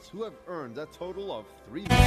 students who have earned a total of 3 minutes.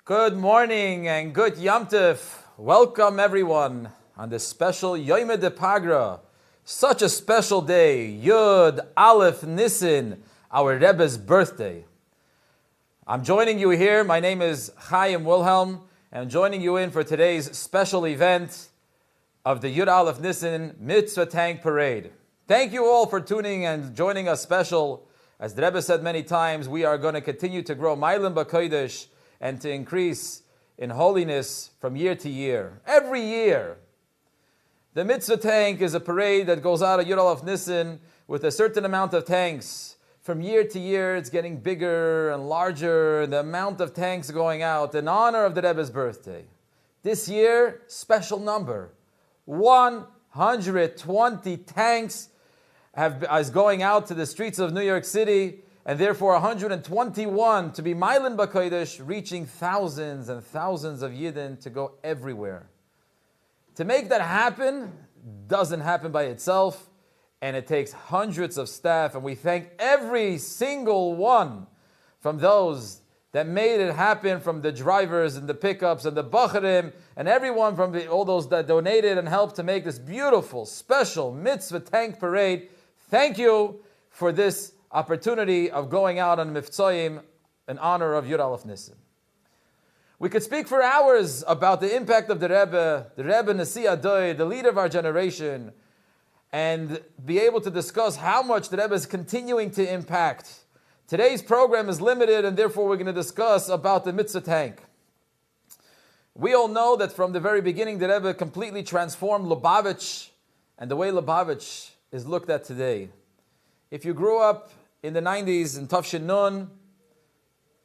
Good morning and good Yom Tov. Welcome everyone on this special Yom de Pagra. Such a special day, Yud Aleph Nissan, our Rebbe's birthday. I'm joining you here. My name is Chaim Wilhelm, and I'm joining you in for today's special event of the Yud Aleph Nissan Mitzvah Tank Parade. Thank you all for tuning and joining us special. As the Rebbe said many times, we are going to continue to grow Mailim B'Kodesh and to increase in holiness from year to year. Every year. The Mitzvah Tank is a parade that goes out of Yud Aleph Nissan with a certain amount of tanks. From year to year, it's getting bigger and larger, the amount of tanks going out in honor of the Rebbe's birthday. This year, special number, 120 tanks is going out to the streets of New York City, and therefore 121 to be Mailim B'Kodesh, reaching thousands and thousands of Yidden to go everywhere. To make that happen doesn't happen by itself, and it takes hundreds of staff, and we thank every single one from those that made it happen, from the drivers and the pickups and the bacharim, and everyone from all those that donated and helped to make this beautiful, special Mitzvah Tank Parade. Thank you for this opportunity of going out on Mivtzoyim in honor of Yud Aleph Nissan. We could speak for hours about the impact of the Rebbe Nasi Adoy, the leader of our generation, and be able to discuss how much the Rebbe is continuing to impact. Today's program is limited, and therefore we're going to discuss about the Mitzvah Tank. We all know that from the very beginning, the Rebbe completely transformed Lubavitch and the way Lubavitch is looked at today. If you grew up in the 90s in Tafshin Nun,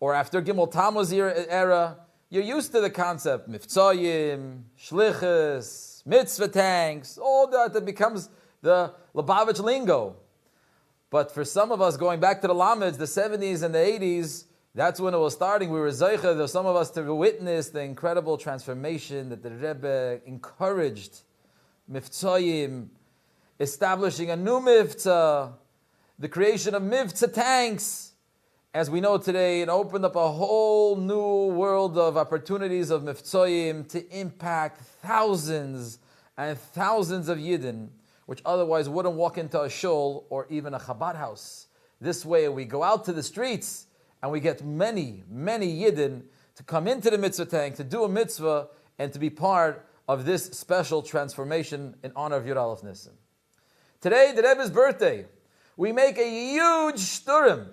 or after Gimel Tammuz era, you're used to the concept, Mivtzoyim, Shlichus, Mitzvah Tanks, all that becomes the Lubavitch lingo. But for some of us, going back to the Lameds, the 70s and the 80s, That's when it was starting. We were zeicha, there were some of us to witness the incredible transformation that the Rebbe encouraged. Mivtzoyim, establishing a new Mitzvah, the creation of Mitzvah Tanks. As we know today, it opened up a whole new world of opportunities of Mivtzoyim to impact thousands and thousands of Yidden, which otherwise wouldn't walk into a shul or even a Chabad house. This way we go out to the streets and we get many, many Yidden to come into the Mitzvah Tank, to do a mitzvah, and to be part of this special transformation in honor of Yud Aleph Nissan. Today, the Rebbe's birthday. We make a huge shturim,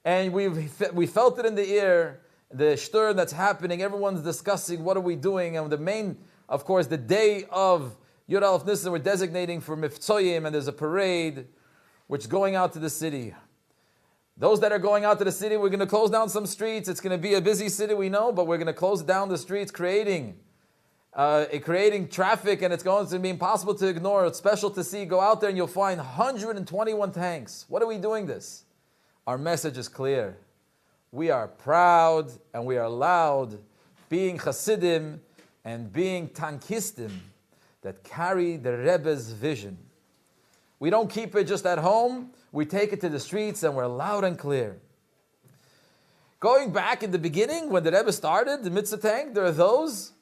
and we felt it in the air, the shturim that's happening. Everyone's discussing what are we doing, and the main, of course, the day of Yud Aleph Nissan, we're designating for Mivtzoyim, and there's a parade which is going out to the city. Those that are going out to the city, we're going to close down some streets. It's going to be a busy city, we know, but we're going to close down the streets, creating traffic, and it's going to be impossible to ignore. It's special to see. Go out there and you'll find 121 tanks. What are we doing this? Our message is clear. We are proud and we are loud, being Hasidim and being Tankistim that carry the Rebbe's vision. We don't keep it just at home. We take it to the streets and we're loud and clear. Going back in the beginning, when the Rebbe started the Mitzvah Tank, there are those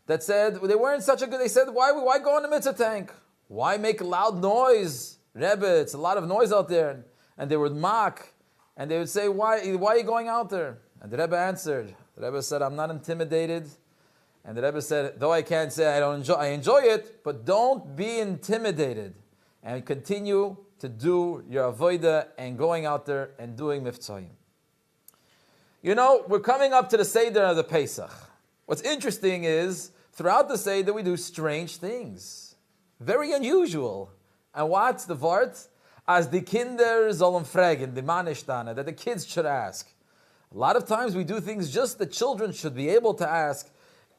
that said they weren't such a good. They said, why go on the Mitzvah Tank? Why make a loud noise, Rebbe? It's a lot of noise out there. And they would mock, and they would say, why are you going out there? And the Rebbe answered. The Rebbe said, I'm not intimidated. And the Rebbe said, though I can't say I enjoy it, but don't be intimidated, and continue to do your avodah and going out there and doing mivtzoyim. You know, we're coming up to the Seder of the Pesach. What's interesting is, throughout the Seder, we do strange things. Very unusual. And what's the Vart? As the Kinder sollen fragen, the Manishtana, that the kids should ask. A lot of times we do things just the children should be able to ask.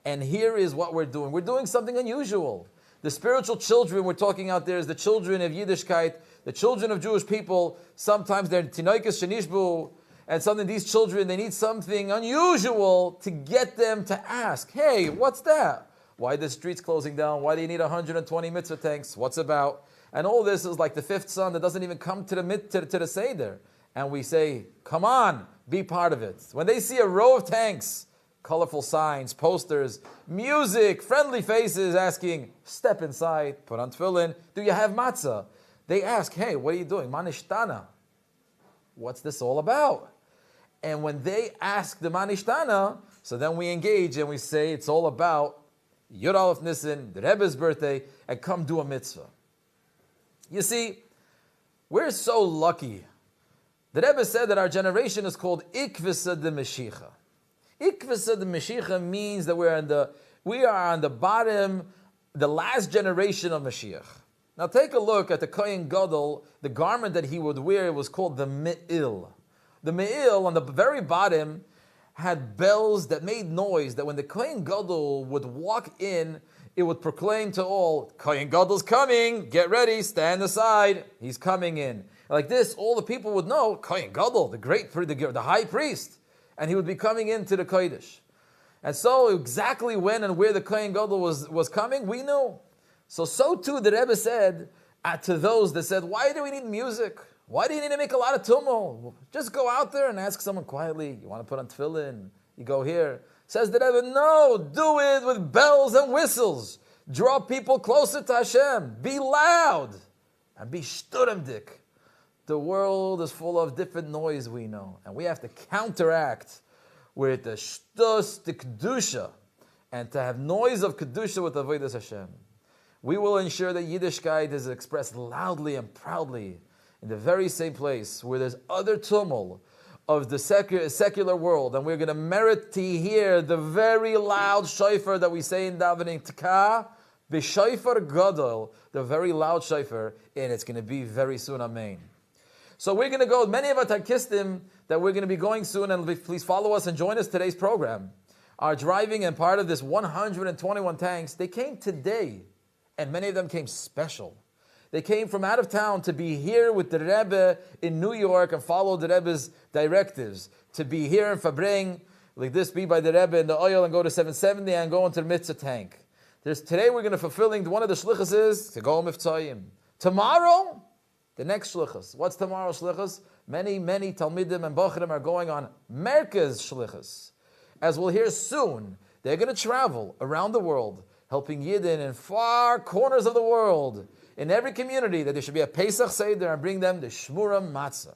And here is what we're doing. We're doing something unusual. The spiritual children we're talking out there is the children of Yiddishkeit, the children of Jewish people. Sometimes they're tinoikas shenishbu, and something these children, they need something unusual to get them to ask, hey, what's that? Why are the streets closing down? Why do you need 120 mitzvah tanks? What's about? And all this is like the fifth son that doesn't even come to the Seder. And we say, come on, be part of it. When they see a row of tanks, colorful signs, posters, music, friendly faces asking, step inside, put on tefillin, do you have matzah? They ask, hey, what are you doing? Manishtana. What's this all about? And when they ask the Manishtana, so then we engage and we say it's all about Yud Aleph Nissan, the Rebbe's birthday, and come do a mitzvah. You see, we're so lucky. The Rebbe said that our generation is called Ikvisa de Meshicha. Ikvisa de Meshicha means that we are on the bottom, the last generation of Mashiach. Now take a look at the Kohen Gadol. The garment that he would wear was called the Me'il. The Me'il on the very bottom had bells that made noise, that when the Kohen Gadol would walk in, it would proclaim to all, Kohen Gadol's coming, get ready, stand aside, he's coming in. Like this, all the people would know, Kohen Gadol, the high priest, and he would be coming into the Kodesh. And so exactly when and where the Kohen Gadol was coming, we knew. So too the Rebbe said to those that said, why do we need music? Why do you need to make a lot of tumult? Just go out there and ask someone quietly, you want to put on tefillin? You go here. Says the Rebbe, no, do it with bells and whistles. Draw people closer to Hashem. Be loud and be shturmdik. The world is full of different noise, we know, and we have to counteract with the shtus, the kedusha, and to have noise of kedusha with avodas Hashem. We will ensure that Yiddishkeit is expressed loudly and proudly in the very same place where there's other tumult of the secular world, and we're going to merit to hear the very loud shofar that we say in davening, Tka, b'shofar gadol, the very loud shofar, and it's going to be very soon, amen. So we're going to go, many of our tankistim that we're going to be going soon, and please follow us and join us today's program, are driving and part of this 121 tanks. They came today, and many of them came special. They came from out of town to be here with the Rebbe in New York and follow the Rebbe's directives. To be here in Fabring, like this, be by the Rebbe in the oil and go to 770 and go into the Mitzvah Tank. Today we're going to fulfilling one of the shlichus is to go Mitzvahim. Tomorrow, the next shlichus. What's tomorrow's shlichus? Many Talmidim and Bocharim are going on Merkez shlichus. As we'll hear soon, they're going to travel around the world, helping Yidden in far corners of the world, in every community, that there should be a Pesach Seder and bring them the Shmura Matzah.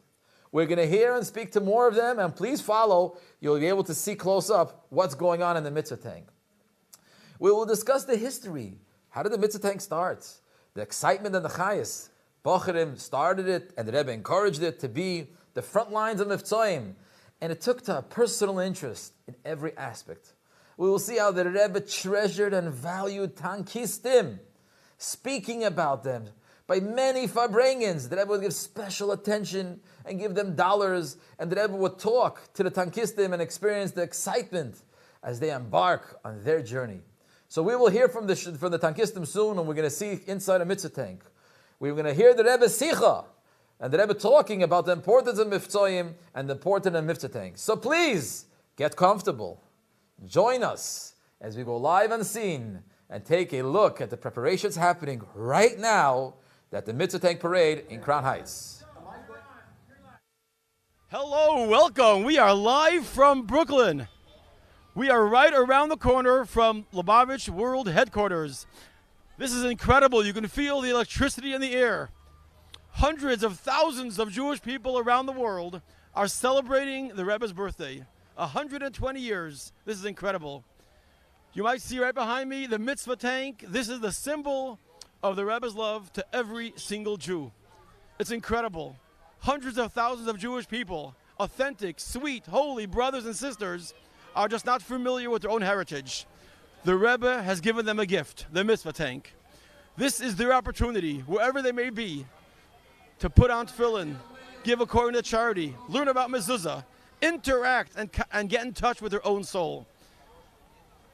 We're going to hear and speak to more of them, and please follow. You'll be able to see close up what's going on in the Mitzvah Tank. We will discuss the history. How did the Mitzvah Tank start? The excitement and the chayas. Bocharim started it, and the Rebbe encouraged it to be the front lines of Mitzvahim. And it took to a personal interest in every aspect. We will see how the Rebbe treasured and valued tankistim, speaking about them by many Fabrengens. The Rebbe would give special attention and give them dollars, and the Rebbe would talk to the tankistim and experience the excitement as they embark on their journey. So we will hear from the tankistim soon, and we're going to see inside a Mitzvah Tank. We're going to hear the Rebbe Sicha, and the Rebbe talking about the importance of Mitzvahim and the importance of Mitzvah Tank. So please, get comfortable. Join us as we go live on scene and take a look at the preparations happening right now at the Mitzvah Tank Parade in Crown Heights. Hello, welcome. We are live from Brooklyn. We are right around the corner from Lubavitch World Headquarters. This is incredible. You can feel the electricity in the air. Hundreds of thousands of Jewish people around the world are celebrating the Rebbe's birthday. 120 years. This is incredible. You might see right behind me the Mitzvah Tank. This is the symbol of the Rebbe's love to every single Jew. It's incredible. Hundreds of thousands of Jewish people, authentic, sweet, holy brothers and sisters, are just not familiar with their own heritage. The Rebbe has given them a gift, the Mitzvah Tank. This is their opportunity, wherever they may be, to put on tefillin, give according to charity, learn about mezuzah, interact and get in touch with their own soul.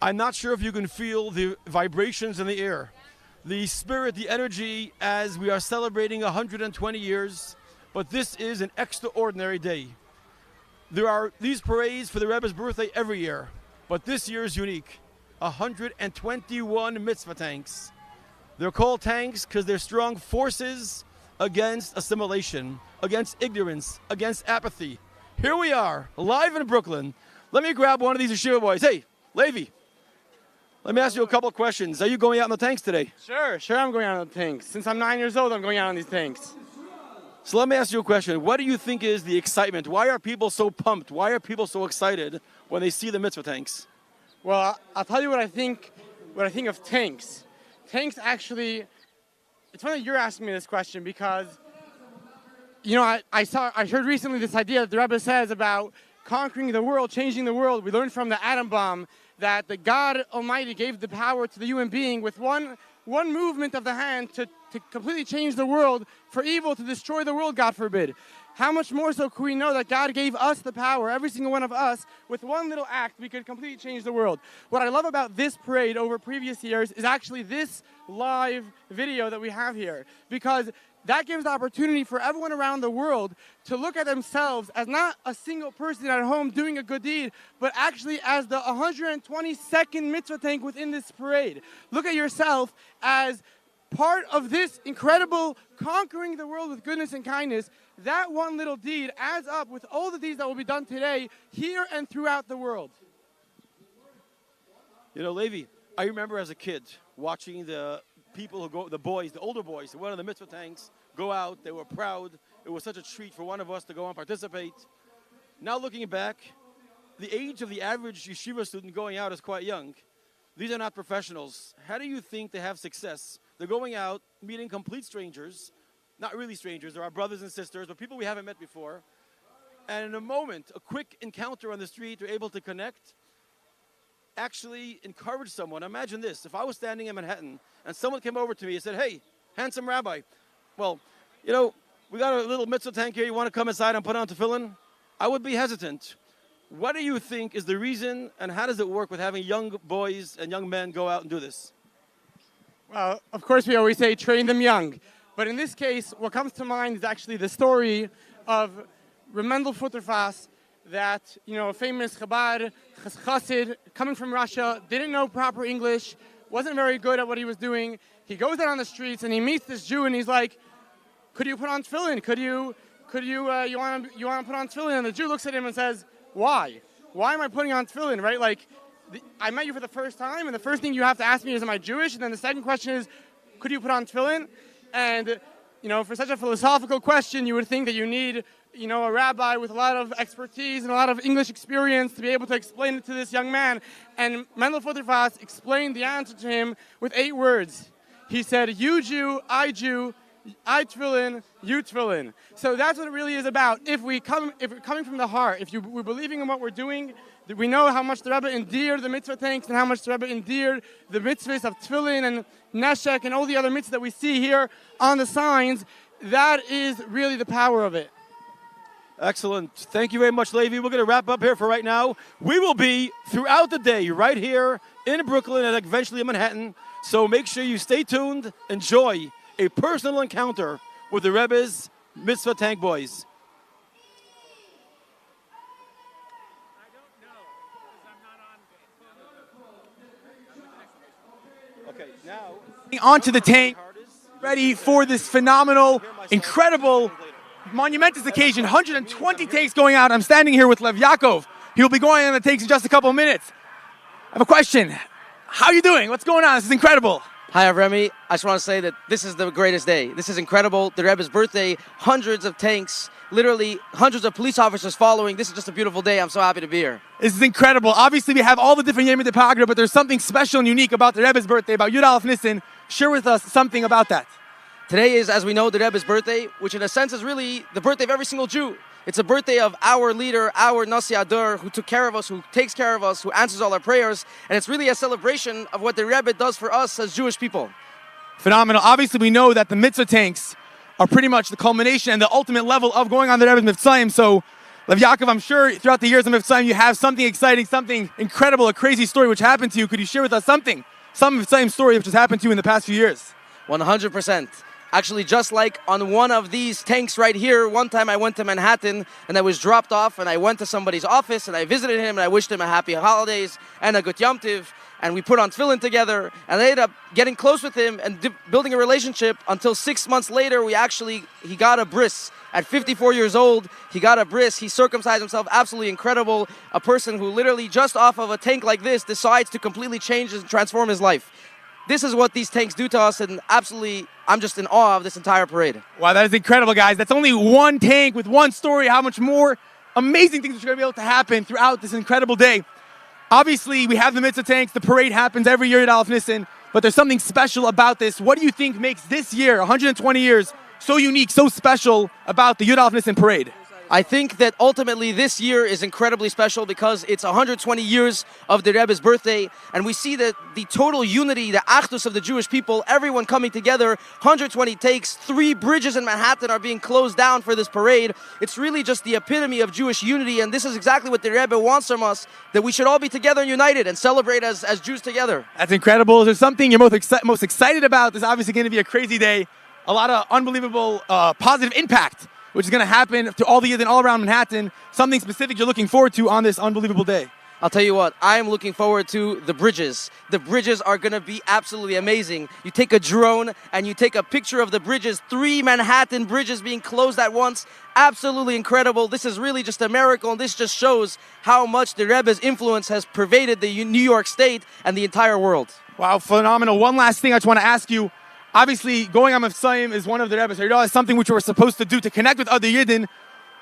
I'm not sure if you can feel the vibrations in the air, the spirit, the energy as we are celebrating 120 years, but this is an extraordinary day. There are these parades for the Rebbe's birthday every year, but this year is unique. 121 Mitzvah Tanks. They're called tanks because they're strong forces against assimilation, against ignorance, against apathy. Here we are, live in Brooklyn. Let me grab one of these yeshiva boys. Hey, Levi, let me ask you a couple of questions. Are you going out in the tanks today? Sure, I'm going out on the tanks. Since I'm 9 years old, I'm going out on these tanks. So let me ask you a question. What do you think is the excitement? Why are people so pumped? Why are people so excited when they see the Mitzvah Tanks? Well, I'll tell you what I think of tanks. Tanks actually, it's funny that you're asking me this question because, you know, I heard recently this idea that the Rebbe says about conquering the world, changing the world. We learned from the atom bomb that the God Almighty gave the power to the human being with one movement of the hand to completely change the world, for evil to destroy the world, God forbid. How much more so could we know that God gave us the power, every single one of us, with one little act, we could completely change the world. What I love about this parade over previous years is actually this live video that we have here, because that gives the opportunity for everyone around the world to look at themselves as not a single person at home doing a good deed, but actually as the 122nd Mitzvah Tank within this parade. Look at yourself as part of this incredible conquering the world with goodness and kindness. That one little deed adds up with all the deeds that will be done today, here and throughout the world. You know, Levi, I remember as a kid watching the people who go, the boys, the older boys, one of the Mitzvah Tanks, go out. They were proud. It was such a treat for one of us to go and participate. Now looking back, the age of the average yeshiva student going out is quite young. These are not professionals. How do you think they have success? They're going out, meeting complete strangers, not really strangers, there are brothers and sisters, but people we haven't met before. And in a moment, a quick encounter on the street, they're able to connect, actually encourage someone. Imagine this, if I was standing in Manhattan and someone came over to me and said, hey, handsome rabbi, well, you know, we got a little mitzvah tank here, you want to come inside and put on tefillin? I would be hesitant. What do you think is the reason, and how does it work with having young boys and young men go out and do this? Well, of course we always say train them young. But in this case, what comes to mind is actually the story of Mendel Futterfass, that, a famous Chabad Chassid coming from Russia, didn't know proper English, wasn't very good at what he was doing. He goes out on the streets and he meets this Jew and he's like, could you put on tefillin? You want to put on tefillin? And the Jew looks at him and says, why? Why am I putting on tefillin, right? Like, I met you for the first time, and the first thing you have to ask me is, am I Jewish? And then the second question is, could you put on tefillin? And, for such a philosophical question, you would think that you need, a rabbi with a lot of expertise and a lot of English experience to be able to explain it to this young man. And Mendel Futterfass explained the answer to him with 8 words. He said, you Jew, I tefillin, you tefillin. So that's what it really is about. If we're coming from the heart, we're believing in what we're doing, we know how much the Rebbe endeared the Mitzvah Tanks and how much the Rebbe endeared the mitzvahs of tefillin and neshek and all the other mitzvahs that we see here on the signs. That is really the power of it. Excellent. Thank you very much, Levi. We're going to wrap up here for right now. We will be throughout the day right here in Brooklyn and eventually in Manhattan. So make sure you stay tuned. Enjoy a personal encounter with the Rebbe's Mitzvah Tank boys. Okay, now onto the tank, ready for this phenomenal, incredible, monumentous occasion. 120 tanks going out. I'm standing here with Lev Yaakov. He'll be going on the tanks in just a couple of minutes. I have a question. How are you doing? What's going on? This is incredible. Hi, Avremi. I just want to say that this is the greatest day. This is incredible. The Rebbe's birthday, hundreds of tanks, literally hundreds of police officers following. This is just a beautiful day. I'm so happy to be here. This is incredible. Obviously, we have all the different Yemei Depagra, but there's something special and unique about the Rebbe's birthday, about Yud Aleph Nissan. Share with us something about that. Today is, as we know, the Rebbe's birthday, which in a sense is really the birthday of every single Jew. It's a birthday of our leader, our Nasi Ador, who took care of us, who takes care of us, who answers all our prayers. And it's really a celebration of what the Rebbe does for us as Jewish people. Phenomenal. Obviously, we know that the Mitzvah Tanks are pretty much the culmination and the ultimate level of going on the Rebbe's Mitzvahim. So, Lev Yaakov, I'm sure throughout the years of Mitzvahim, you have something exciting, something incredible, a crazy story which happened to you. Could you share with us some Mitzvahim story which has happened to you in the past few years? 100%. Actually, just like on one of these tanks right here, one time I went to Manhattan and I was dropped off and I went to somebody's office and I visited him and I wished him a happy holidays and a good Yom Tiv, and we put on tefillin together and I ended up getting close with him and building a relationship until 6 months later he got a bris. At 54 years old, he got a bris. He circumcised himself. Absolutely incredible. A person who literally just off of a tank like this decides to completely change and transform his life. This is what these tanks do to us, and absolutely, I'm just in awe of this entire parade. Wow, that is incredible, guys. That's only one tank with one story. How much more amazing things are going to be able to happen throughout this incredible day. Obviously, we have the Mitzvah Tanks. The parade happens every year at Alef Nissan, but there's something special about this. What do you think makes this year, 120 years, so unique, so special about the Yud Aleph Nissan parade? I think that ultimately this year is incredibly special because it's 120 years of the Rebbe's birthday, and we see that the total unity, the achdus of the Jewish people, everyone coming together. 120 takes, 3 bridges in Manhattan are being closed down for this parade. It's really just the epitome of Jewish unity, and this is exactly what the Rebbe wants from us, that we should all be together and united and celebrate as Jews together. That's incredible. Is there something you're most excited about? This is obviously going to be a crazy day. A lot of unbelievable positive impact, which is going to happen to all the Yidden all around Manhattan. Something specific you're looking forward to on this unbelievable day? I'll tell you what, I'm looking forward to the bridges. The bridges are going to be absolutely amazing. You take a drone and you take a picture of the bridges, 3 Manhattan bridges being closed at once. Absolutely incredible. This is really just a miracle, and this just shows how much the Rebbe's influence has pervaded the New York State and the entire world. Wow, phenomenal. One last thing I just want to ask you. Obviously, going on Mitzvahim is one of the Rebbe's. It's something which we're supposed to do to connect with other Yidden.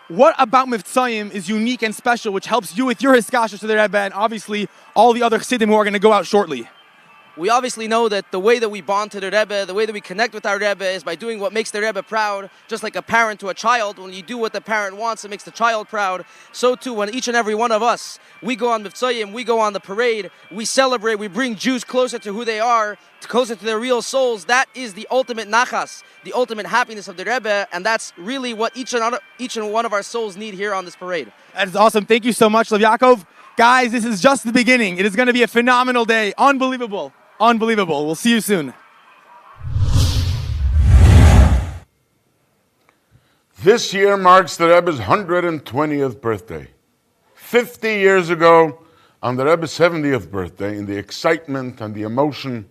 What about Mitzvahim is unique and special, which helps you with your hiskasha to the Rebbe, and obviously all the other Chassidim who are going to go out shortly? We obviously know that the way that we bond to the Rebbe, the way that we connect with our Rebbe is by doing what makes the Rebbe proud. Just like a parent to a child, when you do what the parent wants, it makes the child proud. So too, when each and every one of us, we go on Mitzvahim, we go on the parade, we celebrate, we bring Jews closer to who they are, closer to their real souls. That is the ultimate nachas, the ultimate happiness of the Rebbe, and that's really what each and one of our souls need here on this parade. That is awesome. Thank you so much, Lev Yaakov. Guys, this is just the beginning. It is going to be a phenomenal day. Unbelievable. Unbelievable. We'll see you soon. This year marks the Rebbe's 120th birthday. 50 years ago, on the Rebbe's 70th birthday, in the excitement and the emotion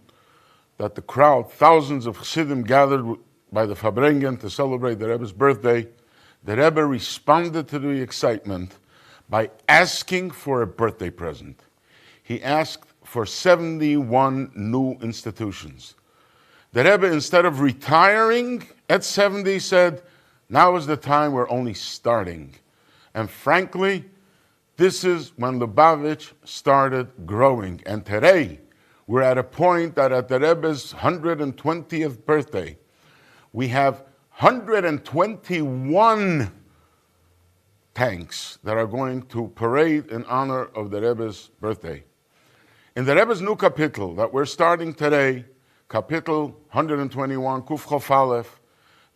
that the crowd, thousands of Chassidim gathered by the Fabrengen to celebrate the Rebbe's birthday, the Rebbe responded to the excitement by asking for a birthday present. He asked for 71 new institutions. The Rebbe, instead of retiring at 70, said, now is the time, we're only starting. And frankly, this is when Lubavitch started growing. And today, we're at a point that at the Rebbe's 120th birthday, we have 121 tanks that are going to parade in honor of the Rebbe's birthday. In the Rebbe's new kapitel that we're starting today, kapitel 121, Kuf Chof Alef,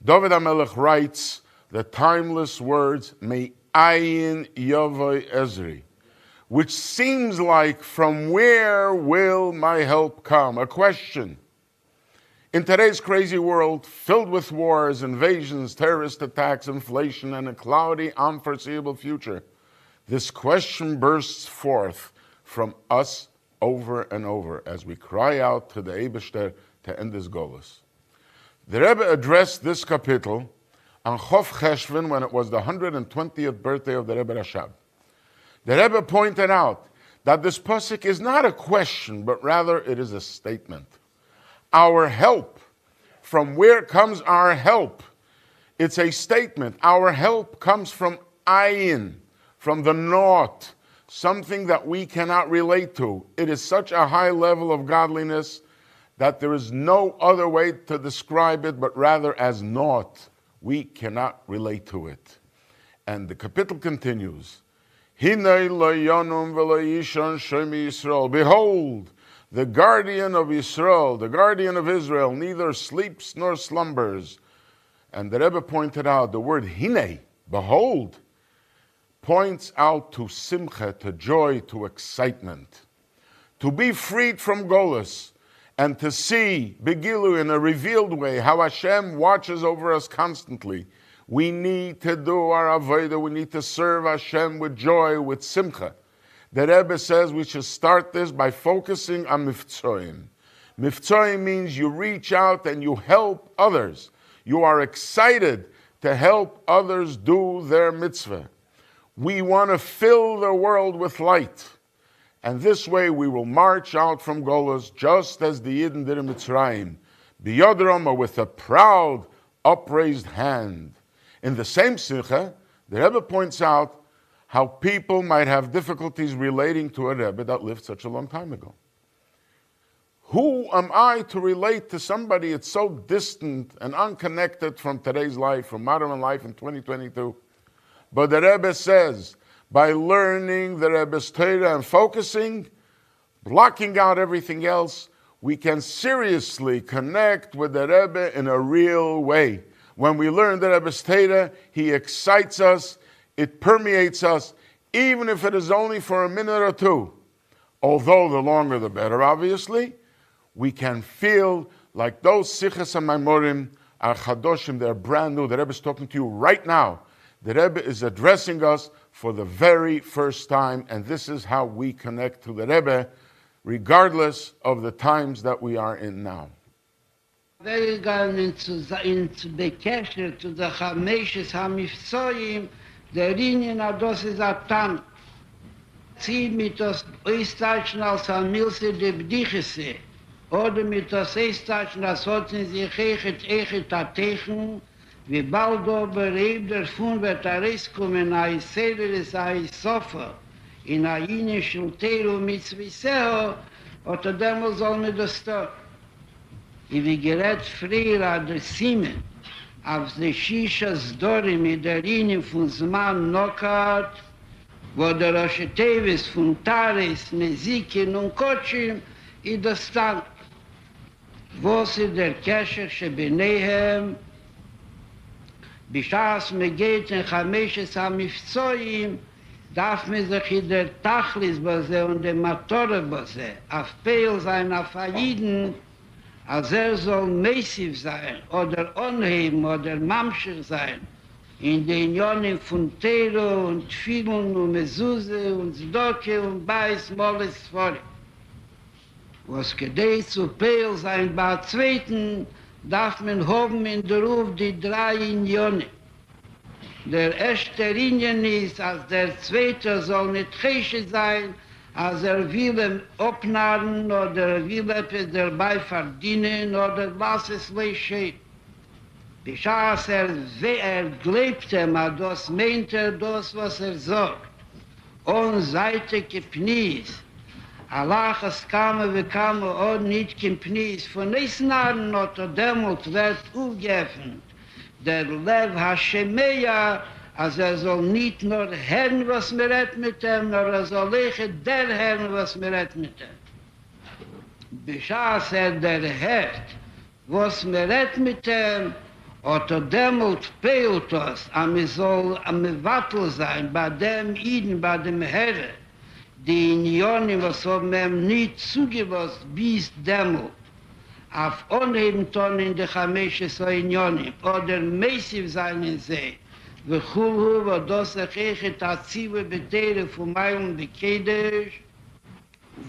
David HaMelech writes the timeless words, May Ayin Yavoi Ezri, which seems like, from where will my help come? A question. In today's crazy world, filled with wars, invasions, terrorist attacks, inflation, and a cloudy, unforeseeable future, this question bursts forth from us over and over as we cry out to the Eibishter to end this golus. The Rebbe addressed this kapitel on Chof Cheshvan when it was the 120th birthday of the Rebbe Rashab. The Rebbe pointed out that this pasuk is not a question, but rather it is a statement. Our help, from where comes our help? It's a statement. Our help comes from ayin, from the naught, something that we cannot relate to. It is such a high level of godliness that there is no other way to describe it but rather as naught. We cannot relate to it. And the kapitel continues, Hinei lo yonum v'lo yishon shomi Yisrael. Behold, the guardian of Yisrael, the guardian of Israel, neither sleeps nor slumbers. And the Rebbe pointed out the word hinei, behold, points out to simcha, to joy, to excitement. To be freed from golus, and to see Begilu in a revealed way how Hashem watches over us constantly. We need to do our avodah, we need to serve Hashem with joy, with simcha. The Rebbe says we should start this by focusing on mivtzoim. Mivtzoim means you reach out and you help others. You are excited to help others do their mitzvah. We want to fill the world with light. And this way we will march out from Golos just as the Yidden did in Mitzrayim, biyodrom, or with a proud, upraised hand. In the same Simcha, the Rebbe points out how people might have difficulties relating to a Rebbe that lived such a long time ago. Who am I to relate to somebody that's so distant and unconnected from today's life, from modern life in 2022? But the Rebbe says, by learning the Rebbe's Torah and focusing, blocking out everything else, we can seriously connect with the Rebbe in a real way. When we learn the Rebbe's Torah, he excites us, it permeates us, even if it is only for a minute or two. Although the longer the better, obviously, we can feel like those Sichas HaMaimorim are Chadoshim, they're brand new. The Rebbe is talking to you right now. The Rebbe is addressing us for the very first time, and this is how we connect to the Rebbe, regardless of the times that we are in now. Very gern into the Kesher to the Chameshes HaMifzoim, der Linien Ados is a Tank. Sie mit das Österreichischen als Hamilse de Bdichese, oder mit das Österreichischen als Hotzen sich Echet Atechen, wie bald aber davon wird rauskommen, ein Sederes, ein Sofa, in ein jüdischen Teil mit Zwiseo, oder damals soll mir das tun. Wie gerät früher an der Simen, auf der Shishas Dori mit der Linie von Zman Nokat, wo der Rosh Tevis von Tares, Mezikin und Kotschim, in das Tank. Wo sie der Kesher, Shebenehem, בשעס מגית in חמשת המפצועים, darf man sich in der Tachlis bose und der Matore bose, auf Peil sein, auf Aiden, als soll mäßig sein, oder unheben, oder mamschig sein, in den Unionen von Tero und Tfilun und Mezuzah und Zdoke und Beis Moles vor. Was gedei zu Peil sein bei Zweiten, darf man haben in der Ruf die 3 Unionen. Der erste Union ist, als der Zweite soll nicht Cheshe sein, als will ihm abnahren oder will etwas dabei verdienen oder lass es leischen. Bischaß glaubt ihm, das meint das, was sagt. Und Seite Kipnis. Allah es kam und nicht Kipnis. Von diesen Jahren hat Dämmelt wird aufgeöffnet. Der Lev Hashemeya, also soll nicht nur hören, was mir redet mit ihm, nur soll der hören, was mir redet mit ihm. Bischaß der hört, was mir redet mit ihm, hat Dämmelt peilt uns, aber soll am Wattel sein, bei dem Iden, bei dem Herr, die Unionen, was haben ihm nicht zugewusst, bis Dämmelt. Auf Unhebenton in der Chameshe Unionen oder Messiv seinen See, וכולו ודוס הכרח את הציבה בדרך ומים בקדש,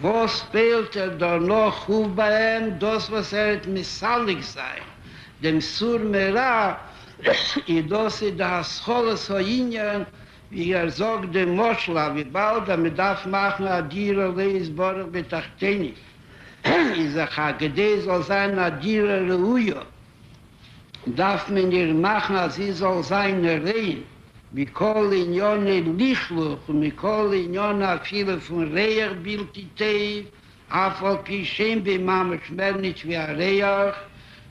was fehlt noch auf bei ihm, das was missalig sei. Dem Sur Mera, i das das Choles Hoinyan, wie sagt dem Moschla, wie bald damit darf machen, Adira Leisborg betachteni. Ich sage, Hagedei soll sein Adira Reuya. Darf man ihr machen, als sie soll sein rein. Mikol Inyone Lichluch, Mikol Inyone viele von Reach Biltitei, Afal Pishem Bimamisch mehr nicht wie ein Reach,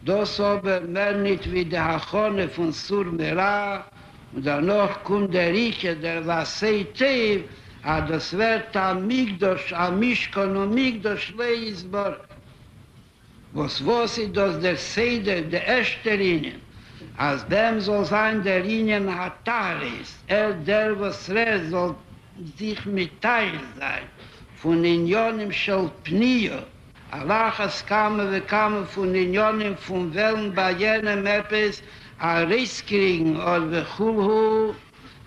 das aber mehr nicht wie der Hachone von Sur Mera, und danach kommt der Rieche, der Wasei Tev, das wird am Migdosh, am Mishkan und Migdosh Leisborg. Was ist das der Seder, der erste Linie? Als dem soll sein der Linien Hataris, der was soll sich mitteilen sein, von Unionen Shel Pnio. Allah es kamen von Unionen von Wellen bei jenem etwas kriegen oder Chulhu,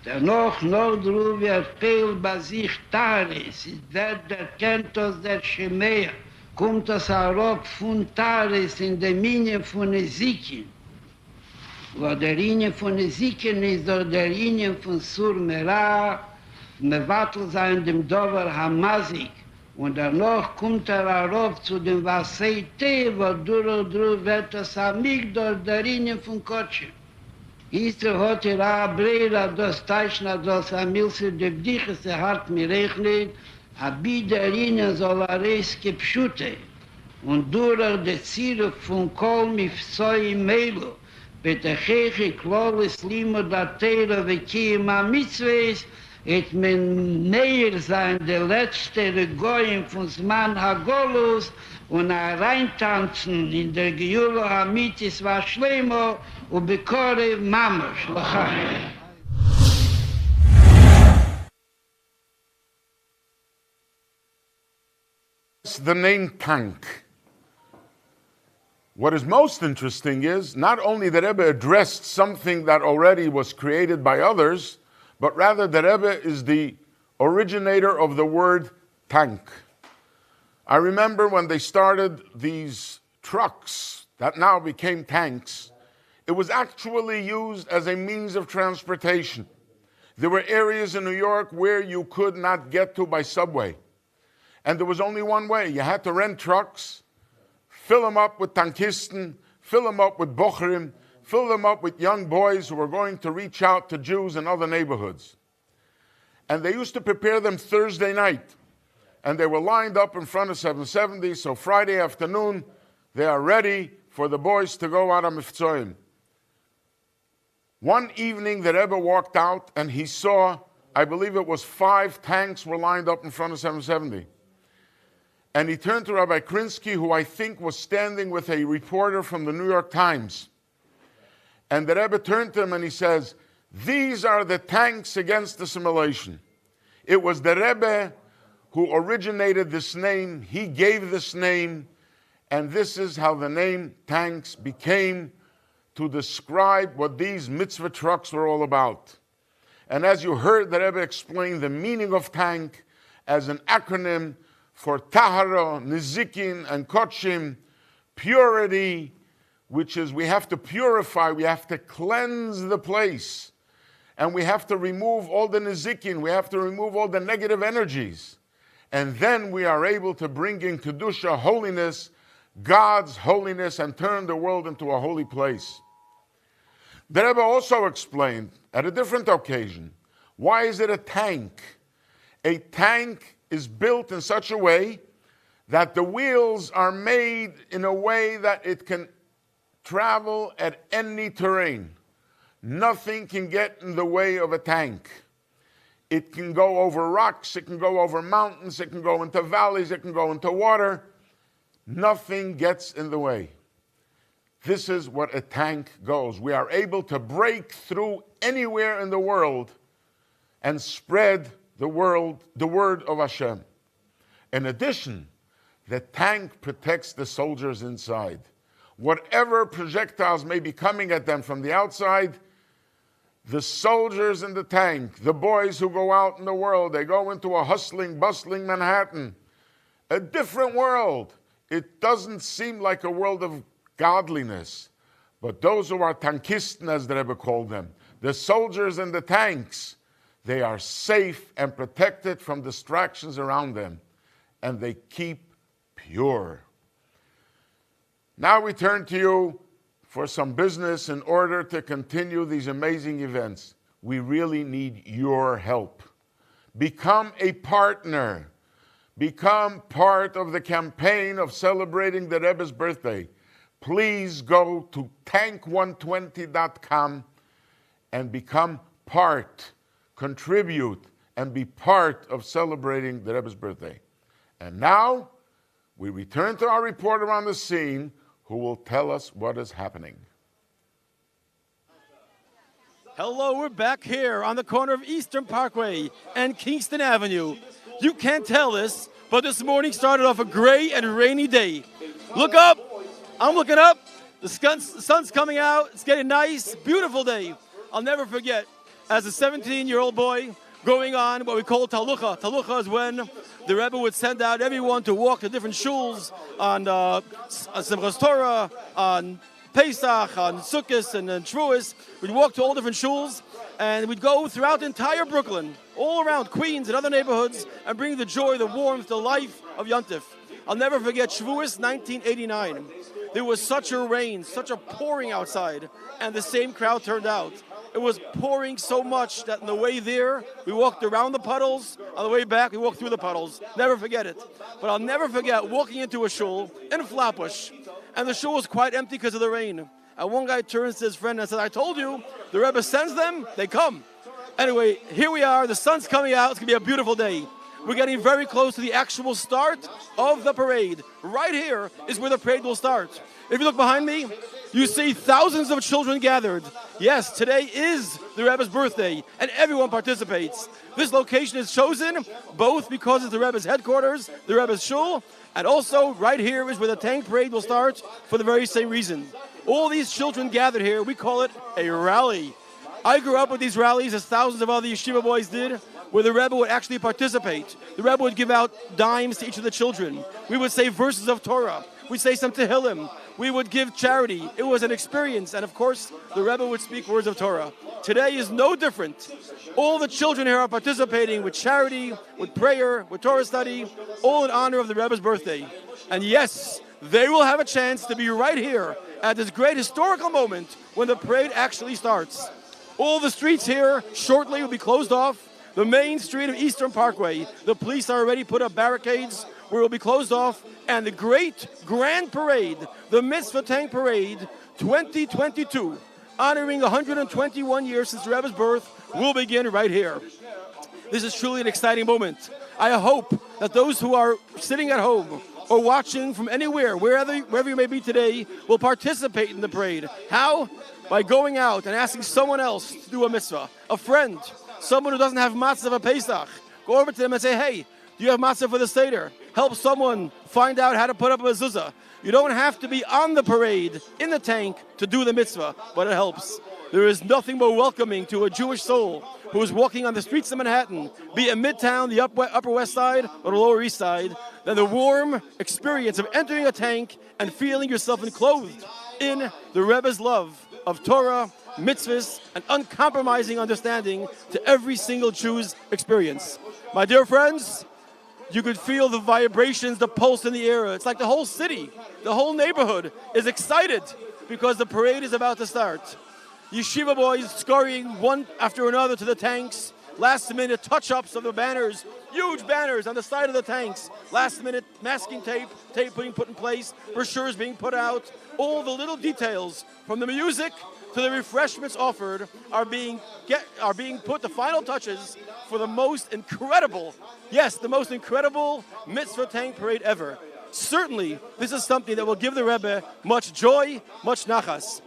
der noch drüber wird Peil bei sich Taris, der kennt uns der Shemea. Kommt das Arab von Taris in der Linie von Ezekiel. Wo der Linie von Ezekiel ist doch der Linie von Sur Mera, Mevatel sein dem Dover Hamazik. Und danach kommt der Arab zu dem Wasei Te, wo durch wird das Amigdor der Linie von Kotsche. Israel hat Abrera, das Teichner, das Amilse, der Bdiches, hat mir rechnet, aber der Linie soll reis gepschute. Und durch die Ziele von Kol Mifzoi Melo, betachege Klolis Limo Datera Vekima Mitzvahs, et men näher sein der letzte Regoyim von Zman Hagolus und reintanzen in der Geulo Hamitis war Schleimo und Bekore Mamosh. Lachai. The name Tank. What is most interesting is not only that Rebbe addressed something that already was created by others, but rather that Rebbe is the originator of the word tank. I remember when they started these trucks that now became tanks, it was actually used as a means of transportation. There were areas in New York where you could not get to by subway. And there was only one way. You had to rent trucks, fill them up with tankisten, fill them up with bochrim, fill them up with young boys who were going to reach out to Jews in other neighborhoods. And they used to prepare them Thursday night. And they were lined up in front of 770, so Friday afternoon, they are ready for the boys to go out on Mifzoim. One evening, the Rebbe walked out and he saw, I believe it was 5 tanks were lined up in front of 770. And he turned to Rabbi Krinsky, who I think was standing with a reporter from the New York Times. And the Rebbe turned to him and he says, these are the tanks against assimilation. It was the Rebbe who originated this name. He gave this name. And this is how the name tanks became to describe what these mitzvah trucks were all about. And as you heard the Rebbe explain the meaning of tank as an acronym for Tahara, Nizikin, and Kodshim, purity, which is we have to purify, we have to cleanse the place. And we have to remove all the Nizikin, we have to remove all the negative energies. And then we are able to bring in Kedusha, holiness, God's holiness, and turn the world into a holy place. The Rebbe also explained at a different occasion, why is it a tank? A tank is built in such a way that the wheels are made in a way that it can travel at any terrain. Nothing can get in the way of a tank. It can go over rocks, it can go over mountains, it can go into valleys, it can go into water. Nothing gets in the way. This is what a tank goes. We are able to break through anywhere in the world and spread the word of Hashem. In addition, the tank protects the soldiers inside. Whatever projectiles may be coming at them from the outside, the soldiers in the tank, the boys who go out in the world, they go into a hustling, bustling Manhattan, a different world. It doesn't seem like a world of godliness. But those who are tankisten, as the Rebbe called them, the soldiers in the tanks, they are safe and protected from distractions around them. And they keep pure. Now we turn to you for some business in order to continue these amazing events. We really need your help. Become a partner. Become part of the campaign of celebrating the Rebbe's birthday. Please go to tank120.com and become part, contribute, and be part of celebrating the Rebbe's birthday. And now, we return to our reporter on the scene, who will tell us what is happening. Hello, we're back here on the corner of Eastern Parkway and Kingston Avenue. You can't tell this, but this morning started off a gray and rainy day. Look up. I'm looking up. The sun's coming out. It's getting nice. Beautiful day. I'll never forget, as a 17-year-old boy, going on what we call talucha. Talucha is when the Rebbe would send out everyone to walk to different shuls on Simchas Torah, on Pesach, on Sukkot, and Shavuos. We'd walk to all different shuls, and we'd go throughout the entire Brooklyn, all around Queens and other neighborhoods, and bring the joy, the warmth, the life of Yontif. I'll never forget Shavuos 1989. There was such a rain, such a pouring outside, and the same crowd turned out. It was pouring so much that on the way there, we walked around the puddles. On the way back, we walked through the puddles. Never forget it. But I'll never forget walking into a shul in Flatbush, and the shul was quite empty because of the rain. And one guy turns to his friend and says, I told you, the Rebbe sends them, they come. Anyway, here we are. The sun's coming out. It's going to be a beautiful day. We're getting very close to the actual start of the parade. Right here is where the parade will start. If you look behind me, you see thousands of children gathered. Yes, today is the Rebbe's birthday, and everyone participates. This location is chosen both because it's the Rebbe's headquarters, the Rebbe's shul, and also right here is where the tank parade will start for the very same reason. All these children gathered here, we call it a rally. I grew up with these rallies, as thousands of other yeshiva boys did, where the Rebbe would actually participate. The Rebbe would give out dimes to each of the children. We would say verses of Torah. We'd say some Tehillim. We would give charity. It was an experience. And of course, the Rebbe would speak words of Torah. Today is no different. All the children here are participating with charity, with prayer, with Torah study, all in honor of the Rebbe's birthday. And yes, they will have a chance to be right here at this great historical moment when the parade actually starts. All the streets here shortly will be closed off. The main street of Eastern Parkway, the police are already put up barricades where it will be closed off. And the great grand parade, the Mitzvah Tank Parade 2022, honoring 121 years since the Rebbe's birth, will begin right here. This is truly an exciting moment. I hope that those who are sitting at home or watching from anywhere, wherever you may be today, will participate in the parade. How? By going out and asking someone else to do a mitzvah, a friend, someone who doesn't have matzah for Pesach. Go over to them and say, hey, do you have matzah for the Seder? Help someone find out how to put up a mezuzah. You don't have to be on the parade in the tank to do the mitzvah, but it helps. There is nothing more welcoming to a Jewish soul who is walking on the streets of Manhattan, be it in Midtown, the Upper West Side, or the Lower East Side, than the warm experience of entering a tank and feeling yourself enclosed in the Rebbe's love of Torah, mitzvahs, and uncompromising understanding to every single Jew's experience. My dear friends, you could feel the vibrations, the pulse in the air. It's like the whole city, the whole neighborhood is excited because the parade is about to start. Yeshiva boys scurrying one after another to the tanks, last-minute touch-ups of the banners, huge banners on the side of the tanks, last-minute masking tape being put in place, brochures being put out. All the little details, from the music to the refreshments offered, are being put the final touches for the most incredible, yes, the most incredible Mitzvah Tank parade ever. Certainly, this is something that will give the Rebbe much joy, much nachas.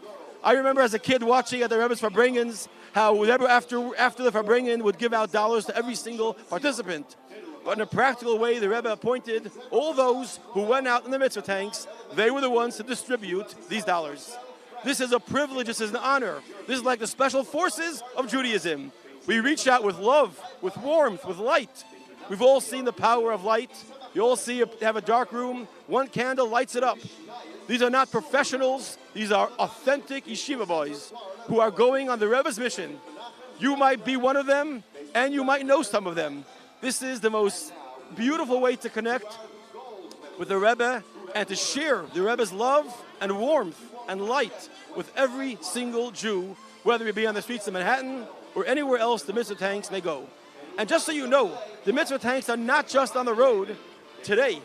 I remember as a kid watching at the Rebbe's Farbrengens how whenever after the Farbrengen would give out dollars to every single participant. But in a practical way, the Rebbe appointed all those who went out in the mitzvah tanks. They were the ones to distribute these dollars. This is a privilege. This is an honor. This is like the special forces of Judaism. We reach out with love, with warmth, with light. We've all seen the power of light. You all have a dark room. One candle lights it up. These are not professionals. These are authentic yeshiva boys who are going on the Rebbe's mission. You might be one of them, and you might know some of them. This is the most beautiful way to connect with the Rebbe and to share the Rebbe's love and warmth and light with every single Jew, whether it be on the streets of Manhattan or anywhere else the Mitzvah Tanks may go. And just so you know, the Mitzvah Tanks are not just on the road today.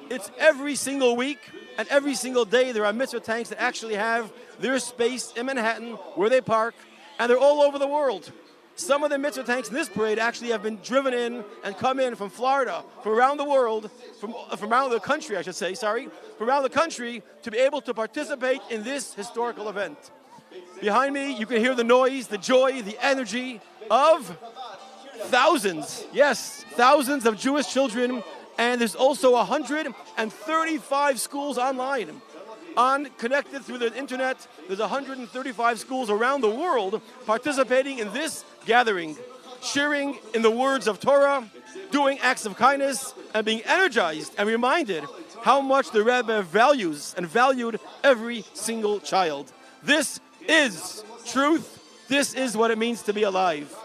It's every single week and every single day there are Mitzvah Tanks that actually have their space in Manhattan where they park, and they're all over the world. Some of the Mitzvah Tanks in this parade actually have been driven in and come in from Florida, from around the world, from around the country, I should say, from around the country to be able to participate in this historical event. Behind me, you can hear the noise, the joy, the energy of thousands, yes, thousands of Jewish children, and there's also 135 schools online. Connected through the internet, there's 135 schools around the world participating in this gathering, sharing in the words of Torah, doing acts of kindness, and being energized and reminded how much the Rebbe values and valued every single child. This is truth. This is what it means to be alive.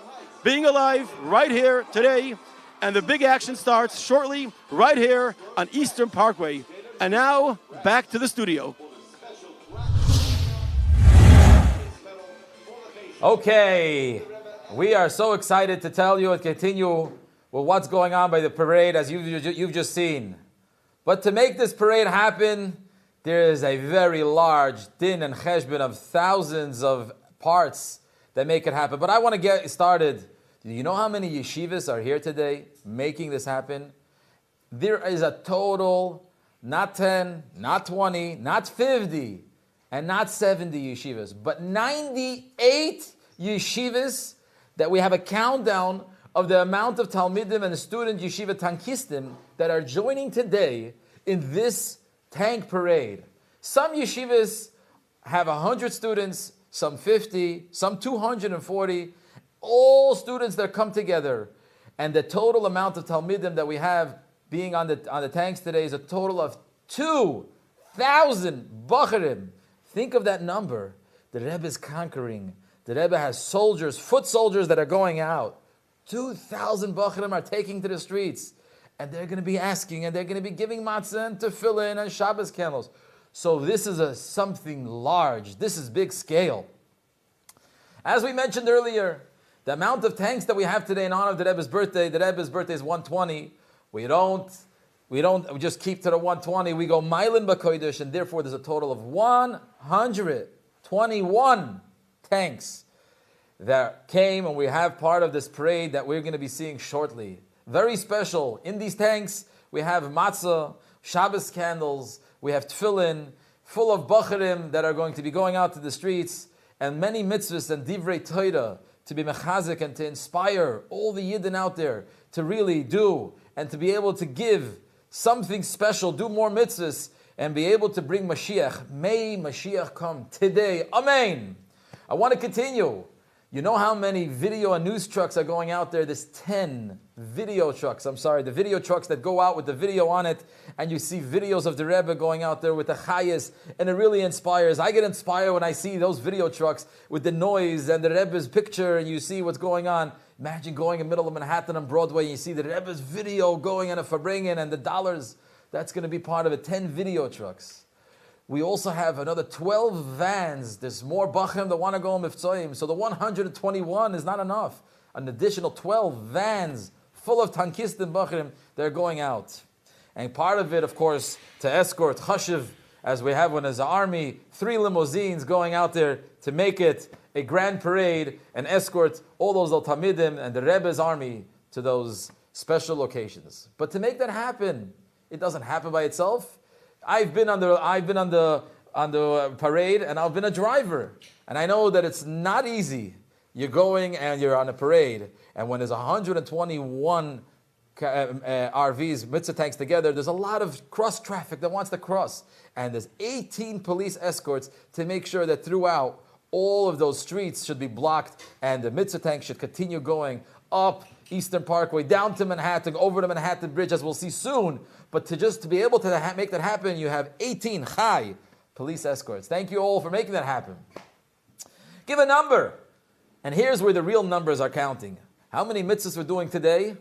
Being alive right here today, and the big action starts shortly right here on Eastern Parkway. And now, back to the studio. Okay, we are so excited to tell you and continue with what's going on by the parade as you've just seen. But to make this parade happen, there is a very large din and cheshbon of thousands of parts that make it happen. But I want to get started. Do you know how many yeshivas are here today making this happen? There is a total, not 10, not 20, not 50, and not 70 yeshivas, but 98 yeshivas that we have a countdown of the amount of Talmidim and student yeshiva tankistim that are joining today in this tank parade. Some yeshivas have 100 students, some 50, some 240, all students that come together. And the total amount of Talmidim that we have being on the tanks today is a total of 2,000 Bacharim. Think of that number. The Rebbe is conquering. The Rebbe has soldiers, foot soldiers that are going out. 2,000 Bacharim are taking to the streets. And they're going to be asking, and they're going to be giving matzah and tefillin and Shabbos candles. So this is something large. This is big scale. As we mentioned earlier, the amount of tanks that we have today in honor of the Rebbe's birthday is 120. We just keep to the 120. We go Mailen B'Kodesh, and therefore there's a total of 121 tanks that came, and we have part of this parade that we're going to be seeing shortly. Very special. In these tanks, we have matzah, Shabbos candles, we have tefillin, full of bacharim that are going to be going out to the streets, and many mitzvahs and divrei Torah to be mechazik and to inspire all the Yidden out there to really do and to be able to give something special, do more mitzvahs, and be able to bring Mashiach. May Mashiach come today. Amen. I want to continue. You know how many video and news trucks are going out there? There's 10 video trucks. The video trucks that go out with the video on it, and you see videos of the Rebbe going out there with the chayas, and it really inspires. I get inspired when I see those video trucks with the noise and the Rebbe's picture, and you see what's going on. Imagine going in the middle of Manhattan on Broadway, and you see the Rebbe's video going on a Farbrengen and the dollars. That's going to be part of it. 10 video trucks. We also have another 12 vans. There's more Bachim that want to go on Mivtzoyim. So the 121 is not enough. An additional 12 vans full of tankistim Bachim, they're going out. And part of it, of course, to escort Chashiv, as we have one as an army, 3 limousines going out there to make it a grand parade and escort all those Al-Tamidim and the Rebbe's army to those special locations. But to make that happen, it doesn't happen by itself. I've been on the parade, and I've been a driver, and I know that it's not easy. You're going and you're on a parade, and when there's 121 RVs, Mitzvah Tanks together, there's a lot of cross traffic that wants to cross, and there's 18 police escorts to make sure that throughout all of those streets should be blocked, and the Mitzvah Tank should continue going up Eastern Parkway, down to Manhattan, over the Manhattan Bridge, as we'll see soon. But to be able to make that happen, you have 18 Chai police escorts. Thank you all for making that happen. Give a number. And here's where the real numbers are counting. How many mitzvahs we're doing today?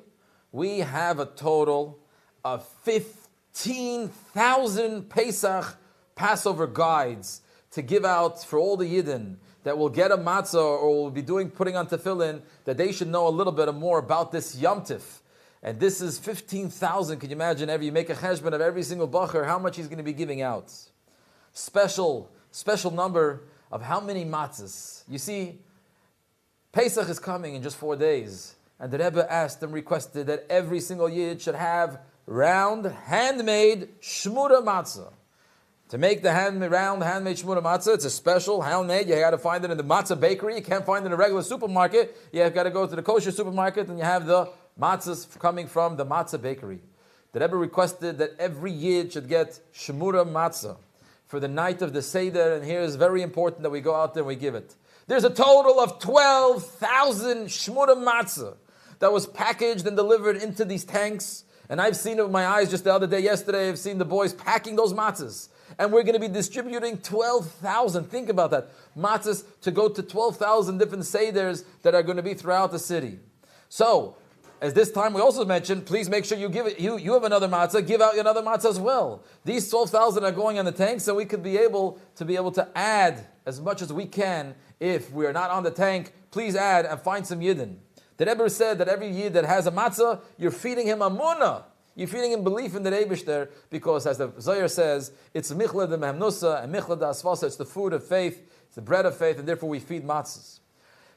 We have a total of 15,000 Pesach Passover guides to give out for all the Yidden that will get a matzah or will be putting on tefillin, that they should know a little bit more about this Yom Tif. And this is 15,000. Can you imagine? You make a cheshbon of every single bacher, how much he's going to be giving out. Special number of how many matzahs. You see, Pesach is coming in just 4 days. And the Rebbe asked and requested that every single Yid should have round, handmade shmura matzah. To make the round, handmade shmura matzah, it's a special handmade. You got to find it in the matzah bakery. You can't find it in a regular supermarket. You got to go to the kosher supermarket, and you have the matzahs coming from the matzah bakery. The Rebbe requested that every Yid should get shmura matzah for the night of the Seder, and here is very important that we go out there and we give it. There's a total of 12,000 shmura matzah that was packaged and delivered into these tanks, and I've seen it with my eyes just the other day, yesterday, I've seen the boys packing those matzahs. And we're going to be distributing 12,000, think about that, matzahs to go to 12,000 different seders that are going to be throughout the city. So, as this time we also mentioned, please make sure you give it. You have another matzah, give out another matzah as well. These 12,000 are going on the tanks, and we could be able to add as much as we can. If we are not on the tank, please add and find some Yidden. The Rebbe said that every Yid that has a matzah, you're feeding him amunah. You're feeding him belief in the Eibishter, because as the Zohar says, it's michla de mehemnusa and michla de asvasa. It's the food of faith, it's the bread of faith, and therefore we feed matzahs.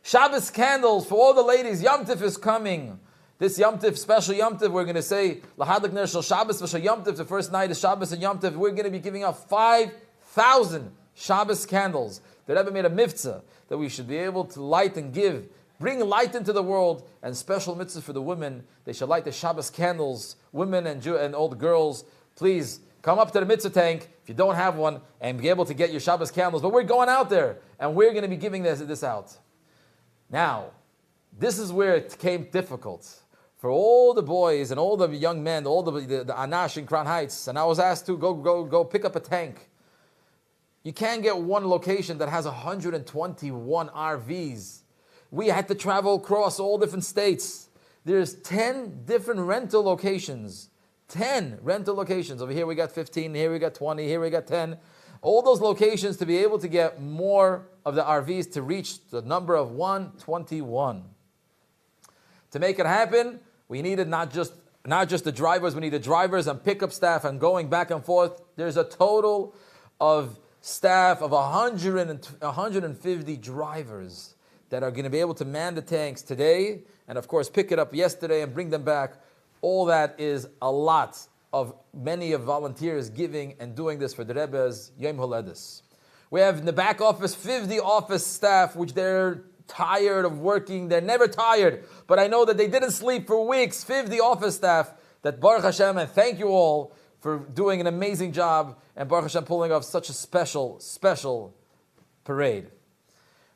Shabbos candles for all the ladies. Yom Tif is coming. This Yom Tif, special Yom Tif, we're going to say Lahadlik Ner Shel Shabbos v'Shel Yom Tif. The first night is Shabbos and Yom Tif. We're going to be giving out 5,000 Shabbos candles. The Rebbe made a mitzvah that we should be able to light and give. Bring light into the world, and special mitzvah for the women. They should light the Shabbos candles. Women and old girls, please come up to the Mitzvah Tank if you don't have one, and be able to get your Shabbos candles. But we're going out there, and we're going to be giving this out. Now, this is where it became difficult for all the boys and all the young men, all the Anash in Crown Heights. And I was asked to go pick up a tank. You can't get one location that has 121 RVs. We had to travel across all different states. There's 10 different rental locations. 10 rental locations. Over here we got 15, here we got 20, here we got 10. All those locations to be able to get more of the RVs to reach the number of 121. To make it happen, we needed not just the drivers, we needed drivers and pickup staff and going back and forth. There's a total of staff of 150 drivers that are going to be able to man the tanks today, and of course pick it up yesterday and bring them back. All that is a lot of many of volunteers giving and doing this for the Rebbe's Yom Holedis. We have in the back office 50 office staff, which they're tired of working. They're never tired, but I know that they didn't sleep for weeks. 50 office staff that Baruch Hashem, and thank you all for doing an amazing job and Baruch Hashem pulling off such a special, special parade.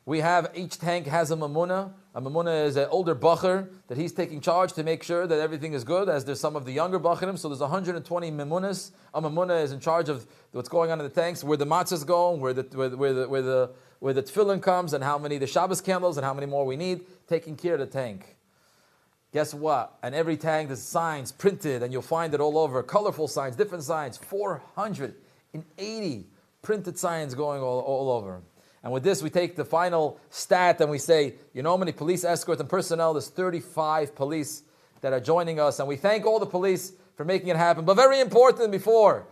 We have, each tank has a mamuna. A mamuna is an older bacher that he's taking charge to make sure that everything is good, as there's some of the younger bacherim. So there's 120 mamunas. A mamuna is in charge of what's going on in the tanks, where the matzahs go, where the tefillin comes, and how many the Shabbos candles, and how many more we need, taking care of the tank. Guess what? And every tank, there's signs printed, and you'll find it all over. Colorful signs, different signs, 480 printed signs going all over. And with this, we take the final stat and we say, you know how many police escorts and personnel? There's 35 police that are joining us. And we thank all the police for making it happen. But very important before,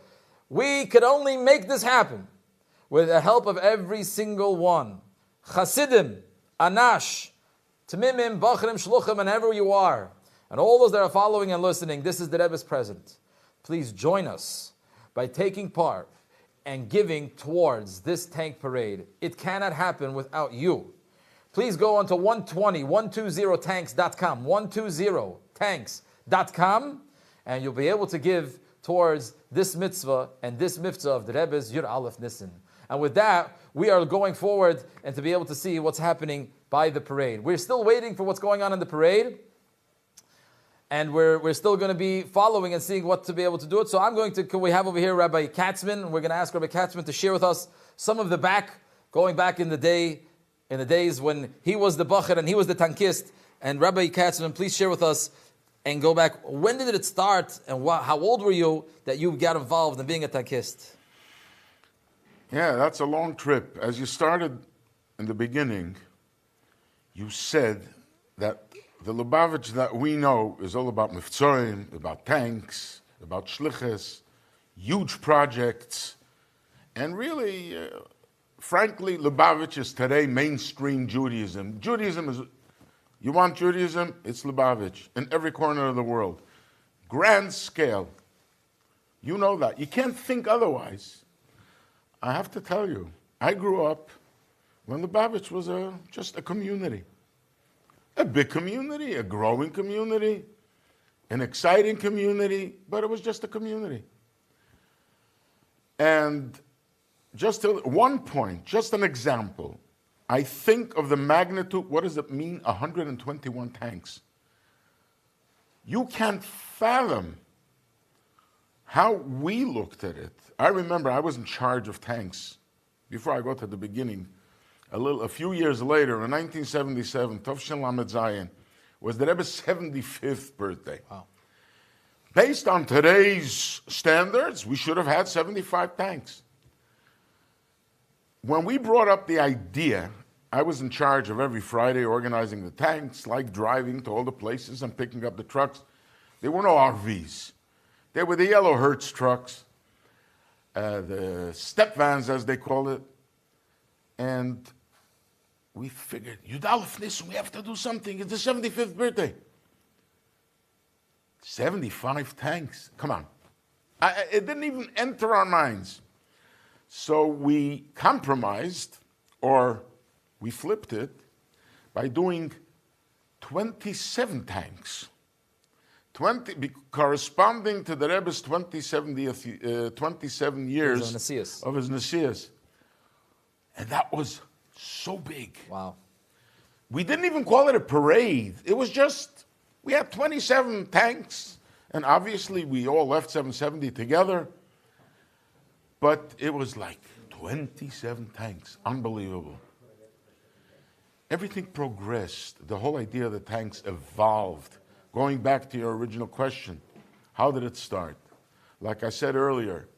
we could only make this happen with the help of every single one. Chasidim, Anash, Tamimim, Bachrim, Shluchim, and wherever you are. And all those that are following and listening, this is the Rebbe's present. Please join us by taking part and giving towards this tank parade. It cannot happen without you. Please go on to 120tanks.com, 120tanks.com, and you'll be able to give towards this mitzvah and this mitzvah of the Rebbe's Yud Aleph Nissan. And with that, we are going forward and to be able to see what's happening by the parade. We're still waiting for what's going on in the parade. And we're still going to be following and seeing what to be able to do it. So we have over here Rabbi Katzman. We're going to ask Rabbi Katzman to share with us some of the going back in the days when he was the bacher and he was the tankist. And Rabbi Katzman, please share with us and go back. When did it start and how old were you that you got involved in being a tankist? Yeah, that's a long trip. As you started in the beginning, you said that the Lubavitch that we know is all about Mitzvahim, about tanks, about shlichus, huge projects, and really, frankly, Lubavitch is today mainstream Judaism. Judaism is, you want Judaism? It's Lubavitch in every corner of the world. Grand scale. You know that. You can't think otherwise. I have to tell you, I grew up when Lubavitch was just a community. A big community, a growing community, an exciting community, but it was just a community. And just one point, just an example, I think of the magnitude, what does it mean, 121 tanks? You can't fathom how we looked at it. I remember I was in charge of tanks, before I go to the beginning. A few years later, in 1977, Tovshin Lamed Zayin, was the Rebbe's 75th birthday. Wow. Based on today's standards, we should have had 75 tanks. When we brought up the idea, I was in charge of every Friday organizing the tanks, like driving to all the places and picking up the trucks. There were no RVs. They were the yellow Hertz trucks, the step vans, as they call it. And we figured, Yud Aleph Nissan, we have to do something. It's the 75th birthday. 75 tanks. Come on. It didn't even enter our minds. So we compromised, or we flipped it, by doing 27 tanks. Corresponding to the Rebbe's 27 years of his Nesias. And that was so big. Wow. We didn't even call it a parade. It was just, we had 27 tanks, and obviously we all left 770 together. But it was like 27 tanks. Unbelievable. Everything progressed. The whole idea of the tanks evolved. Going back to your original question, how did it start? Like I said earlier,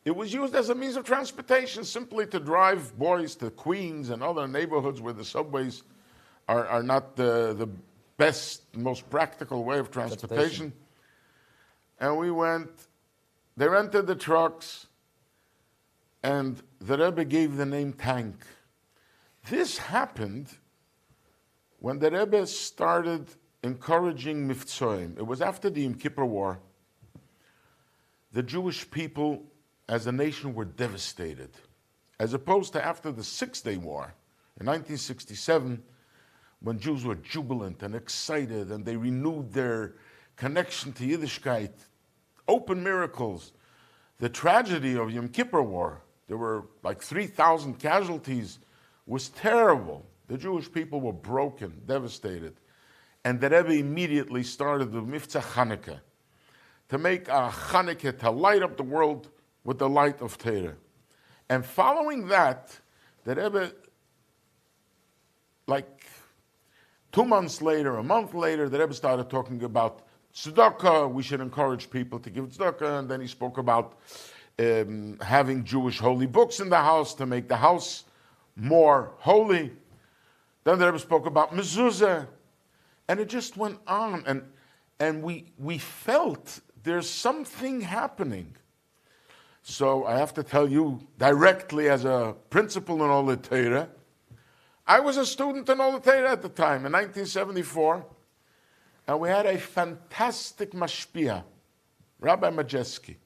it was used as a means of transportation, simply to drive boys to Queens and other neighborhoods where the subways are not the best, most practical way of transportation. And we went, they rented the trucks, and the Rebbe gave the name Tank. This happened when the Rebbe started encouraging Mitzvahim. It was after the Yom Kippur War. The Jewish people as a nation were devastated, as opposed to after the Six-Day War in 1967, when Jews were jubilant and excited and they renewed their connection to Yiddishkeit, open miracles. The tragedy of Yom Kippur War, there were like 3,000 casualties, was terrible. The Jewish people were broken, devastated. And the Rebbe immediately started the Mitzvah Chanukah, to make a Chanukah, to light up the world with the light of Torah. And following that, the Rebbe, like 2 months later, a month later, the Rebbe started talking about tzedakah. We should encourage people to give tzedakah. And then he spoke about having Jewish holy books in the house to make the house more holy. Then the Rebbe spoke about mezuzah. And it just went on. And we felt there's something happening. So I have to tell you directly, as a principal in Ole Torah, I was a student in Ole Torah at the time, in 1974, and we had a fantastic mashpia, Rabbi Majeski.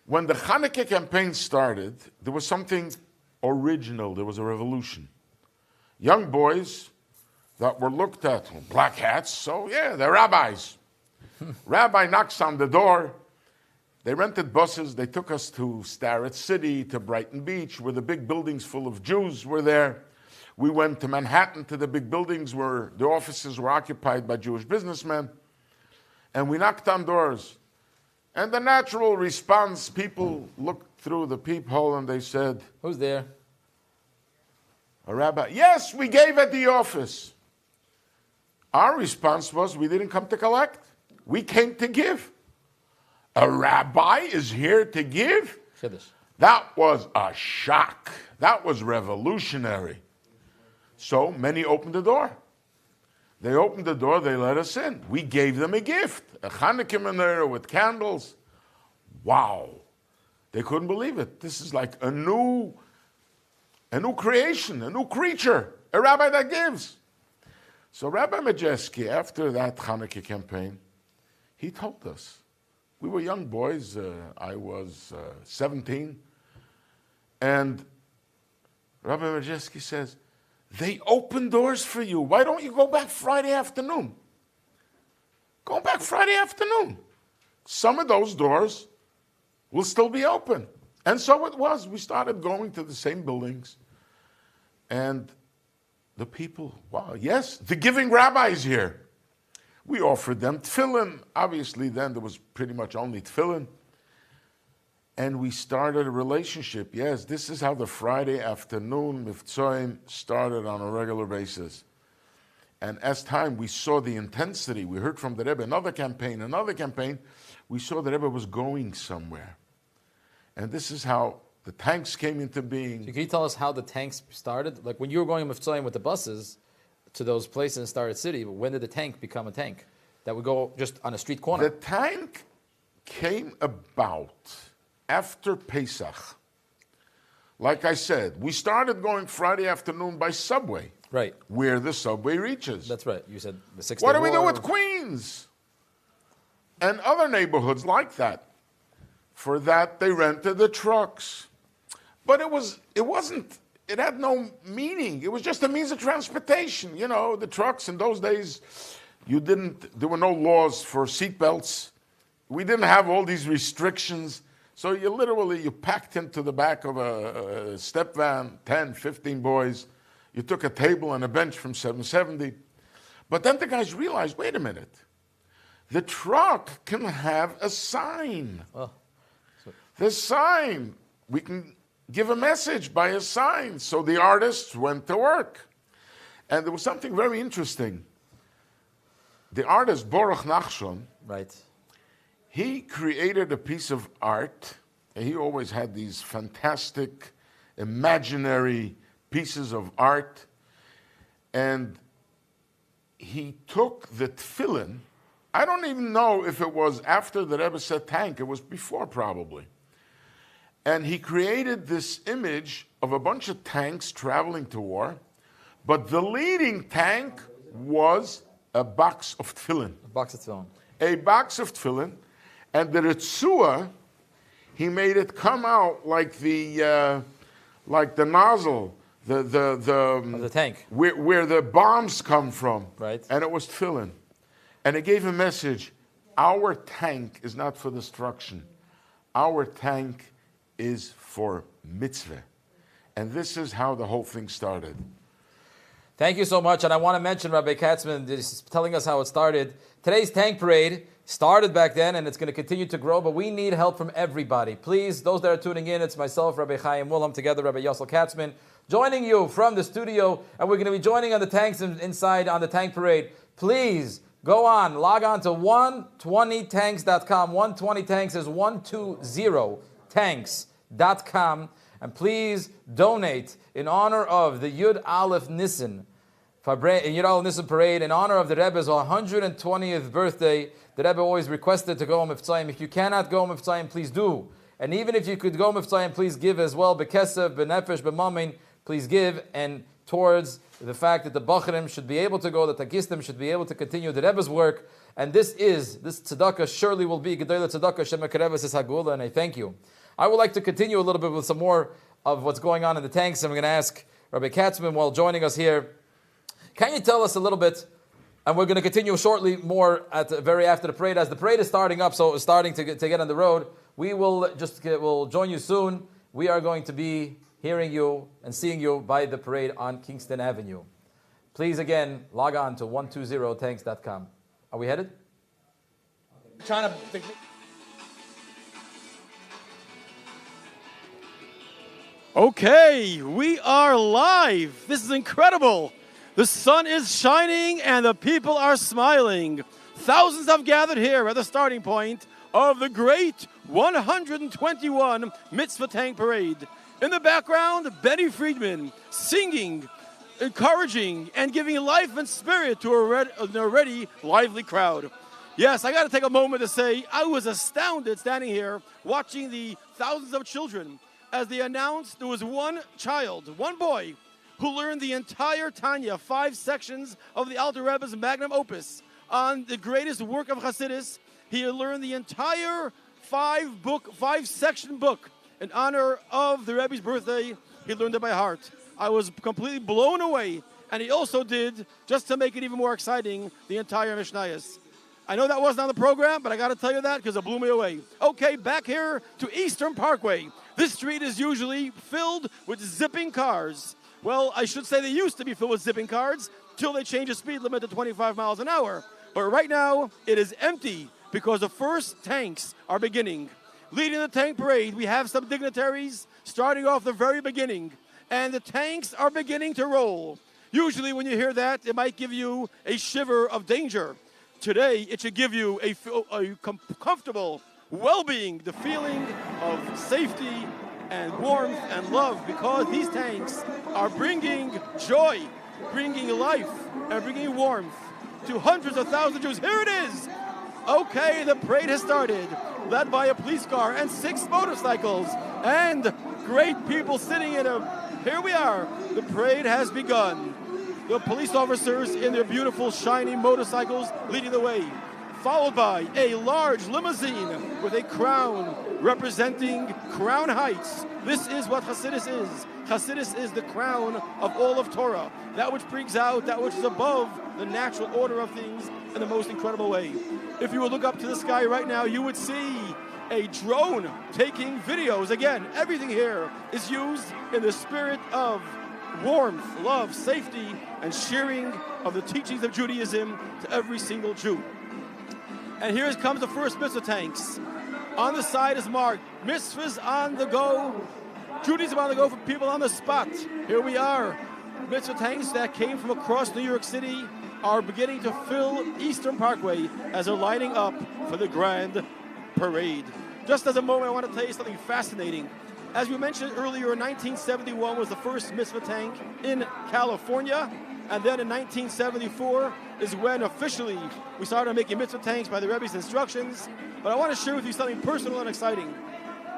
When the Chanukah campaign started, there was something original, there was a revolution. Young boys that were looked at, black hats, so yeah, they're rabbis. Rabbi knocks on the door. They rented buses. They took us to Starrett City, to Brighton Beach, where the big buildings full of Jews were there. We went to Manhattan, to the big buildings where the offices were occupied by Jewish businessmen. And we knocked on doors. And the natural response, people looked through the peephole and they said, "Who's there?" "A rabbi." "Yes, we gave at the office." Our response was, "We didn't come to collect. We came to give. A rabbi is here to give?" That was a shock. That was revolutionary. So many opened the door. They opened the door, they let us in. We gave them a gift, a Chanukah menorah with candles. Wow. They couldn't believe it. This is like a new creation, a new creature, a rabbi that gives. So Rabbi Majeski, after that Chanukah campaign, he told us, we were young boys, I was 17, and Rabbi Majeski says, "They open doors for you. Why don't you go back Friday afternoon? Go back Friday afternoon. Some of those doors will still be open." And so it was. We started going to the same buildings, and the people, wow, yes, the giving rabbis here. We offered them tefillin. Obviously, then there was pretty much only tefillin. And we started a relationship. Yes, this is how the Friday afternoon Mivtzoim started on a regular basis. And as time, we saw the intensity. We heard from the Rebbe, another campaign. We saw the Rebbe was going somewhere. And this is how the tanks came into being. So can you tell us how the tanks started? Like when you were going Mivtzoim with the buses to those places in Starrett City, when did the tank become a tank that would go just on a street corner? The tank came about after Pesach. Like I said, we started going Friday afternoon by subway. Right. Where the subway reaches. That's right. You said the 6th. What do we do with Queens? And other neighborhoods like that. For that, they rented the trucks. But it had no meaning. It was just a means of transportation. You know, the trucks in those days, there were no laws for seatbelts. We didn't have all these restrictions. So you packed into the back of a step van, 10, 15 boys. You took a table and a bench from 770. But then the guys realized, wait a minute. The truck can have a sign. Oh. The sign, we can give a message by a sign. So the artists went to work. And there was something very interesting. The artist, Baruch Nachshon, right, he created a piece of art. And he always had these fantastic, imaginary pieces of art. And he took the tefillin. I don't even know if it was after the Rebbe said tank. It was before, probably. And he created this image of a bunch of tanks traveling to war, but the leading tank was a box of tefillin. a box of tefillin. A box of tefillin, and the Ritzua, he made it come out like the nozzle, Of the tank. where the bombs come from. Right. And it was tefillin. And it gave a message, our tank is not for destruction. our tank is for mitzvah. And this is how the whole thing started. Thank you so much. And I want to mention Rabbi Katzman is telling us how it started. Today's tank parade started back then, and it's going to continue to grow, but we need help from everybody. Please, those that are tuning in, it's myself, Rabbi Chaim Wilhelm, together Rabbi Yossel Katzman, joining you from the studio, and we're going to be joining on the tanks inside on the tank parade. Please go on, log on to 120tanks.com. 120 tanks is 120tanks.com, and please donate in honor of the Yud Aleph Nissan. Yud Aleph Nissan parade in honor of the Rebbe's 120th birthday. The Rebbe always requested to go Mitzvah. If you cannot go Mitzvah, please do. And even if you could go Mitzvah, please give as well. Bekesef, benefesh, bemamin, please give. And towards the fact that the Bachrim should be able to go, that the Gistim should be able to continue the Rebbe's work. And this tzedakah surely will be Gedolah tzedakah shemekareves es hagula. And I thank you. I would like to continue a little bit with some more of what's going on in the tanks. I'm going to ask Rabbi Katzman while joining us here. Can you tell us a little bit, and we're going to continue shortly more at very after the parade, as the parade is starting up, so it's starting to get on the road. We will we'll join you soon. We are going to be hearing you and seeing you by the parade on Kingston Avenue. Please again, log on to 120tanks.com. Are we headed? Trying to... Okay, we are live. This is incredible. The sun is shining and the people are smiling. Thousands have gathered here at the starting point of the great 121 Mitzvah Tank Parade. In the background, Benny Friedman singing, encouraging, and giving life and spirit to an already lively crowd. Yes, I got to take a moment to say I was astounded standing here watching the thousands of children as they announced there was one child, one boy, who learned the entire Tanya, 5 sections of the Alter Rebbe's magnum opus on the greatest work of Hasidus. He learned the entire 5-section book in honor of the Rebbe's birthday. He learned it by heart. I was completely blown away. And he also did, just to make it even more exciting, the entire Mishnayos. I know that wasn't on the program, but I got to tell you that because it blew me away. Okay, back here to Eastern Parkway. This street is usually filled with zipping cars. Well, I should say they used to be filled with zipping cars till they changed the speed limit to 25 miles an hour. But right now, it is empty because the first tanks are beginning. Leading the tank parade, we have some dignitaries starting off the very beginning. And the tanks are beginning to roll. Usually when you hear that, it might give you a shiver of danger. Today, it should give you a comfortable well-being, the feeling of safety and warmth and love, because these tanks are bringing joy, bringing life, and bringing warmth to hundreds of thousands of Jews. Here it is. Okay, the parade has started, led by a police car and 6 motorcycles and great people sitting in them. Here we are. The parade has begun. The police officers in their beautiful, shiny motorcycles leading the way, followed by a large limousine with a crown representing Crown Heights. This is what Hasidus is. Hasidus is the crown of all of Torah, that which brings out that which is above the natural order of things in the most incredible way. If you would look up to the sky right now, you would see a drone taking videos. Again, everything here is used in the spirit of warmth, love, safety, and sharing of the teachings of Judaism to every single Jew. And here comes the first Mitzvah Tanks. On the side is marked, Mitzvahs on the go, Judaism on the go for people on the spot. Here we are. Mitzvah Tanks that came from across New York City are beginning to fill Eastern Parkway as they're lining up for the grand parade. Just as a moment, I want to tell you something fascinating. As we mentioned earlier, 1971 was the first Mitzvah Tank in California. And then in 1974 is when officially we started making Mitzvah Tanks by the Rebbe's instructions. But I want to share with you something personal and exciting.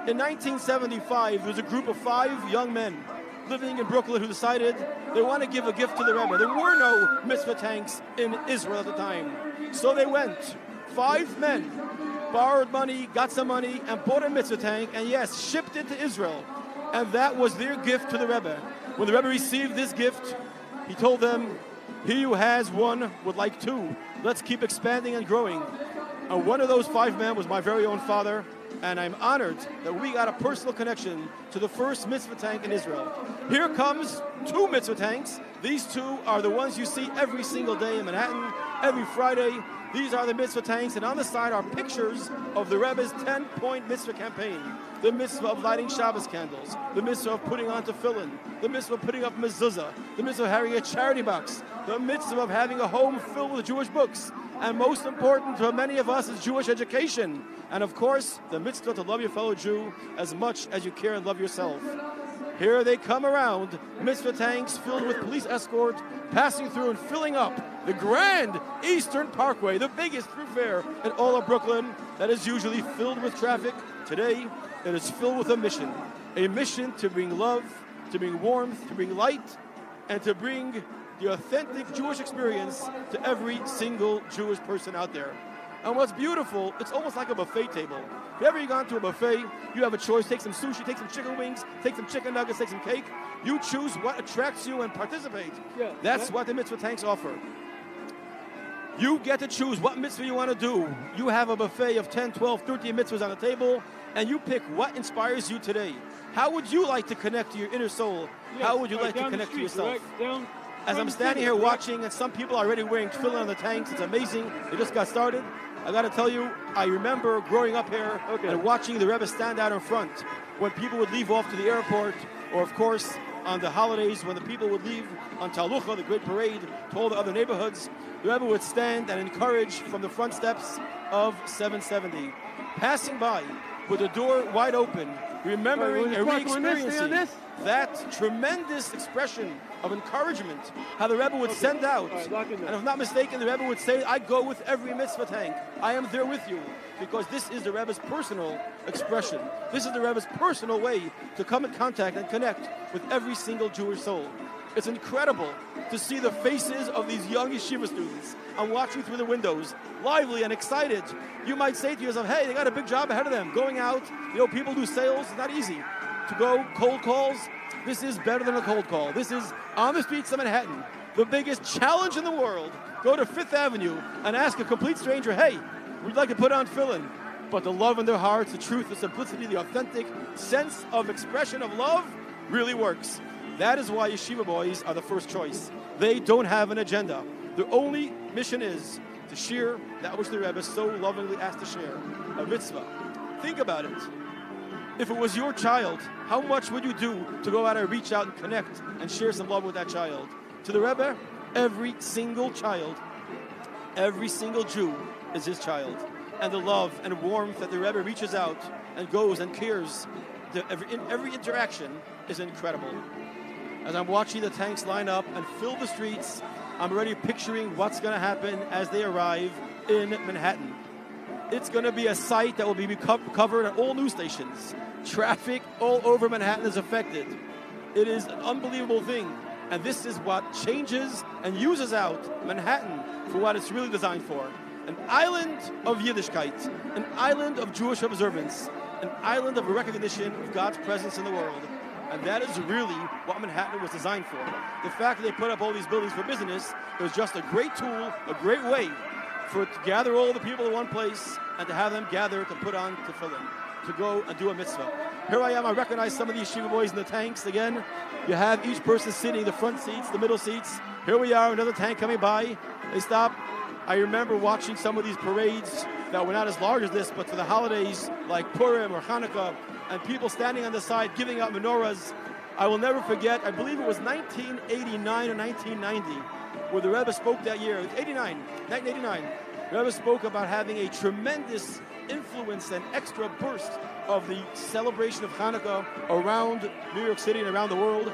In 1975, there was a group of 5 young men living in Brooklyn who decided they want to give a gift to the Rebbe. There were no Mitzvah Tanks in Israel at the time. So they went. 5 men borrowed money, got some money, and bought a Mitzvah Tank, and yes, shipped it to Israel. And that was their gift to the Rebbe. When the Rebbe received this gift, he told them, he who has one would like 2. Let's keep expanding and growing. And one of those 5 men was my very own father, and I'm honored that we got a personal connection to the first Mitzvah Tank in Israel. Here comes 2 Mitzvah Tanks. These 2 are the ones you see every single day in Manhattan, every Friday. These are the Mitzvah Tanks, and on the side are pictures of the Rebbe's 10-point Mitzvah campaign. The Mitzvah of lighting Shabbos candles, the Mitzvah of putting on tefillin, the Mitzvah of putting up mezuzah, the Mitzvah of having a charity box, the Mitzvah of having a home filled with Jewish books, and most important to many of us is Jewish education. And of course, the Mitzvah to love your fellow Jew as much as you care and love yourself. Here they come around, Mitzvah Tanks filled with police escort, passing through and filling up the grand Eastern Parkway, the biggest thoroughfare in all of Brooklyn that is usually filled with traffic. Today, it is filled with a mission to bring love, to bring warmth, to bring light, and to bring the authentic Jewish experience to every single Jewish person out there. And what's beautiful, it's almost like a buffet table. If ever you've gone to a buffet, you have a choice. Take some sushi, take some chicken wings, take some chicken nuggets, take some cake. You choose what attracts you and participate. That's what the Mitzvah Tanks offer. You get to choose what mitzvah you want to do. You have a buffet of 10, 12, 13 mitzvahs on the table, and you pick what inspires you today. How would you like to connect to your inner soul? How would you like to connect to yourself? As I'm standing here watching, and some people are already wearing tefillin on the tanks, it's amazing. They just got started. I got to tell you, I remember growing up here and watching the Rebbe stand out in front when people would leave off to the airport, or of course on the holidays when the people would leave on Talucha, the great parade, to all the other neighborhoods. The Rebbe would stand and encourage from the front steps of 770, passing by with the door wide open, remembering and re-experiencing that tremendous expression of encouragement, how the Rebbe would send out. And if I'm not mistaken, the Rebbe would say, I go with every mitzvah tank. I am there with you. Because this is the Rebbe's personal expression. This is the Rebbe's personal way to come in contact and connect with every single Jewish soul. It's incredible to see the faces of these young yeshiva students. I'm watching through the windows, lively and excited. You might say to yourself, hey, they got a big job ahead of them. Going out, people do sales, it's not easy. To go cold calls, this is better than a cold call. This is on the streets of Manhattan, the biggest challenge in the world. Go to Fifth Avenue and ask a complete stranger, hey, would you like to put on tefillin? But the love in their hearts, the truth, the simplicity, the authentic sense of expression of love really works. That is why yeshiva boys are the first choice. They don't have an agenda. Their only mission is to share that which the Rebbe so lovingly asked to share, a mitzvah. Think about it. If it was your child, how much would you do to go out and reach out and connect and share some love with that child? To the Rebbe, every single child, every single Jew is his child. And the love and warmth that the Rebbe reaches out and goes and cares, every interaction is incredible. As I'm watching the tanks line up and fill the streets, I'm already picturing what's going to happen as they arrive in Manhattan. It's going to be a sight that will be covered at all news stations. Traffic all over Manhattan is affected. It is an unbelievable thing. And this is what changes and uses out Manhattan for what it's really designed for. An island of Yiddishkeit, an island of Jewish observance, an island of recognition of God's presence in the world. And that is really what Manhattan was designed for. The fact that they put up all these buildings for business was just a great tool, a great way for it to gather all the people in one place and to have them gather to put on tefillin, to go and do a mitzvah. Here I am, I recognize some of these yeshiva boys in the tanks again. You have each person sitting in the front seats, the middle seats. Here we are, another tank coming by. They stop. I remember watching some of these parades that were not as large as this, but for the holidays like Purim or Hanukkah, and people standing on the side giving out menorahs. I will never forget, I believe it was 1989 or 1990, where the Rebbe spoke that year. 1989. The Rebbe spoke about having a tremendous influence and extra burst of the celebration of Hanukkah around New York City and around the world.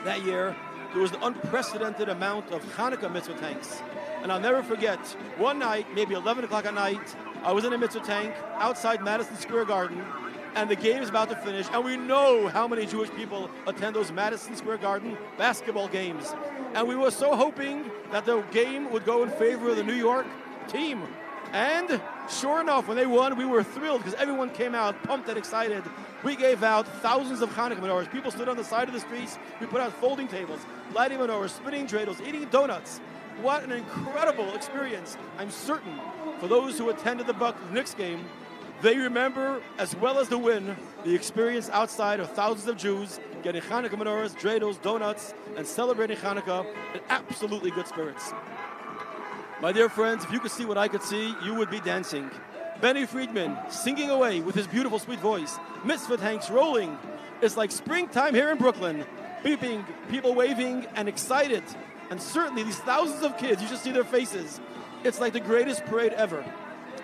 That year, there was an unprecedented amount of Hanukkah mitzvah tanks. And I'll never forget, one night, maybe 11 o'clock at night, I was in a mitzvah tank outside Madison Square Garden, and the game is about to finish, and we know how many Jewish people attend those Madison Square Garden basketball games. And we were so hoping that the game would go in favor of the New York team. And sure enough, when they won, we were thrilled because everyone came out pumped and excited. We gave out thousands of Hanukkah menorahs. People stood on the side of the streets. We put out folding tables, lighting menorahs, spinning dreidels, eating donuts. What an incredible experience. I'm certain for those who attended the Knicks game, They remember, as well as the win, the experience outside of thousands of Jews getting Hanukkah menorahs, dreidels, donuts, and celebrating Hanukkah in absolutely good spirits. My dear friends, if you could see what I could see, you would be dancing. Benny Friedman singing away with his beautiful, sweet voice. Mitzvah Tanks rolling. It's like springtime here in Brooklyn. Beeping, people waving and excited. And certainly these thousands of kids, you should see their faces. It's like the greatest parade ever,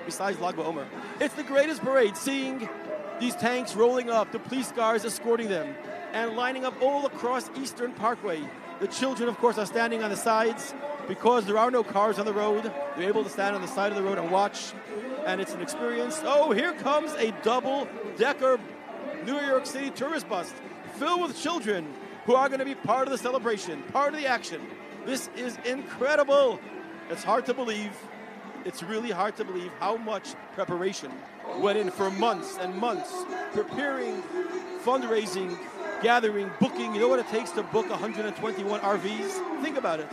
besides Lag BaOmer. It's the greatest parade, seeing these tanks rolling up, the police cars escorting them, and lining up all across Eastern Parkway. The children, of course, are standing on the sides. Because there are no cars on the road, they're able to stand on the side of the road and watch. And it's an experience. Oh, here comes a double-decker New York City tourist bus filled with children who are going to be part of the celebration, part of the action. This is incredible. It's hard to believe. It's really hard to believe how much preparation went in for months and months, preparing, fundraising, gathering, booking. You know what it takes to book 121 RVs? Think about it.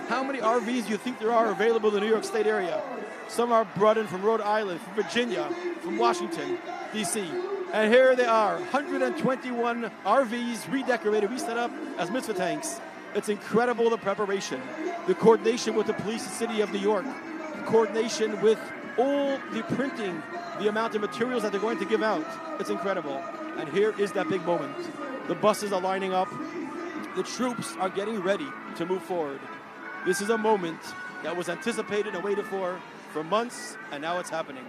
How many RVs do you think there are available in the New York State area? Some are brought in from Rhode Island, from Virginia, from Washington, D.C. And here they are, 121 RVs redecorated, reset up as Mitzvah Tanks. It's incredible, the preparation, the coordination with the police, the city of New York, the coordination with all the printing, the amount of materials that they're going to give out. It's incredible. And here is that big moment. The buses are lining up. The troops are getting ready to move forward. This is a moment that was anticipated and waited for months, and now it's happening.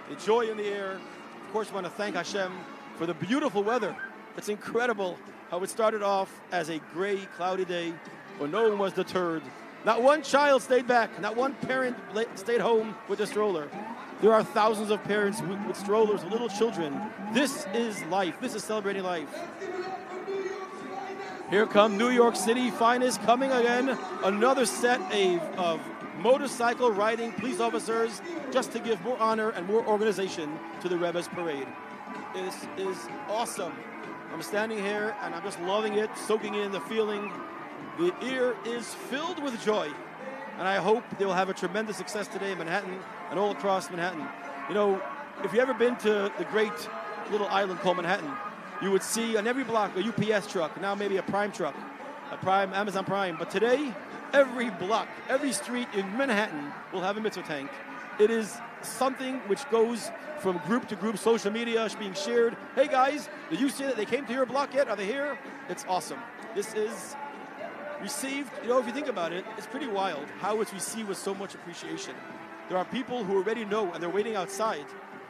The joy in the air. Of course, we want to thank Hashem for the beautiful weather. It's incredible how it started off as a gray, cloudy day when no one was deterred. Not one child stayed back. Not one parent stayed home with a stroller. There are thousands of parents with strollers, with little children. This is life. This is celebrating life. Here come New York City finest coming again. Another set of motorcycle riding police officers just to give more honor and more organization to the Rebbe's parade. This is awesome. I'm standing here and I'm just loving it, soaking in the feeling. The air is filled with joy. And I hope they will have a tremendous success today in Manhattan and all across Manhattan. You know, if you've ever been to the great little island called Manhattan, you would see on every block a UPS truck, now maybe a Prime truck, a Prime, Amazon Prime. But today, every block, every street in Manhattan will have a Mitzvah Tank. It is something which goes from group to group, social media being shared. Hey guys, did you see that they came to your block yet? Are they here? It's awesome. This is received, you know, if you think about it, it's pretty wild how it's received with so much appreciation. There are people who already know and they're waiting outside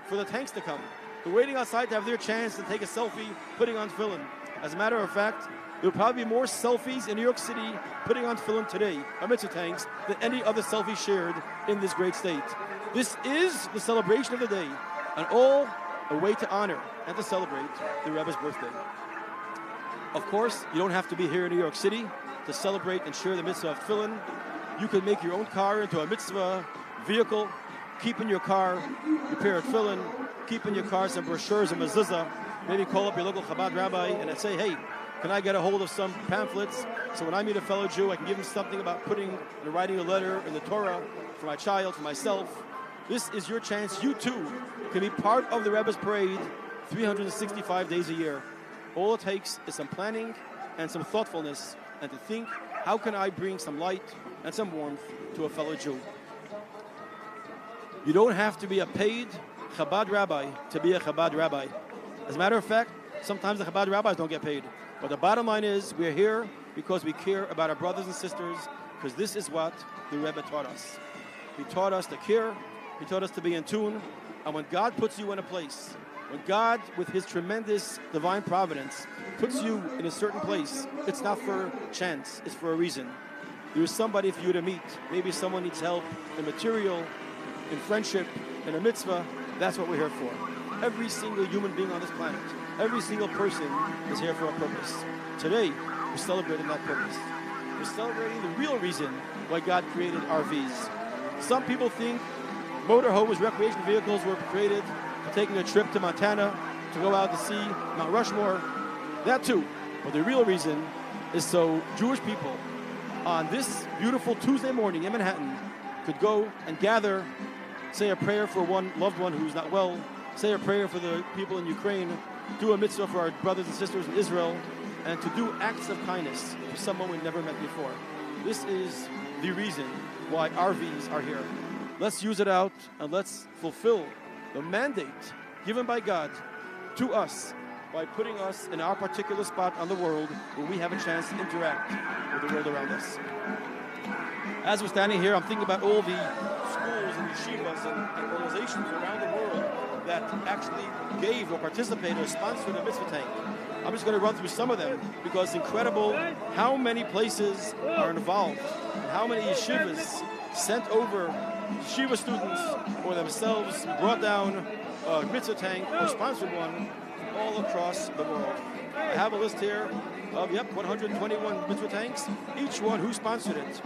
for the tanks to come. They're waiting outside to have their chance to take a selfie putting on tefillin. As a matter of fact, there will probably be more selfies in New York City putting on tefillin today, on Mitzvah Tanks, than any other selfie shared in this great state. This is the celebration of the day, and all a way to honor and to celebrate the Rebbe's birthday. Of course, you don't have to be here in New York City to celebrate and share the mitzvah of tefillin. You can make your own car into a mitzvah vehicle, keep in your car your pair of tefillin, keep in your car some brochures and mezuzah, maybe call up your local Chabad rabbi and say, hey, can I get a hold of some pamphlets so when I meet a fellow Jew, I can give him something about putting and writing a letter in the Torah for my child, for myself. This is your chance. You too can be part of the Rebbe's parade 365 days a year. All it takes is some planning and some thoughtfulness and to think, how can I bring some light and some warmth to a fellow Jew? You don't have to be a paid Chabad rabbi to be a Chabad rabbi. As a matter of fact, sometimes the Chabad rabbis don't get paid. But the bottom line is, we're here because we care about our brothers and sisters, because this is what the Rebbe taught us. He taught us to care, he taught us to be in tune, and when God puts you in a place, when God, with his tremendous divine providence, puts you in a certain place, it's not for chance, it's for a reason. There is somebody for you to meet. Maybe someone needs help in material, in friendship, in a mitzvah. That's what we're here for. Every single human being on this planet, every single person is here for a purpose. Today, we're celebrating that purpose. We're celebrating the real reason why God created RVs. Some people think motorhomes, recreation vehicles were created for taking a trip to Montana to go out to see Mount Rushmore. That too. But the real reason is so Jewish people on this beautiful Tuesday morning in Manhattan could go and gather, say a prayer for one loved one who's not well, say a prayer for the people in Ukraine, do a mitzvah for our brothers and sisters in Israel, and to do acts of kindness for someone we've never met before. This is the reason why RVs are here. Let's use it out and let's fulfill the mandate given by God to us by putting us in our particular spot on the world where we have a chance to interact with the world around us. As we're standing here, I'm thinking about all the schools and yeshivas and organizations around the world that actually gave or participated or sponsored a Mitzvah Tank. I'm just going to run through some of them because it's incredible how many places are involved and how many yeshivas sent over yeshiva students or themselves brought down a Mitzvah Tank or sponsored one all across the world. I have a list here of, 121 Mitzvah Tanks, each one who sponsored it.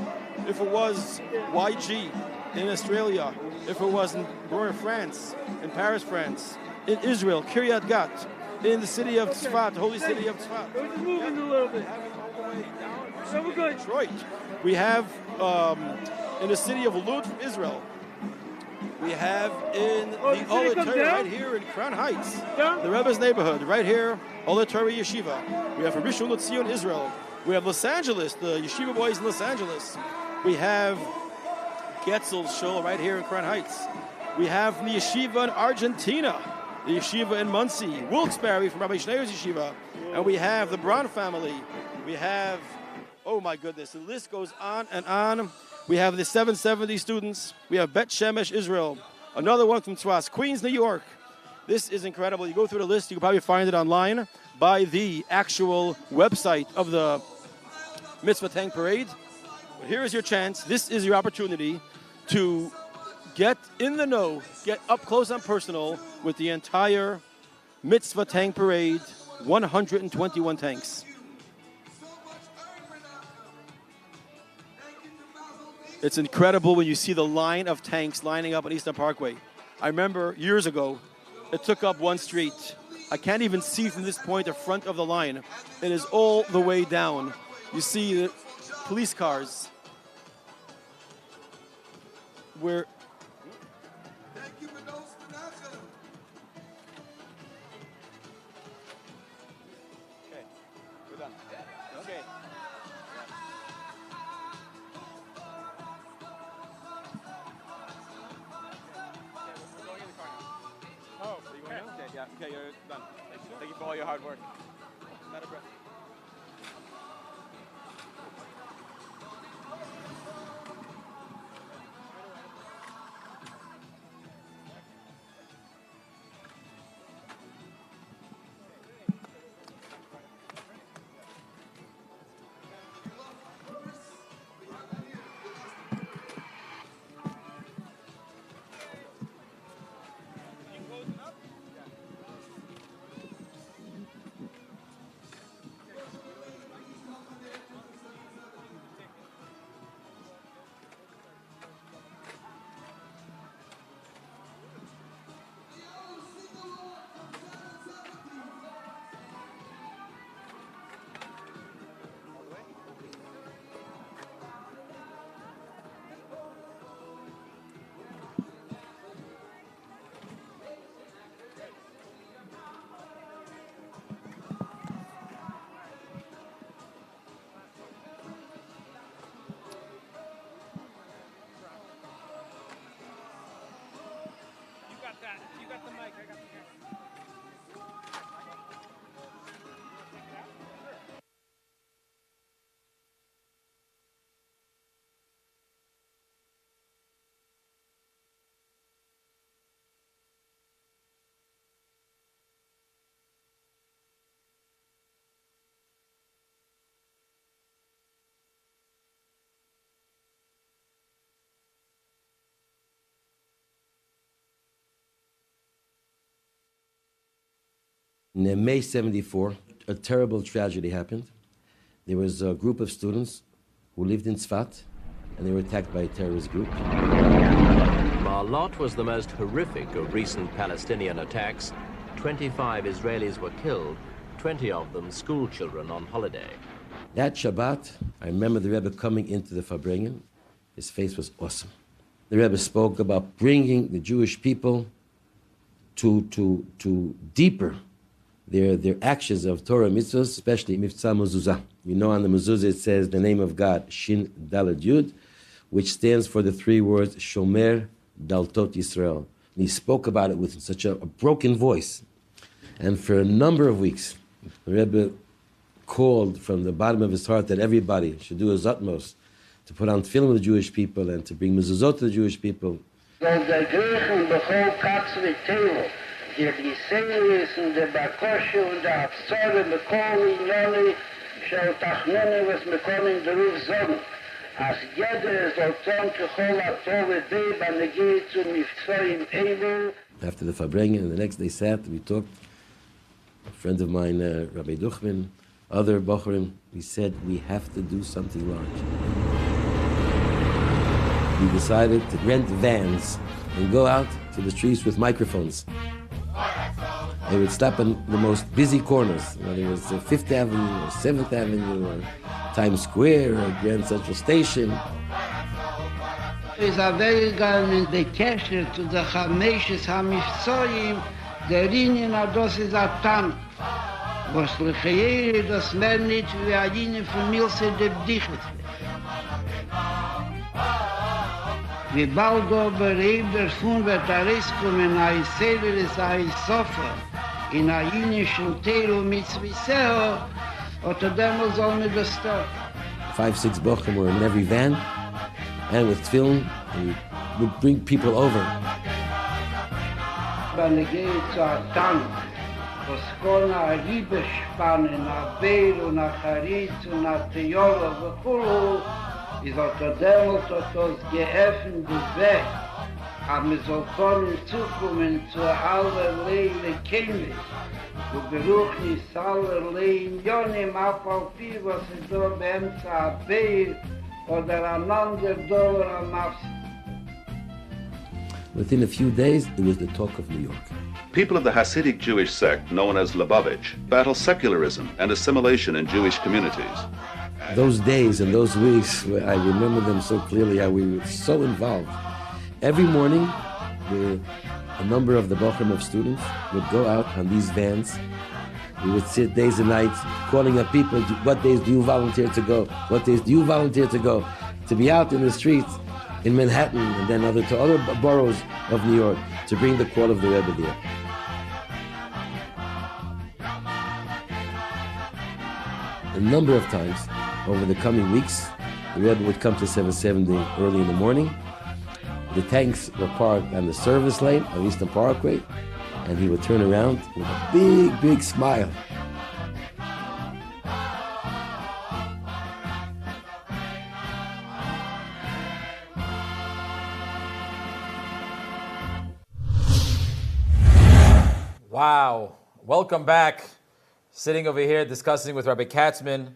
If it was YG in Australia, if it was in Rouen, France, in Paris, France, in Israel, Kiryat Gat, in the city of Tzfat, the holy city of Tzfat. We're just moving a little bit. So we're good. Detroit. We have in the city of Lud, Israel. We have in the Olet Torah right here in Crown Heights, the Rebbe's neighborhood, right here, Olet Torah Yeshiva. We have Rishon LeZion, Israel. We have Los Angeles, the Yeshiva boys in Los Angeles. We have Getzel's shul right here in Crown Heights. We have the Yeshiva in Argentina, the Yeshiva in Muncie, Wilkes-Barre from Rabbi Schneer's Yeshiva. And we have the Braun family. We have, oh my goodness, the list goes on and on. We have the 770 students. We have Bet Shemesh, Israel. Another one from Tzwas, Queens, New York. This is incredible. You go through the list, you can probably find it online by the actual website of the Mitzvah Tank Parade. But here is your chance. This is your opportunity to get in the know, get up close and personal with the entire Mitzvah Tank Parade, 121 tanks. It's incredible when you see the line of tanks lining up on Eastern Parkway. I remember years ago, it took up one street. I can't even see from this point the front of the line. It is all the way down. You see the police cars. Where okay, you're done. Thank you for all your hard work. Not a breath. You got the mic, I got the camera. In May 74, a terrible tragedy happened. There was a group of students who lived in Tzfat, and they were attacked by a terrorist group. Marlot was the most horrific of recent Palestinian attacks. 25 Israelis were killed, 20 of them school children on holiday. That Shabbat, I remember the Rebbe coming into the Farbrengen. His face was awesome. The Rebbe spoke about bringing the Jewish people to deeper their actions of Torah mitzvahs, especially Mitzvah Mezuzah. You know, on the mezuzah it says the name of God, Shin Daled Yud, which stands for the three words Shomer Daltot Yisrael. And he spoke about it with such a broken voice. And for a number of weeks, the Rebbe called from the bottom of his heart that everybody should do his utmost to put on tefillin with the Jewish people and to bring mezuzot to the Jewish people. Die Giselis und der Bakosche und der Absorbe bekommen Joni, schau Tachnone, was bekommen der Ruf Sonnen. Als jeder soll tun, kechol atove dei, banegi zu Mitzvah Evel. After the Farbrengen, and the next day sat, we talked. A friend of mine, Rabbi Duchman, other Bochurim, we said we have to do something large. We decided to rent vans and go out to the streets with microphones. They would stop in the most busy corners, whether it was 5th Avenue or 7th Avenue or Times Square or Grand Central Station. Es a weggegangen de Kesher zu der Chameshes HaMifzoyim, der Linien ados is a Tank. Was lechayere das mehr nicht wie a Linie von Milse der Bdichet. Wie bald aber der Fund wird a Reiskommen a Iseveres a Isofa in a Jinischen Tero Mitzviseo, oder demol soll mir das stop. 5-6 Bochum were in every van, and with tefillin, and we would bring people over. Wenn ich gehe zu einem Tank, was kann a Riebe spannen, a Beil und a Charitz und a Teola und Kulu, ist auch der Dämmel, das geöffnet das Weg. Aber wir soll können zukommen zu allerlei Lekemmes. Und Beruch nicht allerlei Jonim, Apalpi, was ist da beim Zabeir oder an anderer Dollar am Afs. Within a few days, it was the talk of New York. People of the Hasidic Jewish sect known as Lubavitch battle secularism and assimilation in Jewish communities. Those days and those weeks, I remember them so clearly, how we were so involved. Every morning, a number of the Bochum of students would go out on these vans. We would sit days and nights calling up people, what days do you volunteer to go? What days do you volunteer to go? To be out in the streets in Manhattan and then to other boroughs of New York to bring the call of the Rebbe there. A number of times over the coming weeks, the Rebbe would come to 770 early in the morning. The tanks were parked on the service lane of Eastern Parkway, and he would turn around with a big, big smile. Wow. Welcome back. Sitting over here discussing with Rabbi Katzman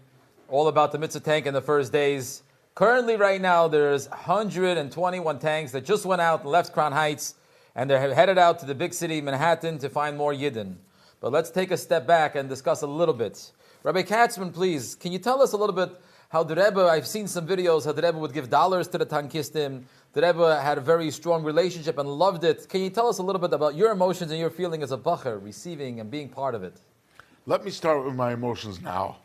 all about the Mitzvah Tank in the first days. Currently, right now, there's 121 tanks that just went out and left Crown Heights, and they're headed out to the big city, Manhattan, to find more Yidden. But let's take a step back and discuss a little bit. Rabbi Katzman, please, can you tell us a little bit how the Rebbe, I've seen some videos, how the Rebbe would give dollars to the tankistim. The Rebbe had a very strong relationship and loved it. Can you tell us a little bit about your emotions and your feeling as a bacher, receiving and being part of it? Let me start with my emotions now.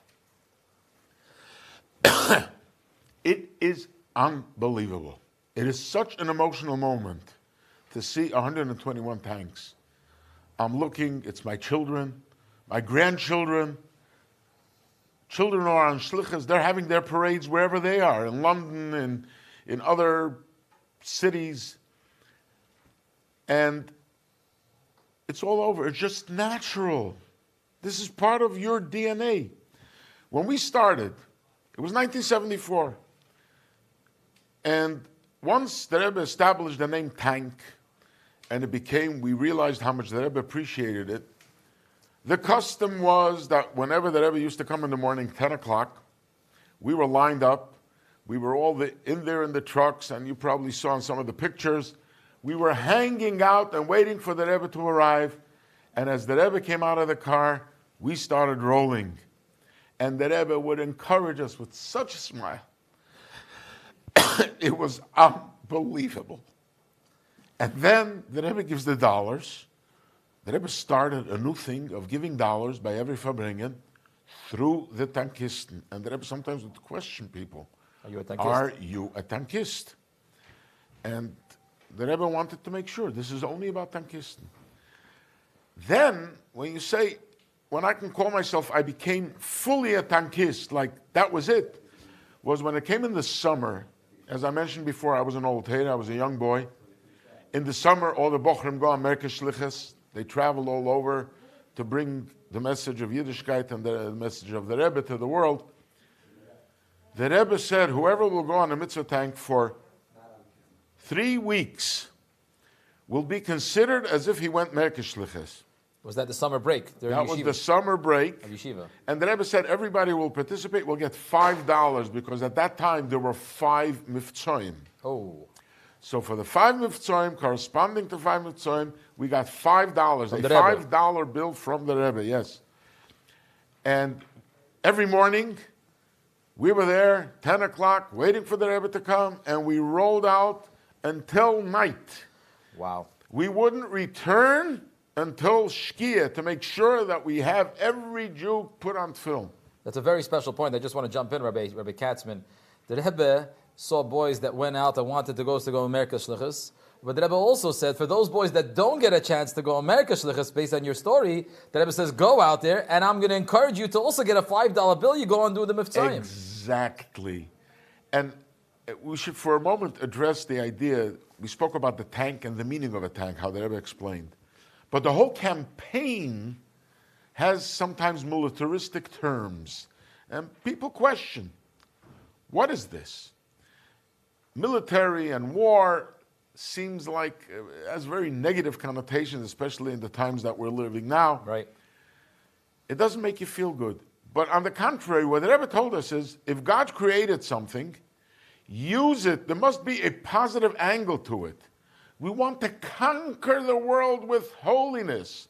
It is unbelievable. It is such an emotional moment to see 121 tanks. I'm looking, it's my children, my grandchildren. Children are on shlichus, they're having their parades wherever they are, in London and in other cities. And it's all over. It's just natural. This is part of your DNA. When we started, it was 1974. And once the Rebbe established the name Tank, and we realized how much the Rebbe appreciated it, the custom was that whenever the Rebbe used to come in the morning, 10 o'clock, we were lined up. We were all in there in the trucks, and you probably saw in some of the pictures. We were hanging out and waiting for the Rebbe to arrive. And as the Rebbe came out of the car, we started rolling. And the Rebbe would encourage us with such a smile. It was unbelievable. And then the Rebbe gives the dollars, the Rebbe started a new thing of giving dollars by every Farbrengen through the tankisten. And the Rebbe sometimes would question people, Are you a tankist? Are you a tankist? And the Rebbe wanted to make sure this is only about tankisten. Then, when you say, when I can call myself, I became fully a tankist, like that was it, was when it came in the summer. As I mentioned before, I was an old Teda, I was a young boy. In the summer, all the Bochrim go on Merkez Shlichus. They travel all over to bring the message of Yiddishkeit and the message of the Rebbe to the world. The Rebbe said, whoever will go on a Mitzvah Tank for 3 weeks will be considered as if he went Merkez Shlichus. Was that the summer break? That was the summer break. Of yeshiva. And the Rebbe said everybody will participate, will get $5, because at that time there were 5 Mivtzoim. Oh. So for the 5 Mivtzoim, corresponding to 5 Mivtzoim, we got $5, a $5 bill from the Rebbe, yes. And every morning, we were there, 10 o'clock, waiting for the Rebbe to come, and we rolled out until night. Wow. We wouldn't return until Shkia to make sure that we have every Jew put on film. That's a very special point. I just want to jump in, Rabbi Katzman. The Rebbe saw boys that went out and wanted to go Merkez Shlichus. But the Rebbe also said, for those boys that don't get a chance to go Merkez Shlichus, based on your story, the Rebbe says, go out there, and I'm going to encourage you to also get a $5 bill. You go and do the Mivtzayim. Exactly. And we should for a moment address the idea, we spoke about the tank and the meaning of a tank, how the Rebbe explained. But the whole campaign has sometimes militaristic terms. And people question, what is this? Military and war seems like has very negative connotations, especially in the times that we're living now. Right. It doesn't make you feel good. But on the contrary, what the Rebbe told us is, if God created something, use it. There must be a positive angle to it. We want to conquer the world with holiness.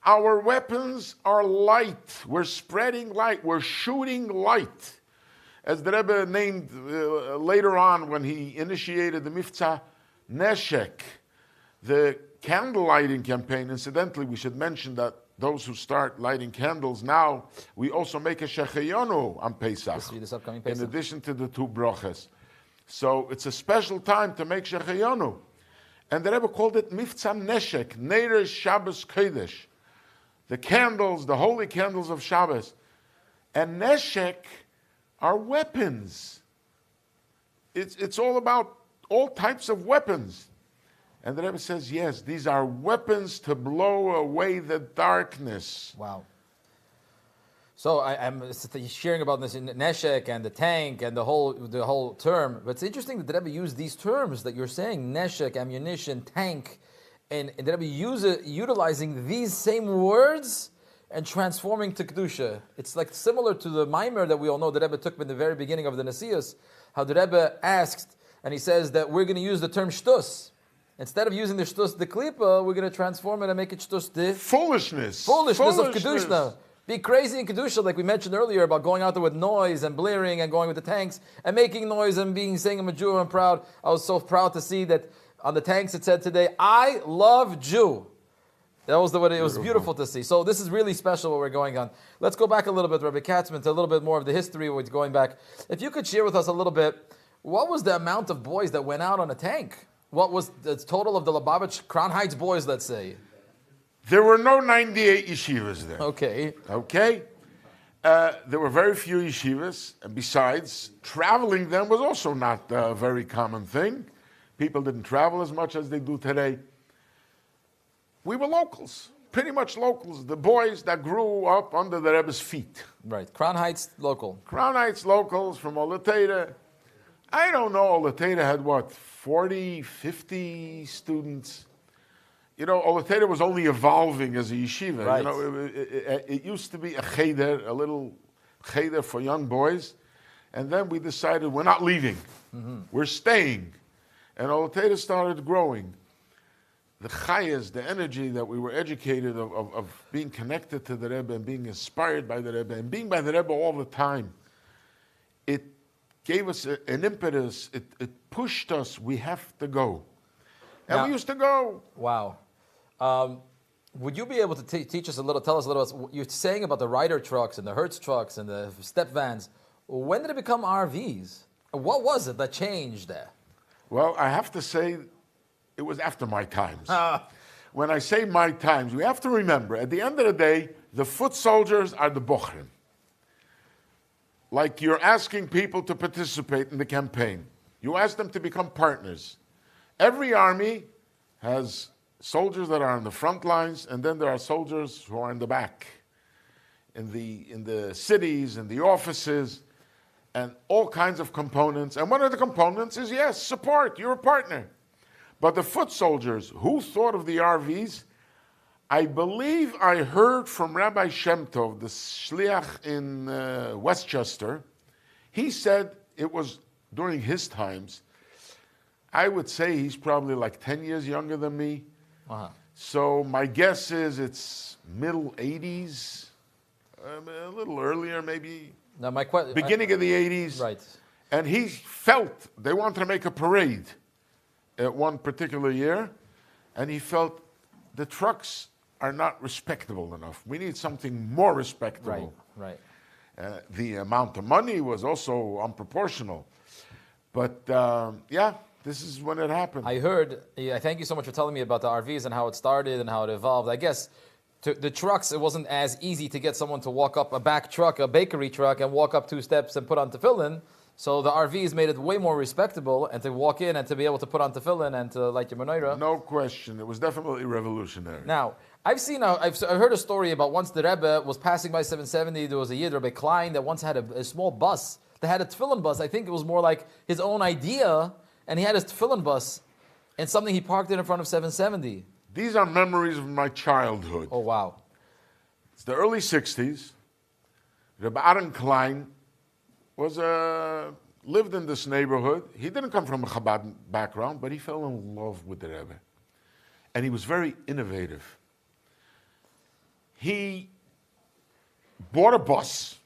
Our weapons are light. We're spreading light. We're shooting light. As the Rebbe named later on when he initiated the Mitzvah Neshek, the candle lighting campaign. Incidentally, we should mention that those who start lighting candles now, we also make a Shechayonu on Pesach, this upcoming Pesach, in addition to the 2 broches. So it's a special time to make Shechayonu. And the Rebbe called it Mitzvah Neshek, Neider Shabbos Kodesh. The candles, the holy candles of Shabbos. And Neshek are weapons. It's all about all types of weapons. And the Rebbe says, yes, these are weapons to blow away the darkness. Wow. So I'm sharing about this in Neshek and the tank and the whole term. But it's interesting that the Rebbe used these terms that you're saying, Neshek, ammunition, tank, and the Rebbe utilizing these same words and transforming to Kedusha. It's like similar to the Maimer that we all know the Rebbe took in the very beginning of the Nesius, how the Rebbe asked, and he says that we're going to use the term shtus. Instead of using the shtus de klipa, we're going to transform it and make it shtus de foolishness. Foolishness of Kedusha. Be crazy in Kedusha, like we mentioned earlier, about going out there with noise and blaring and going with the tanks and making noise and saying I'm a Jew and proud. I was so proud to see that on the tanks it said today, I love Jew. That was it was beautiful to see. So this is really special what we're going on. Let's go back a little bit, Rabbi Katzman, to a little bit more of the history of what's going back. If you could share with us a little bit, what was the amount of boys that went out on a tank? What was the total of the Lubavitch Crown Heights boys, let's say? There were no 98 yeshivas there. Okay. There were very few yeshivas, and besides, traveling then was also not a very common thing. People didn't travel as much as they do today. We were locals, pretty much locals, the boys that grew up under the Rebbe's feet. Right, Crown Heights local. Crown Heights locals from Olateda. I don't know, Olateda had what, 40, 50 students? You know, Olateda was only evolving as a yeshiva. Right. You know, it used to be a cheder, a little cheder for young boys. And then we decided we're not leaving. Mm-hmm. We're staying. And Olateda started growing. The chayas, the energy that we were educated of being connected to the Rebbe and being inspired by the Rebbe and being by the Rebbe all the time, it gave us an impetus. It pushed us. We have to go. And we used to go. Wow. Would you be able to teach us a little, tell us a little, you're saying about the Ryder trucks and the Hertz trucks and the step vans. When did it become RVs? What was it that changed there? Well, I have to say, it was after my times. When I say my times, we have to remember, at the end of the day, the foot soldiers are the bochrim. Like you're asking people to participate in the campaign. You ask them to become partners. Every army has soldiers that are on the front lines, and then there are soldiers who are in the back, in the cities, in the offices, and all kinds of components. And one of the components is, yes, support, you're a partner. But the foot soldiers, who thought of the RVs? I believe I heard from Rabbi Shem Tov, the shliach in Westchester. He said it was during his times. I would say he's probably like 10 years younger than me. Uh-huh. So my guess is it's middle 80s, a little earlier maybe. Now beginning of the 80s. Right. And he felt they wanted to make a parade at one particular year, and he felt the trucks are not respectable enough. We need something more respectable. Right. The amount of money was also unproportional. But yeah, this is when it happened. I heard, thank you so much for telling me about the RVs and how it started and how it evolved. I guess the trucks, it wasn't as easy to get someone to walk up a back truck, a bakery truck, and walk up 2 steps and put on tefillin. So the RVs made it way more respectable, and to walk in and to be able to put on tefillin and to light your menorah. No question. It was definitely revolutionary. Now, I've heard a story about once the Rebbe was passing by 770, there was a Yid, Rebbe Klein, that once had a small bus. They had a tefillin bus. I think it was more like his own idea, and he had his tefillin bus and something he parked in front of 770. These are memories of my childhood. Oh, wow. It's the early 60s. Rebbe Aaron Klein lived in this neighborhood. He didn't come from a Chabad background, but he fell in love with the Rebbe. And he was very innovative. He bought a bus,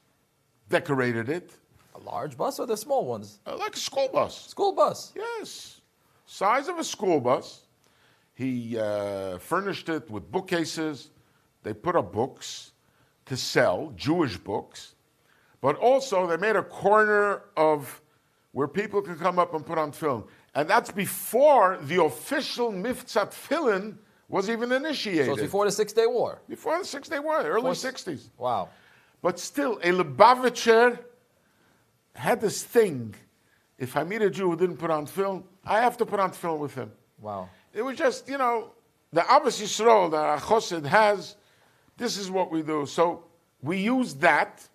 decorated it. A large bus or the small ones? Like a school bus. School bus? Yes. Size of a school bus. He furnished it with bookcases. They put up books to sell, Jewish books. But also they made a corner of where people can come up and put on film. And that's before the official Mitzvah Tfilin was even initiated. So it's before the 6-Day War? Before the 6-Day War, early 60s. Wow. But still, a Lubavitcher had this thing. If I meet a Jew who didn't put on film, I have to put on film with him. Wow. It was just, the Abbas Yisrael that Chosid has, this is what we do. So we used that.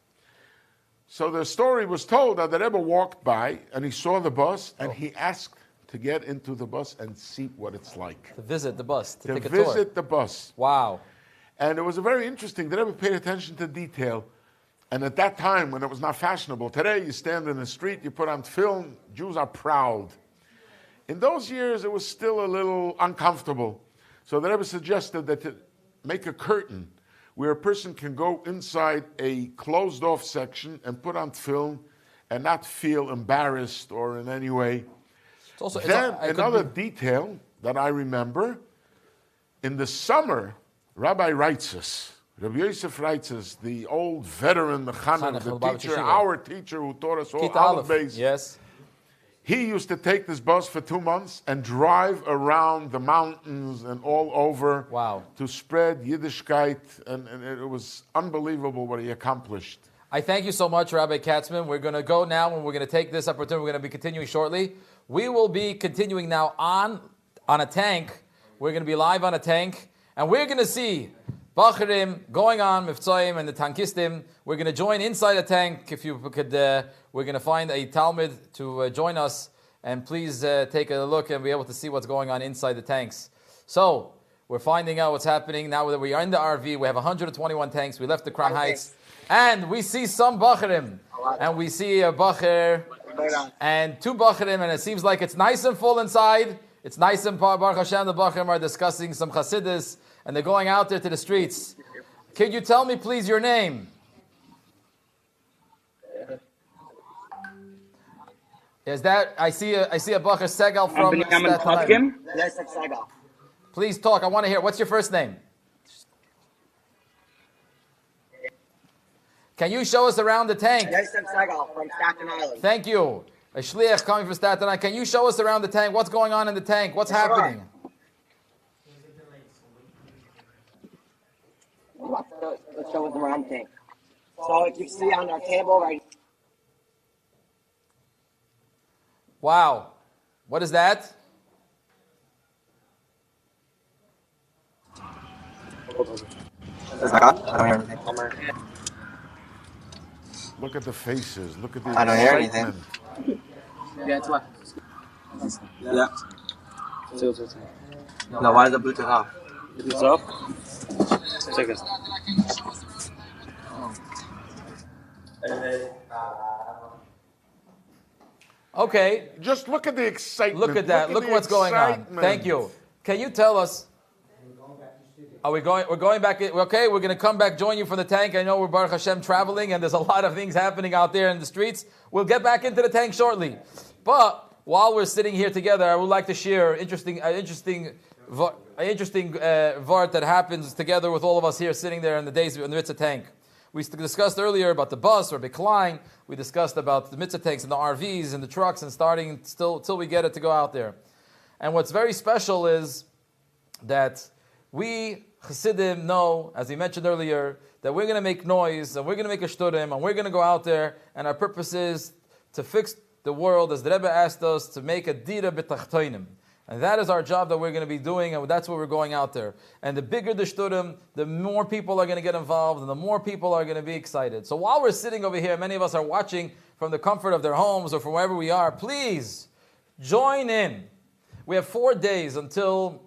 So the story was told that the Rebbe walked by and he saw the bus and he asked to get into the bus and see what it's like. To visit the bus, to take a visit tour. the bus. Wow. And it was a very interesting, the Rebbe paid attention to detail. And at that time, when it was not fashionable, today you stand in the street, you put on film, Jews are proud. In those years, it was still a little uncomfortable. So the Rebbe suggested that to make a curtain where a person can go inside a closed-off section and put on film and not feel embarrassed or in any way. Another detail that I remember, in the summer, Rabbi Reitzes, Rabbi Yosef Reitzes, the old veteran mechanech, the teacher, our teacher who taught us all Alef base. Yes. He used to take this bus for 2 months and drive around the mountains and all over to spread Yiddishkeit, and it was unbelievable what he accomplished. I thank you so much, Rabbi Katzman. We're going to go now, and we're going to take this opportunity. We're going to be continuing shortly. We will be continuing now on a tank. We're going to be live on a tank, and we're going to see Bacharim going on, Mivtzoyim and the tankistim. We're going to join inside a tank. If you could, we're going to find a Talmud to join us. And please take a look and be able to see what's going on inside the tanks. So, we're finding out what's happening. Now that we are in the RV, we have 121 tanks. We left the Crown Heights. And we see some Bacharim. And we see a Bachar and 2 Bacharim. And it seems like it's nice and full inside. It's nice and Baruch Hashem, the Bacharim are discussing some Chassidus. And they're going out there to the streets. Could you tell me, please, your name? Is that I see a Bacher Segal from Staten Island. Please talk. I want to hear. What's your first name? Can you show us around the tank? Yosef Segal from Staten Island. Thank you. A shliach coming from Staten Island. Can you show us around the tank? What's going on in the tank? What's happening? Let's show us around the tank. So like you see on our table right. Wow. What is that? Look at the faces. Look at the I don't hear excitement. anything. Yeah, it's what? Yeah. No, why is the Bluetooth off? Bluetooth off? Check this. Okay. Just look at the excitement. Look at that. Look what's going on. Thank you. Can you tell us? Are we going? We're going back. Okay, we're going to come back, join you from the tank. I know we're Baruch Hashem traveling, and there's a lot of things happening out there in the streets. We'll get back into the tank shortly. But while we're sitting here together, I would like to share an interesting vart that happens together with all of us here sitting there in the days in the Mitzvah Tank. We discussed earlier about the bus or Beklein. We discussed about the Mitzvah Tanks and the RVs and the trucks, and starting till we get it to go out there. And what's very special is that we Chassidim know, as we mentioned earlier, that we're going to make noise and we're going to make a shturim and we're going to go out there, and our purpose is to fix the world, as the Rebbe asked us, to make a dira b'tachtoinim. And that is our job that we're going to be doing, and that's what we're going out there. And the bigger the shturim, the more people are going to get involved, and the more people are going to be excited. So while we're sitting over here, many of us are watching from the comfort of their homes or from wherever we are. Please join in. We have 4 days until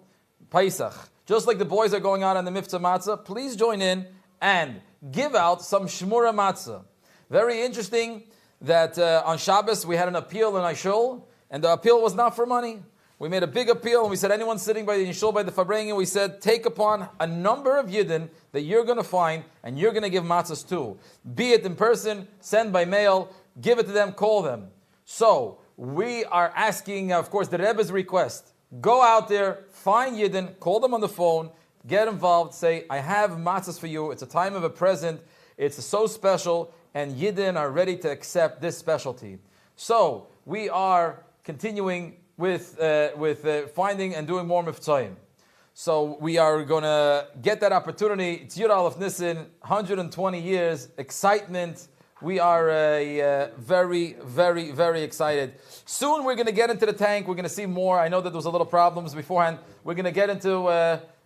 Pesach. Just like the boys are going out on the Mitzvah Matzah, please join in and give out some Shmura Matzah. Very interesting that on Shabbos we had an appeal in Aishul, and the appeal was not for money. We made a big appeal, and we said, anyone sitting by the Yishul, by the Farbrengen, we said, take upon a number of Yidden that you're going to find, and you're going to give matzahs to. Be it in person, send by mail, give it to them, call them. So, we are asking, of course, the Rebbe's request. Go out there, find Yidden, call them on the phone, get involved, say, I have matzahs for you, it's a time of a present, it's so special, and Yidden are ready to accept this specialty. So, we are continuing with finding and doing more miftzayim. So we are going to get that opportunity. It's Yud Aleph Nissan, 120 years, excitement. We are very, very, very excited. Soon we're going to get into the tank. We're going to see more. I know that there was a little problems beforehand. We're going to get into.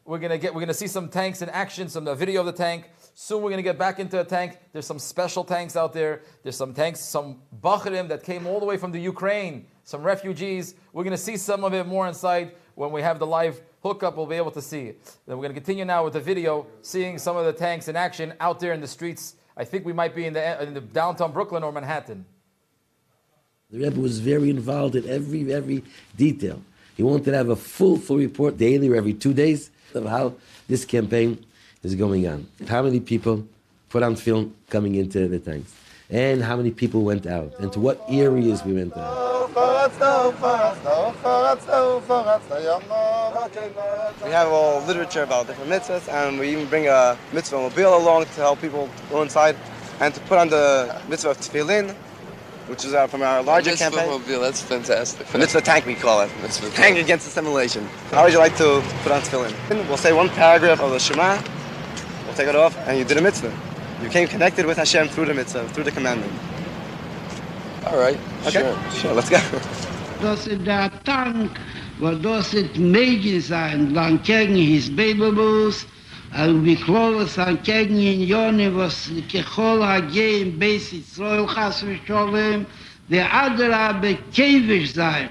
We're going to see some tanks in action, some video of the tank. Soon we're going to get back into a tank. There's some special tanks out there. There's some tanks, some Bacharim that came all the way from the Ukraine, some refugees. We're going to see some of it more inside. When we have the live hookup, we'll be able to see. Then we're going to continue now with the video, seeing some of the tanks in action out there in the streets. I think we might be in the downtown Brooklyn or Manhattan. The Rebbe was very involved in every detail. He wanted to have a full report daily or every 2 days of how this campaign is going on. How many people put on film coming into the tanks, and how many people went out, and to what areas we went out. We have all literature about different mitzvahs, and we even bring a mitzvah mobile along to help people go inside and to put on the mitzvah tefillin, which is from our larger campaign. Mitzvah mobile, that's fantastic. Mitzvah tank, we call it. Mitzvah tank against assimilation. How would you like to put on tefillin? We'll say one paragraph of the Shema, we'll take it off, and you did a mitzvah. You became connected with Hashem through the mitzvah, through the commandment. All right, okay. Sure, let's go. Das ist der Tank, wo das ist möglich sein, lang gegen his Babybus, und wie Klovis an gegen in Joni, was Kechol Hagei, Beis Yisrael, Chas V'Sholem, der Adra bekevisch sein,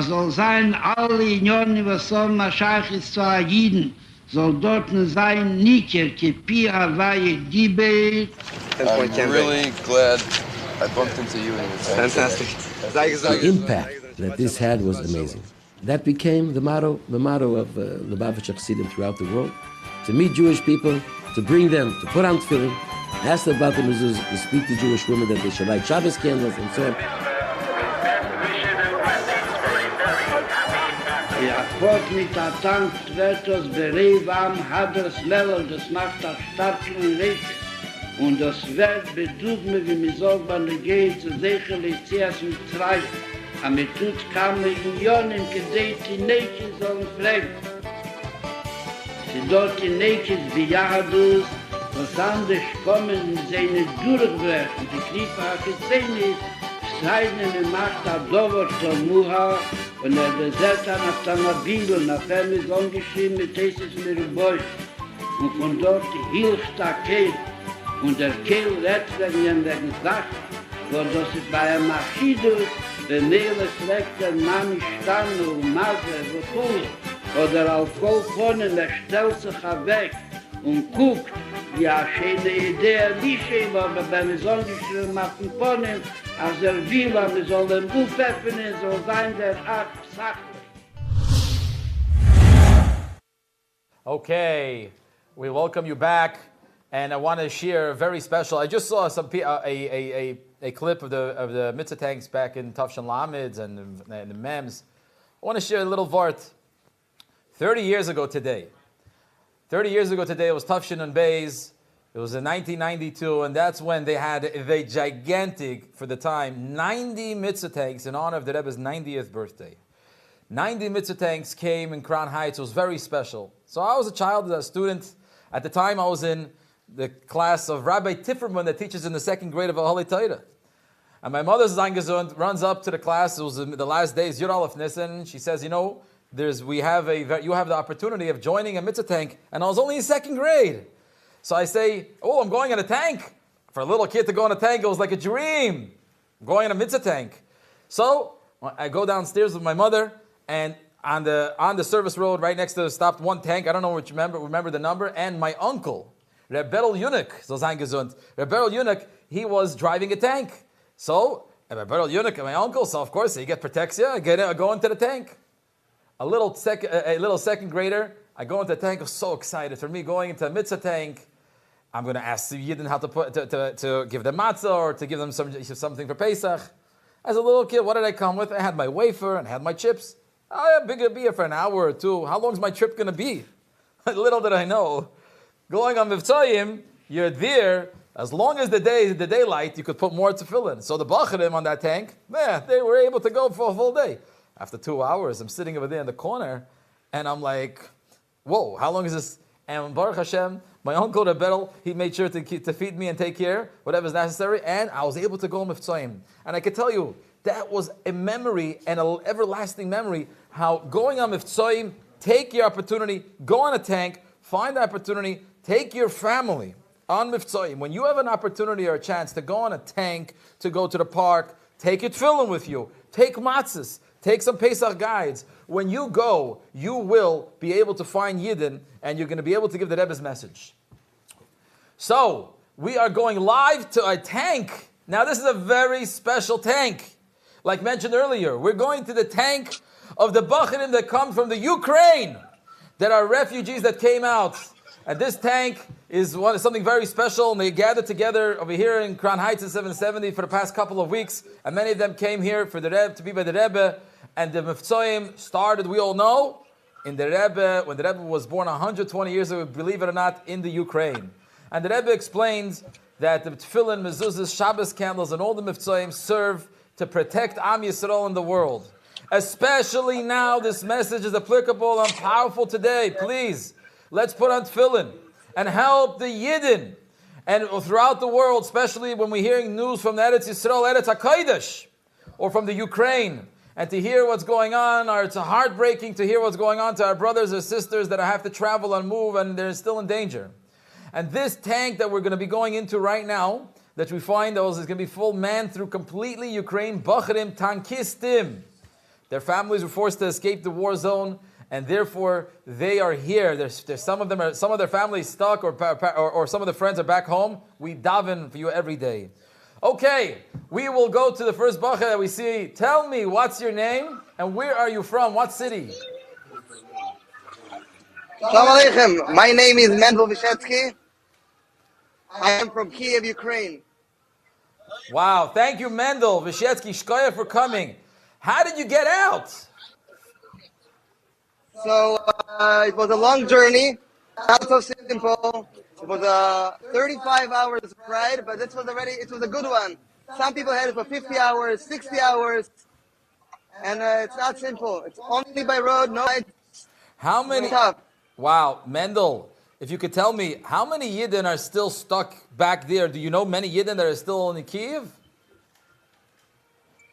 soll sein alle in Joni, was soll Maschachis zu Agiden, soll dort sein Niker, Kepi Havai Dibet. I'm really glad I bumped into you in the tank. Fantastic. The impact that this had was amazing. That became the motto of Lubavitcher Chassidim throughout the world. To meet Jewish people, to bring them, to put on tefillin, ask them about the mezuzah, to speak to Jewish women that they should light Shabbos candles and so on. Fort mit der Tank, Tretos, Berevam, Haders, Level, das macht das Stadtl in Reise. Und das wird bedürfen, wie mir sagt, wenn wir gehen zu sicher Lyceas mit Treib. Aber mir tut kamen in Jönen, gedreht die Nächsten sollen pflegen. Sie dort die Nächsten wie Jahadus, was anders kommen, seine durchwerfen, die Kniefache Zähne, Scheiden in Macht hat Dover zum Muha, und besetzt an Atamabil, und auf ihm ist umgeschrieben mit Jesus Miruboi. Und von dort hilft der Kehl, und der Kehl redet wegen Sache, wo das ist bei einem Achidus, wenn Mehle schlägt der Mann stand und Masse, wo tut, oder auf Kolfonen, stellt sich weg und guckt, ja, schöne Idee, wie schön, aber beim Sonnenschirm machen können, als will, wir sollen Buch öffnen, so sein der Art sachlich. Okay, we welcome you back, and I want to share a very special. I just saw a clip of the Mitzvah Tanks back in Tafshan Lamids and the Mems. I want to share a little vart. 30 years ago today, it was Tafshan and Bays. It was in 1992, and that's when they had the gigantic, for the time, 90 Mitzvah Tanks in honor of the Rebbe's 90th birthday. 90 Mitzvah Tanks came in Crown Heights. It was very special. So I was a child, a student. At the time, I was in the class of Rabbi Tifferman that teaches in the second grade of Holy Torah. And my mother's Zangezund runs up to the class. It was the last days, Yud Aleph Nissan. She says, you know, you have the opportunity of joining a Mitzvah Tank. And I was only in second grade. So I say, oh, I'm going in a tank. For a little kid to go in a tank, it was like a dream. I'm going in a Mitzvah Tank. So I go downstairs with my mother, and on the service road right next to the stopped one tank, I don't know which remember the number, and my uncle, Rebel Yunik, so sein gesund. Rebel Yunik, he was driving a tank. So Rebel Yunik and my uncle, so of course he get protection, I go into the tank. A little second grader, I go into the tank. I'm so excited for me going into a Mitzvah Tank. I'm going to ask the Yidden how to give them matzah or to give them something for Pesach. As a little kid, what did I come with? I had my wafer and I had my chips. I'm going to be here for an hour or two. How long is my trip going to be? Little did I know. Going on Mitzvayim, you're there. As long as the daylight, you could put more tefillin. So the Bacharim on that tank, they were able to go for a full day. After 2 hours, I'm sitting over there in the corner, and I'm like, whoa, how long is this? And Baruch Hashem, my uncle Rebel, he made sure to feed me and take care, whatever's necessary, and I was able to go Mitzvayim. And I can tell you, that was a memory, and an everlasting memory, how going on Mitzvayim, take your opportunity, go on a tank, find the opportunity, take your family on Mitzvayim. When you have an opportunity or a chance to go on a tank, to go to the park, take your tefillin with you, take matzahs, take some Pesach guides. When you go, you will be able to find Yidden, and you're going to be able to give the Rebbe's message. So, we are going live to a tank. Now, this is a very special tank. Like mentioned earlier, we're going to the tank of the Bacharim that come from the Ukraine, that are refugees that came out. And this tank is something very special, and they gathered together over here in Crown Heights in 770 for the past couple of weeks, and many of them came here for the Rebbe, to be by the Rebbe. And the Mitzvayim started, we all know, in the Rebbe, when the Rebbe was born 120 years ago, believe it or not, in the Ukraine. And the Rebbe explains that the tefillin, mezuzahs, Shabbos candles, and all the Mitzvayim serve to protect Am Yisrael in the world. Especially now, this message is applicable and powerful today. Please, let's put on tefillin and help the Yidden. And throughout the world, especially when we're hearing news from the Eretz Yisrael, Eretz HaKodesh, or from the Ukraine, and to hear what's going on, or it's heartbreaking to hear what's going on to our brothers or sisters that have to travel and move, and they're still in danger. And this tank that we're going to be going into right now, that we find those is going to be full manned through completely Ukraine, Bacharim, Tankistim. Their families were forced to escape the war zone, and therefore they are here. There's some of their families stuck, or some of the friends are back home. We daven for you every day. Okay, we will go to the first bacha that we see. Tell me, what's your name and where are you from? What city? Shalom Aleichem. My name is Mendel Vyshetsky. I am from Kiev, Ukraine. Wow, thank you, Mendel Vyshetsky, Shkoya, for coming. How did you get out? So, it was a long journey, not so simple. It was a 35 hours ride, but it was a good one. Some people had it for 50 hours, 60 hours, and it's not simple. It's only by road, no lights. How many? Tough. Wow, Mendel, if you could tell me, how many Yidden are still stuck back there? Do you know many Yidden that are still in Kyiv?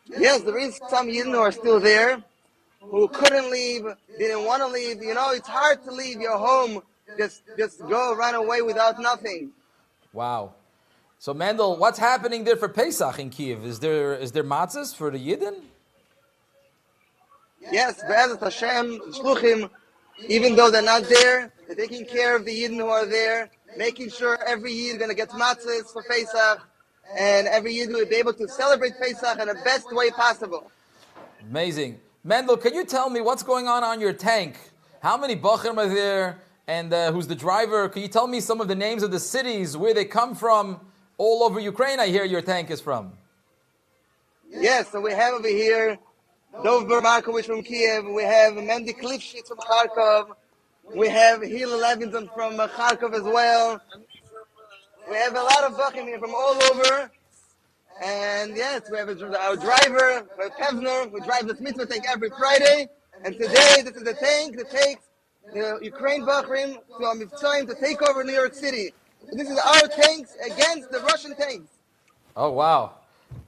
Yes, there is some Yidden who are still there, who couldn't leave, didn't want to leave. You know, it's hard to leave your home, just go, run away without nothing. Wow. So Mendel, what's happening there for Pesach in Kyiv? Is there matzahs for the Yidden? Yes, Be'ezat Hashem, Shluchim, even though they're not there, they're taking care of the Yidden who are there, making sure every Yid is going to get matzahs for Pesach, and every Yid will be able to celebrate Pesach in the best way possible. Amazing. Mendel, can you tell me what's going on your tank? How many Bachrim are there, and who's the driver? Can you tell me some of the names of the cities, where they come from? All over Ukraine, I hear your tank is from. Yes, so we have over here Dov Markovich from Kiev, we have Mendy Klifshitz from Kharkov, we have Hila Levinson from Kharkov as well. We have a lot of Bachrim here from all over. And yes, we have our driver, Pevner, who drives this Mitzvah Tank every Friday. And today, this is the tank that takes the Ukraine Bachrim to a Mitzvah to take over New York City. This is our tanks against the Russian tanks. Oh, wow.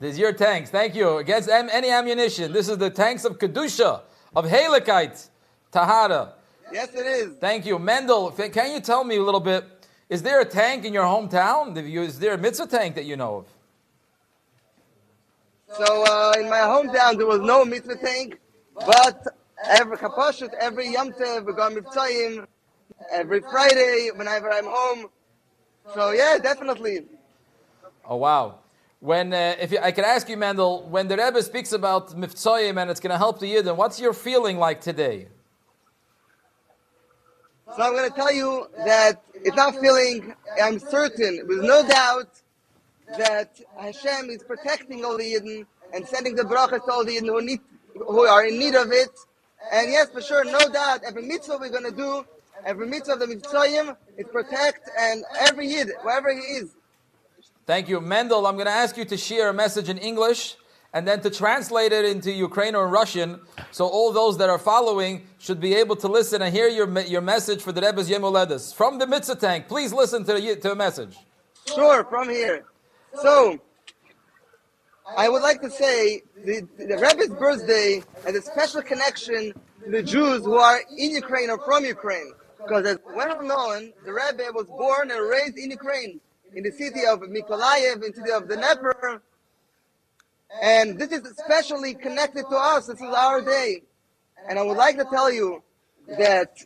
This is your tanks. Thank you. Against any ammunition. This is the tanks of Kedusha, of Heiligkeit, Tahara. Yes, it is. Thank you. Mendel, can you tell me a little bit, is there a tank in your hometown? Is there a Mitzvah Tank that you know of? So in my hometown, there was no Mitzvah Tank, but every Yom Tov, we go Mitzvahim, every Friday, whenever I'm home. So yeah, definitely. Oh, wow. When, I could ask you, Mendel, when the Rebbe speaks about Mitzvahim and it's going to help the Yidden, what's your feeling like today? So I'm going to tell you that it's not feeling, I'm certain, with no doubt, that Hashem is protecting all the Yidden and sending the brachas to all the Yidden who are in need of it. And yes, for sure, no doubt, every mitzvah we're going to do, every mitzvah of the Mitzvahim is protect and every Yid, wherever he is. Thank you. Mendel, I'm going to ask you to share a message in English and then to translate it into Ukrainian or Russian, so all those that are following should be able to listen and hear your message for the Rebbe's Yom Holedes. From the Mitzvah Tank, please listen to a message. Sure, from here. So, I would like to say the Rebbe's birthday has a special connection to the Jews who are in Ukraine or from Ukraine. Because as well known, the Rebbe was born and raised in Ukraine, in the city of Mykolaiv, in the city of the Dnepr. And this is especially connected to us. This is our day. And I would like to tell you that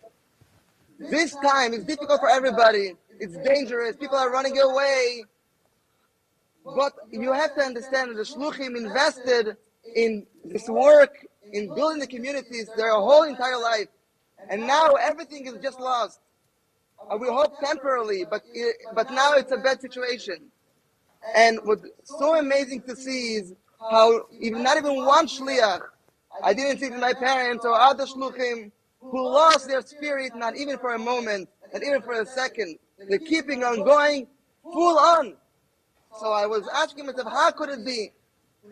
this time is difficult for everybody. It's dangerous. People are running away. But you have to understand that the Shluchim invested in this work, in building the communities, their whole entire life. And now everything is just lost. We hope temporarily, but now it's a bad situation. And what's so amazing to see is how not even one shliach, I didn't see my parents or other shluchim, who lost their spirit, not even for a moment, not even for a second. They're keeping on going full on. So I was asking myself, how could it be?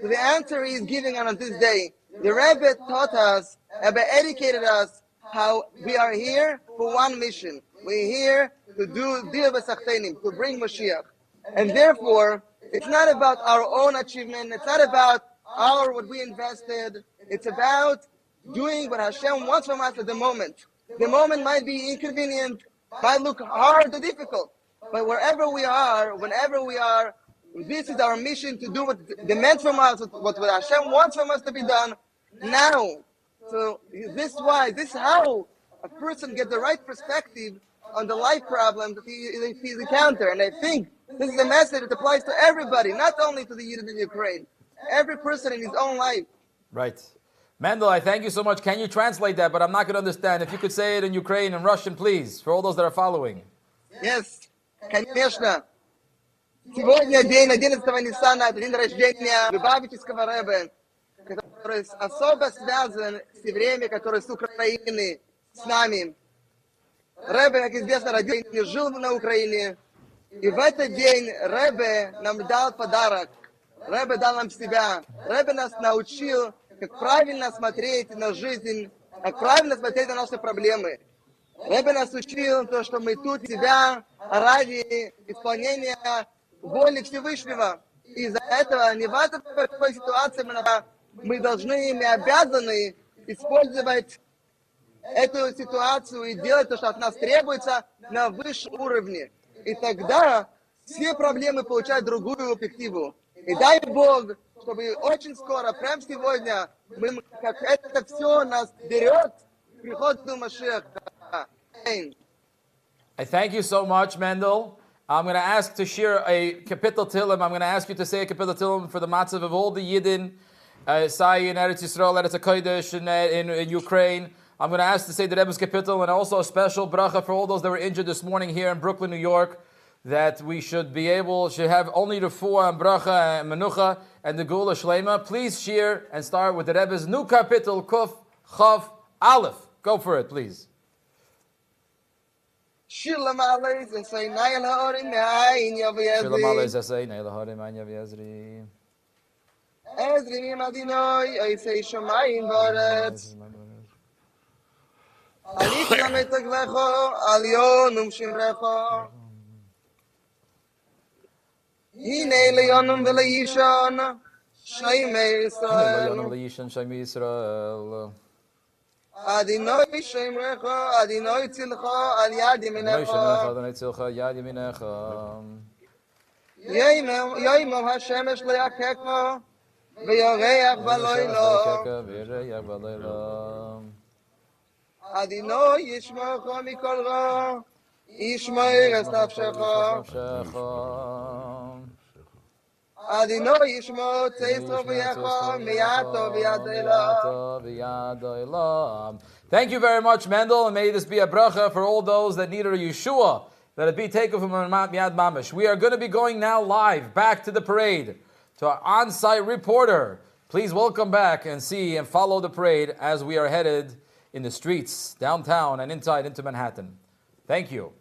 So the answer is giving on this day. The Rebbe taught us, Rebbe educated us, how we are here for one mission. We're here to do Dir B'Sachtenim, to bring Mashiach. And therefore, it's not about our own achievement. It's not about what we invested. It's about doing what Hashem wants from us at the moment. The moment might be inconvenient, might look hard or difficult. But wherever we are, whenever we are, this is our mission to do what demands from us, what Hashem wants from us to be done now. So this is how a person gets the right perspective on the life problems that he's encountered. And I think this is a message that applies to everybody, not only to the Yidden in Ukraine. Every person in his own life. Right. Mendel, I thank you so much. Can you translate that? But I'm not going to understand. If you could say it in Ukrainian and Russian, please, for all those that are following. Yes, конечно. Сегодня день 11 Ниссана, день рождения Лубавичского Rebbe, который особо связан с евреями, которые с Украины, с нами. Ребе, как известно, родился и жил на Украине, И в этот день Ребе нам дал подарок. Ребе дал нам себя. Ребе нас научил, как правильно смотреть на жизнь, как правильно смотреть на наши проблемы. Ребе нас учил то, что мы тут себя ради исполнения воли Всевышнего. И из-за этого, не важно, в какой ситуации мы должны, мы обязаны использовать эту ситуацию и делать то, что от нас требуется, на высшем уровне. И тогда все проблемы получают другую перспективу. И дай Бог, чтобы очень скоро, прямо сегодня, как это все нас берет к приходу Машеха. I thank you so much, Mendel. I'm going to ask to share a Kapitel Tillim. I'm going to ask you to say a Kapitel Tillim for the matzav of all the Yidden, Sai in Eretz Yisrael, Eretz HaKodesh, in Ukraine. I'm going to ask to say the Rebbe's Kapitel, and also a special bracha for all those that were injured this morning here in Brooklyn, New York, that we should have only refuah and bracha and menucha and the Geula Shlema. Please share and start with the Rebbe's new Kapitel, Kuf, Chav, Alef. Go for it, please. Shalom Aleichem, say Nayel Ha'orim Me'ayin Yav Yezri. Shalom Aleichem, say Nayel Ha'orim Me'ayin Yav Yezri. Ezri Mimadinoi, I say Shomayim Boretz. Alif Lametaglecho, Alionum Shimrecho. Hine Leonum Velayishon, Shaimei Leonum Yisrael. Velayishon, Shaimei Yisrael. Adinoi Shemrecho, Adinoi Tzilcho, Al Yad Yeminecho. Adonai Tzilcha, Yad Yeminecha. Yoimom HaShemesh Le'akecho, Ve'yoreach Baloilo. Adinoi Yishmocho Mikol Ro, Yishmoir Es Nafshecho. Adinoi Yishmo Tzeisro V'yecho, Miyato V'yadeilo. Thank you very much, Mendel, and may this be a bracha for all those that need a Yeshua, that it be taken from Miyad Mamish. We are going to be going now live back to the parade, to our on-site reporter. Please welcome back and see and follow the parade as we are headed in the streets, downtown and inside into Manhattan. Thank you.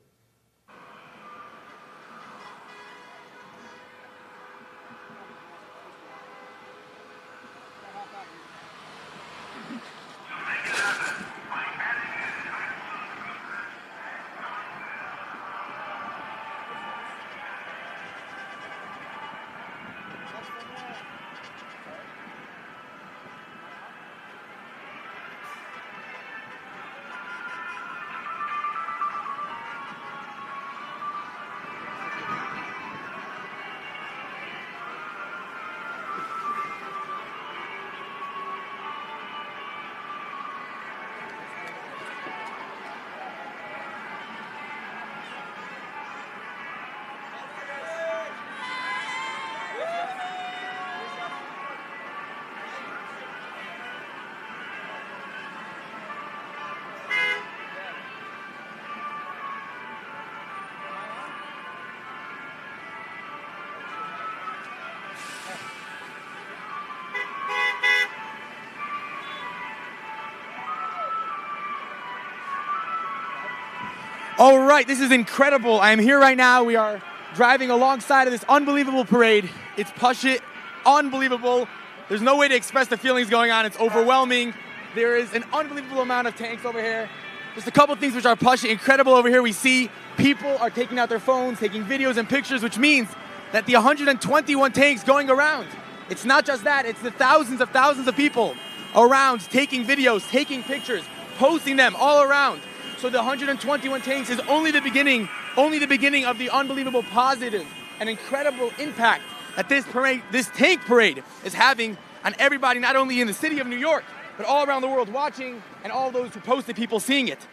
All right, this is incredible. I am here right now. We are driving alongside of this unbelievable parade. It's Pashit, unbelievable. There's no way to express the feelings going on. It's overwhelming. There is an unbelievable amount of tanks over here. Just a couple things which are Pashit, incredible over here. We see people are taking out their phones, taking videos and pictures, which means that the 121 tanks going around, it's not just that, it's the thousands of people around taking videos, taking pictures, posting them all around. So the 121 tanks is only the beginning of the unbelievable positive and incredible impact that this tank parade is having on everybody, not only in the city of New York, but all around the world watching, and all those who posted, people seeing it.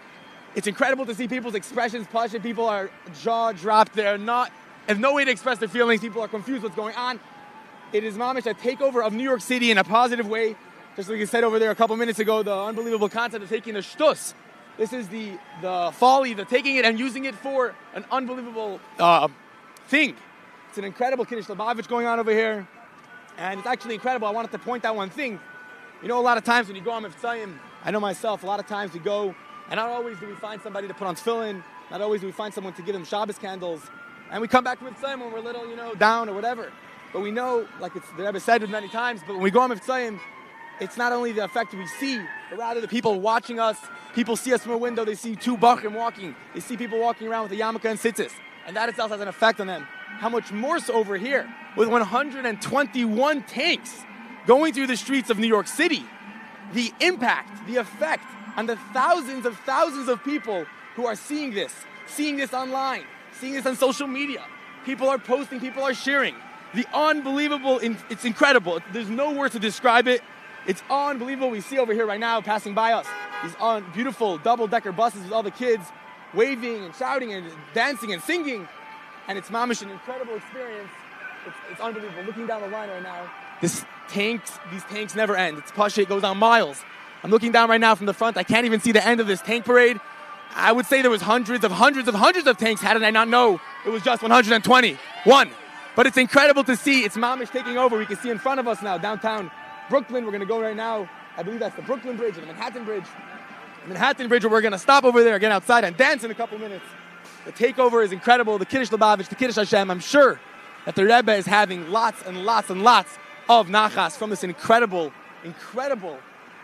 It's incredible to see people's expressions. People are jaw-dropped. They have no way to express their feelings. People are confused what's going on. It is mamish a takeover of New York City in a positive way. Just like you said over there a couple minutes ago, the unbelievable concept of taking the shtus. This is the folly, the taking it and using it for an unbelievable thing. It's an incredible Kiddush Lubavitch going on over here. And it's actually incredible. I wanted to point out one thing. You know, a lot of times when you go on Mitzvahim, I know myself, a lot of times we go, and not always do we find somebody to put on tefillin, not always do we find someone to give them Shabbos candles. And we come back from Mitzvah when we're a little, down or whatever. But we know, like the Rebbe said it many times, but when we go on Mitzvah, it's not only the effect we see, but rather the people watching us. People see us from a window. They see two bachrim walking. They see people walking around with a yarmulke and tzitzis. And that itself has an effect on them. How much more so over here, with 121 tanks going through the streets of New York City. The impact, the effect on the thousands of people who are seeing this online, seeing this on social media. People are posting, people are sharing. The unbelievable, it's incredible. There's no words to describe it. It's unbelievable. We see over here right now, passing by us, these beautiful double-decker buses with all the kids waving and shouting and dancing and singing. And it's mamish, an incredible experience. It's unbelievable. Looking down the line right now, these tanks never end. It's pasha, it goes on miles. I'm looking down right now from the front. I can't even see the end of this tank parade. I would say there was hundreds of tanks. How did I not know it was just 121? But it's incredible to see. It's mamish taking over. We can see in front of us now, downtown Brooklyn. We're going to go right now. I believe that's the Brooklyn Bridge or the Manhattan Bridge. Manhattan Bridge, where we're going to stop over there, get outside and dance in a couple minutes. The takeover is incredible. The Kiddush Lubavitch, the Kiddush Hashem. I'm sure that the Rebbe is having lots and lots and lots of nachas from this incredible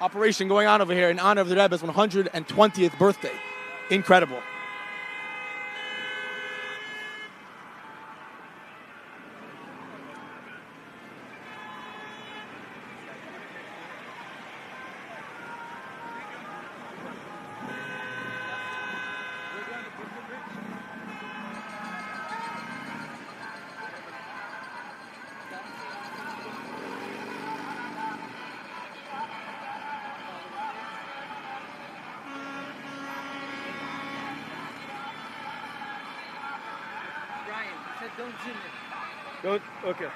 operation going on over here in honor of the Rebbe's 120th birthday. Incredible. Don't zoom in. Go, okay.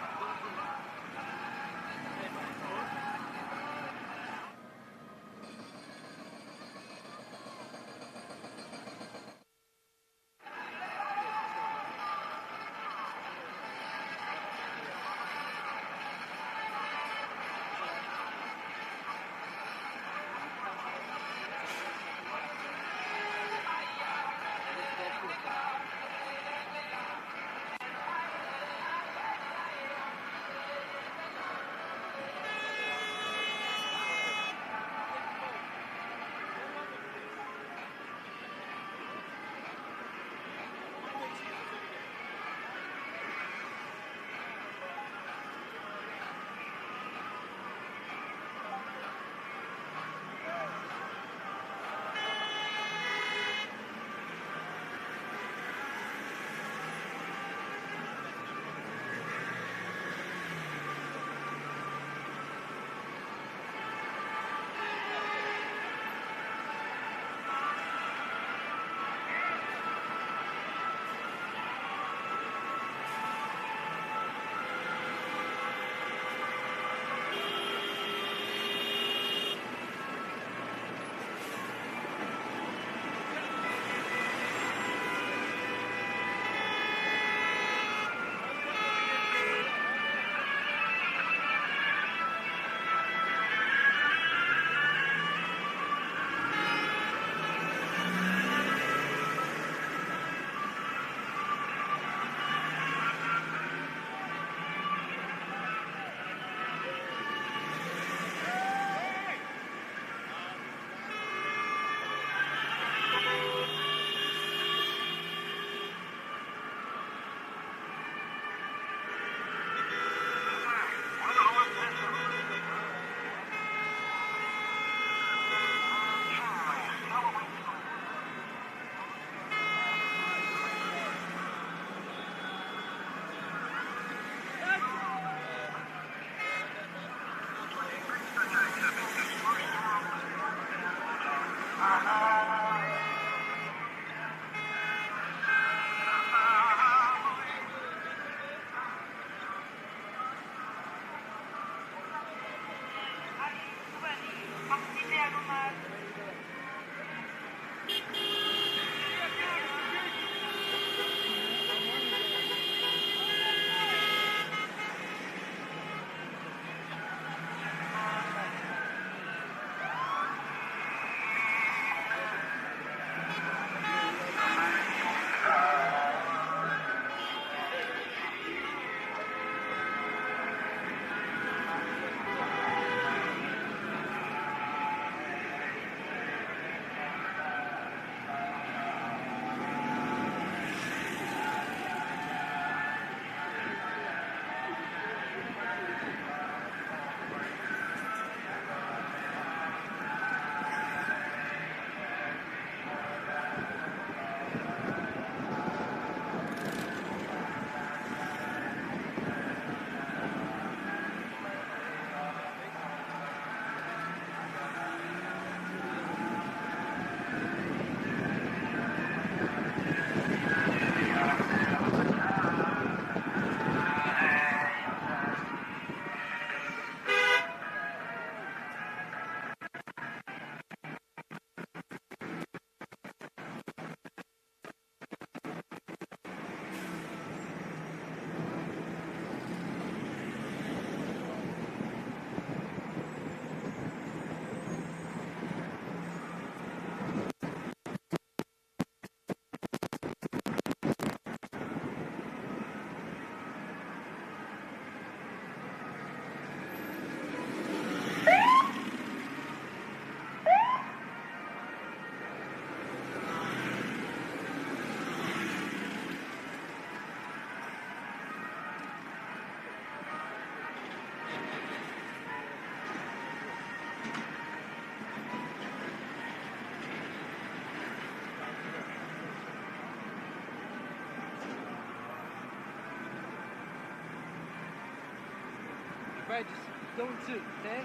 Right, just don't two, okay?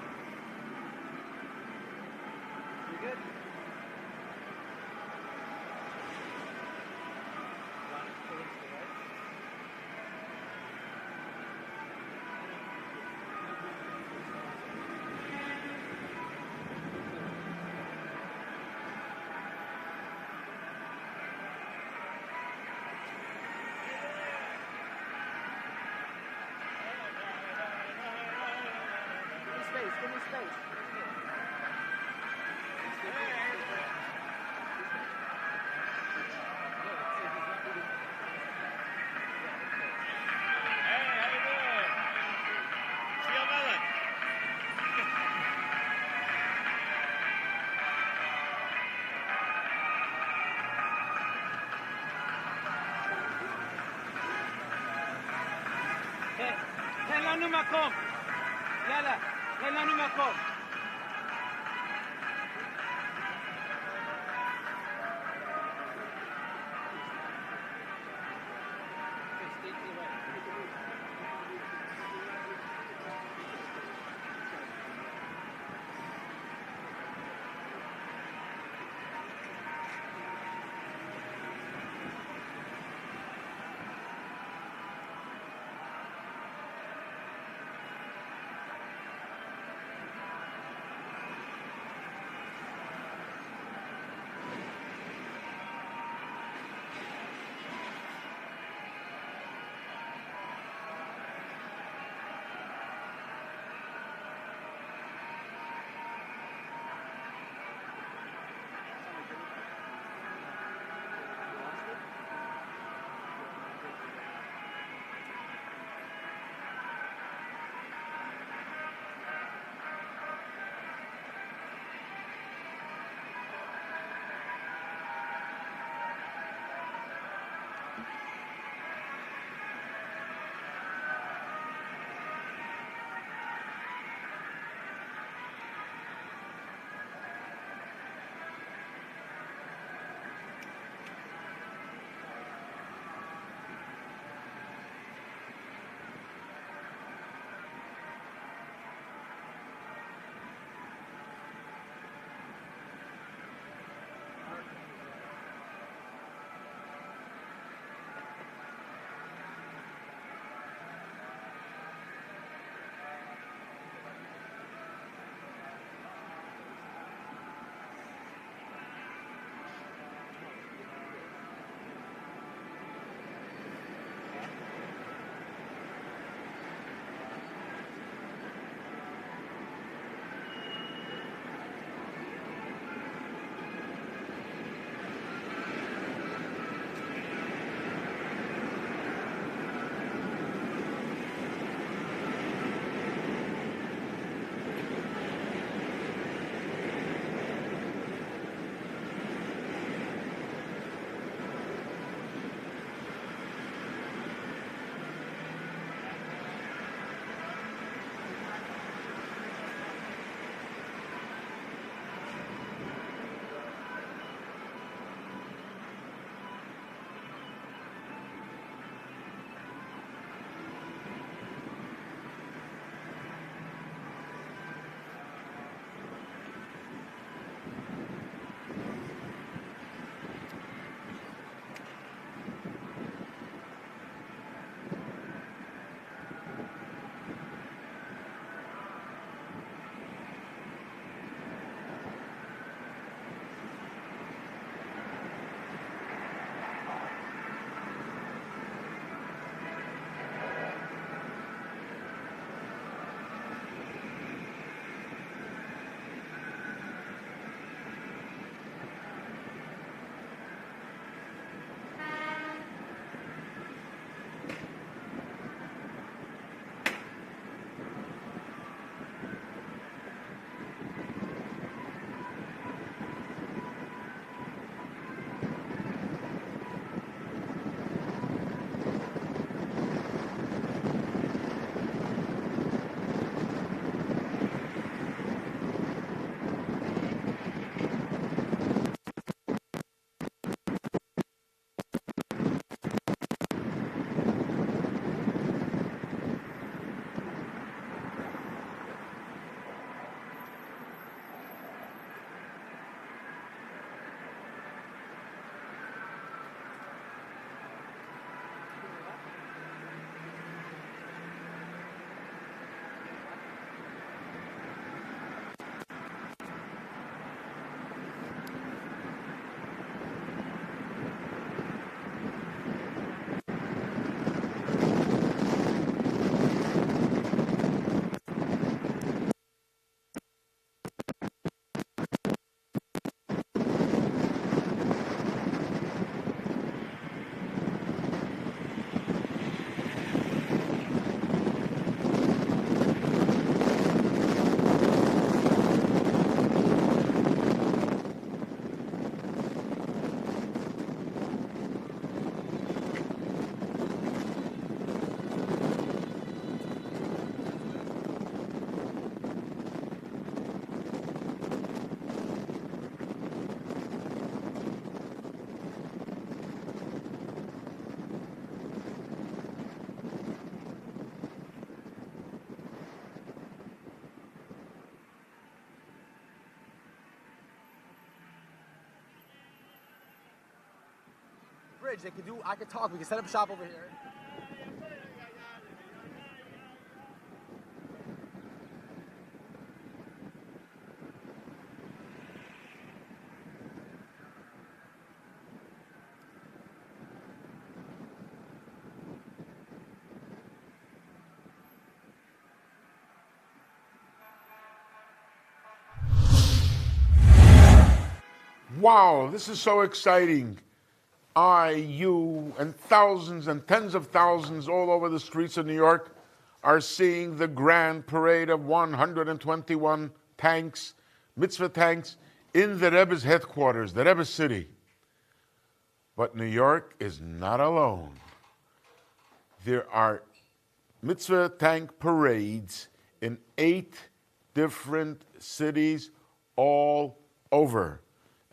You good? Give me space. תן לנו מקום. יאללה, תן לנו מקום. fridge. I could talk. We can set up shop over here. Wow, this is so exciting. I, you, and thousands and tens of thousands all over the streets of New York are seeing the grand parade of 121 tanks, Mitzvah Tanks, in the Rebbe's headquarters, the Rebbe city. But New York is not alone. There are Mitzvah Tank parades in 8 different cities all over.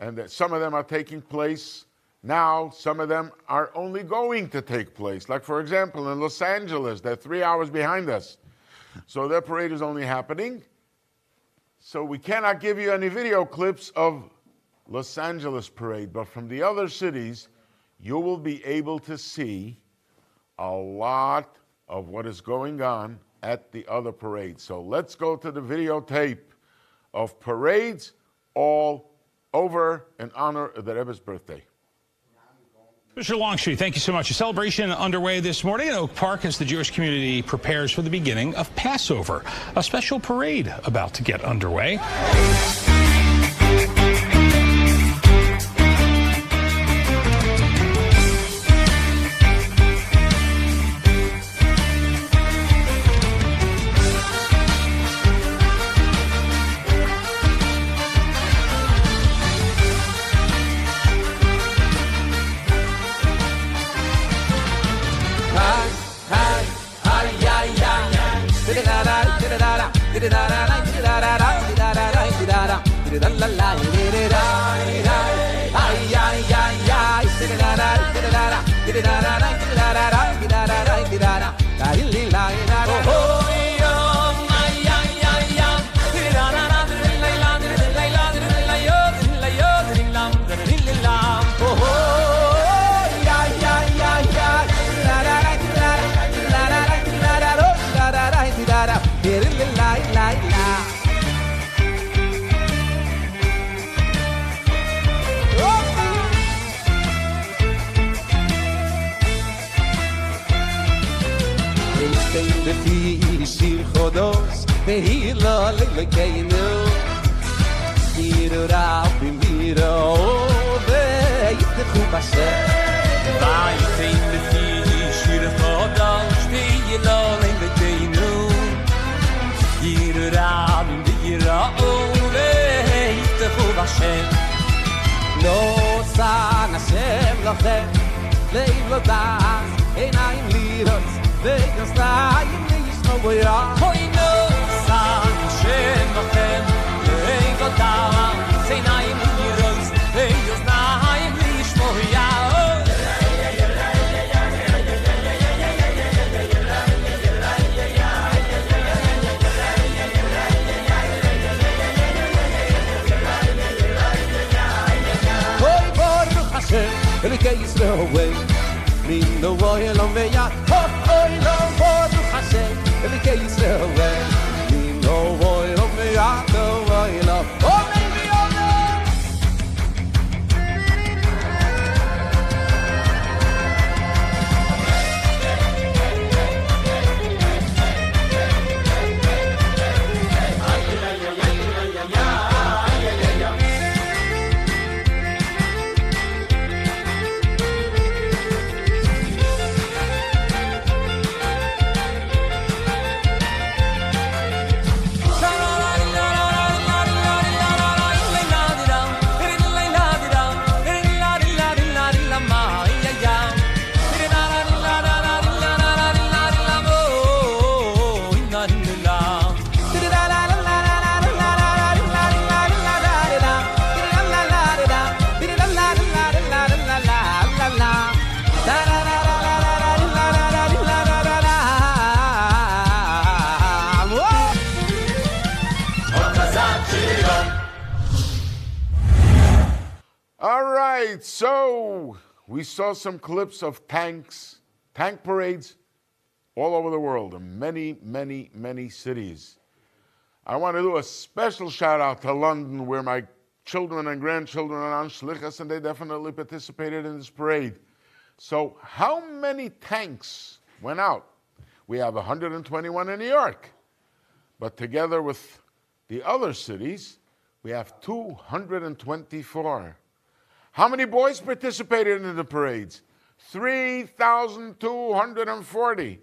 And that some of them are taking place now, some of them are only going to take place. Like, for example, in Los Angeles, they're 3 hours behind us. So their parade is only happening. So we cannot give you any video clips of Los Angeles parade, but from the other cities, you will be able to see a lot of what is going on at the other parades. So let's go to the videotape of parades all over in honor of the Rebbe's birthday. Mr. Longstreet, thank you so much. A celebration underway this morning in Oak Park as the Jewish community prepares for the beginning of Passover. A special parade about to get underway. we saw some clips of tank parades all over the world in many, many, many cities. I want to do a special shout out to London, where my children and grandchildren are on shlichus, and they definitely participated in this parade. So how many tanks went out? We have 121 in New York, but together with the other cities, we have 224. How many boys participated in the parades? 3,240.